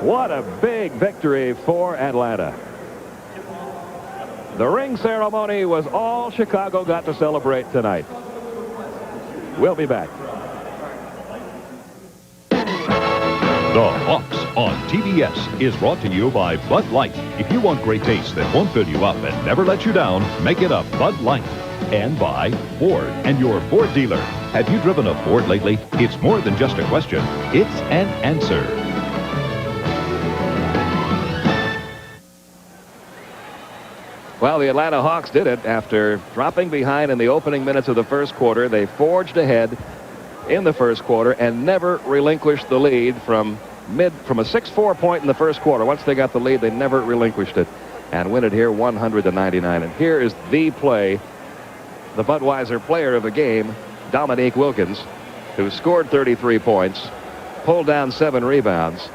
What a big victory for Atlanta. The ring ceremony was all Chicago got to celebrate tonight. We'll be back.
The Hawks on TBS is brought to you by Bud Light. If you want great taste that won't fill you up and never let you down, make it a Bud Light. And by Ford and your Ford dealer. Have you driven a Ford lately? It's more than just a question. It's an answer.
Well, the Atlanta Hawks did it. After dropping behind in the opening minutes of the first quarter, they forged ahead in the first quarter and never relinquished the lead from a 6-4 point in the first quarter. Once they got the lead, they never relinquished it and win it here 100-99. And here is the play, the Budweiser player of the game, Dominique Wilkins, who scored 33 points, pulled down 7 rebounds,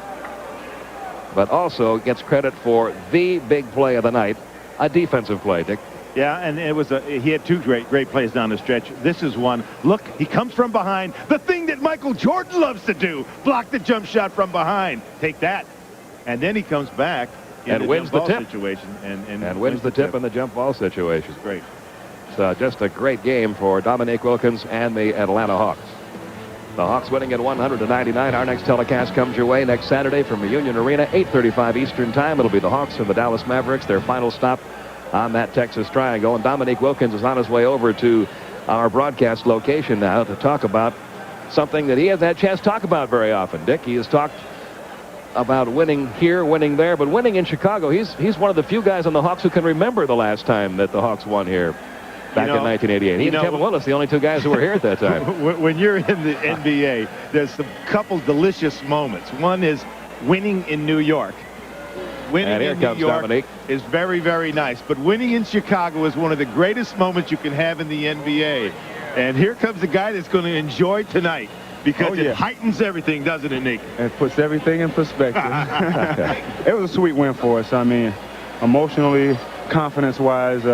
but also gets credit for the big play of the night, a defensive play, Dick.
Yeah, and he had 2 great plays down the stretch. This is one. Look, he comes from behind. The thing that Michael Jordan loves to do. Block the jump shot from behind. Take that. And then he comes back
and wins the tip
situation.
And wins the tip in the jump ball situation.
Great.
It's just a great game for Dominique Wilkins and the Atlanta Hawks. The Hawks winning at 100-99. Our next telecast comes your way next Saturday from Reunion Arena, 8:35 Eastern Time. It'll be the Hawks and the Dallas Mavericks, their final stop on that Texas Triangle. And Dominique Wilkins is on his way over to our broadcast location now to talk about something that he hasn't had a chance to talk about very often. Dick, he has talked about winning here, winning there, but winning in Chicago. He's one of the few guys on the Hawks who can remember the last time that the Hawks won here. Back in 1988. He and Kevin Wilis, the only 2 guys who were here at that time.
When you're in the NBA, there's a couple delicious moments. One is winning in New York. Winning in New York
Dominique.
is very, very nice. But winning in Chicago is one of the greatest moments you can have in the NBA. And here comes the guy that's going to enjoy tonight. Because it heightens everything, doesn't it, Nick?
It puts everything in perspective. It was a sweet win for us. I mean, emotionally, confidence-wise,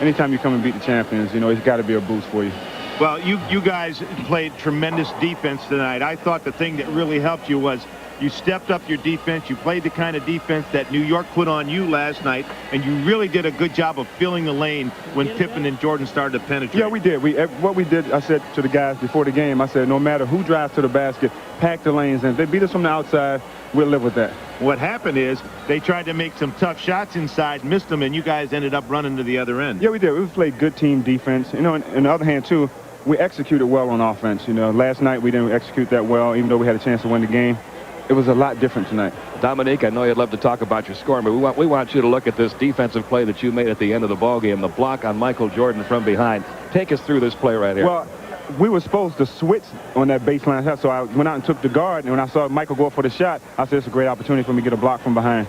anytime you come and beat the champions, you know, it's got to be a boost for you.
Well, you guys played tremendous defense tonight. I thought the thing that really helped you was you stepped up your defense. You played the kind of defense that New York put on you last night, and you really did a good job of filling the lane when Pippen and Jordan started to penetrate.
Yeah, we did. What we did, I said to the guys before the game, I said, no matter who drives to the basket, pack the lanes in. If they beat us from the outside,
we'll live with that.
What happened is they tried to make some tough shots inside, missed them, and you guys ended up running to the other end.
Yeah, we did. We played good team defense. You know, on the other hand, too, we executed well on offense. You know, last night we didn't execute that well, even though we had a chance to win the game. It was a lot different tonight.
Dominique, I know you'd love to talk about your scoring, but we want you to look at this defensive play that you made at the end of the ballgame, the block on Michael Jordan from behind. Take us through this play right here.
Well, we were supposed to switch on that baseline shot, so I went out and took the guard, and when I saw Michael go up for the shot, I said it's a great opportunity for me to get a block from behind.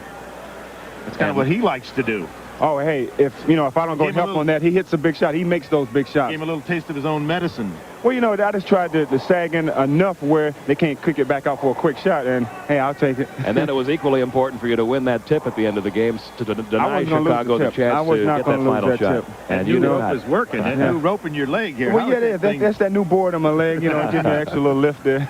That's kind of what he likes to do.
Oh, hey, if I don't go help on that, he hits a big shot. He makes those big shots.
Gave him a little taste of his own medicine.
Well, you know, I just tried to sag in enough where they can't kick it back out for a quick shot, and, hey, I'll take it.
And then it was equally important for you to win that tip at the end of the game to deny Chicago the chance to get that final shot.
And you know it was working. That new rope in your leg here.
Well, yeah, that's that new board on my leg, you know, give me an extra little lift there.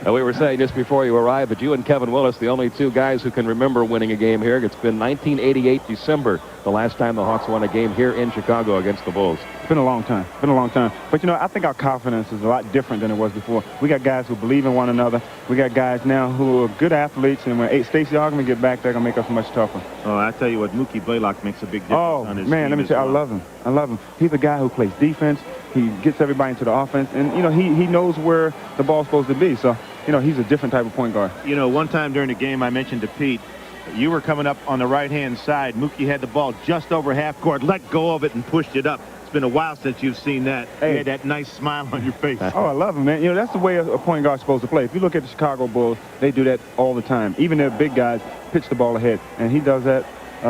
Now, we were saying just before you arrived that you and Kevin Wilis, the only two guys who can remember winning a game here. It's been 1988 December, the last time the Hawks won a game here in Chicago against the Bulls.
It's been a long time. It's been a long time. But, you know, I think our confidence is a lot different than it was before. We got guys who believe in one another. We got guys now who are good athletes, and when Stacey Augmon get back, they're going to make us much tougher.
Oh, I tell you what, Mookie Blaylock makes a big difference on his team.
Man, let me tell you, I love him. I love him. He's a guy who plays defense. He gets everybody into the offense, and, you know, he knows where the ball's supposed to be. So, you know, he's a different type of point guard.
You know, one time during the game I mentioned to Pete, you were coming up on the right-hand side. Mookie had the ball just over half court, let go of it, and pushed it up. It's been a while since you've seen that.
Hey.
You had that nice smile on your face.
Oh, I love him, man. You know, that's the way a point guard's supposed to play. If you look at the Chicago Bulls, they do that all the time. Even their big guys pitch the ball ahead, and he does that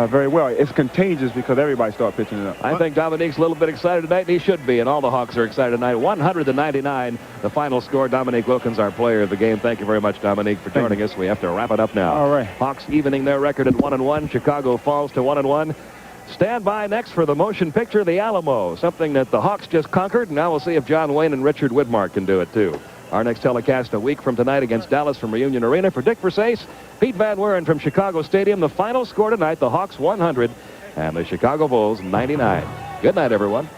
very well. It's contagious because everybody starts pitching it up.
I think Dominique's a little bit excited tonight, and he should be, and all the Hawks are excited tonight. 100-99, the final score. Dominique Wilkins, our player of the game. Thank you very much, Dominique, for joining us. We have to wrap it up now.
All right.
Hawks evening their record at 1-1. Chicago falls to 1-1. Stand by next for the motion picture, The Alamo, something that the Hawks just conquered, and now we'll see if John Wayne and Richard Widmark can do it, too. Our next telecast a week from tonight against Dallas from Reunion Arena. For Dick Versace, Pete Van Wieren from Chicago Stadium. The final score tonight, the Hawks 100 and the Chicago Bulls 99. Good night, everyone.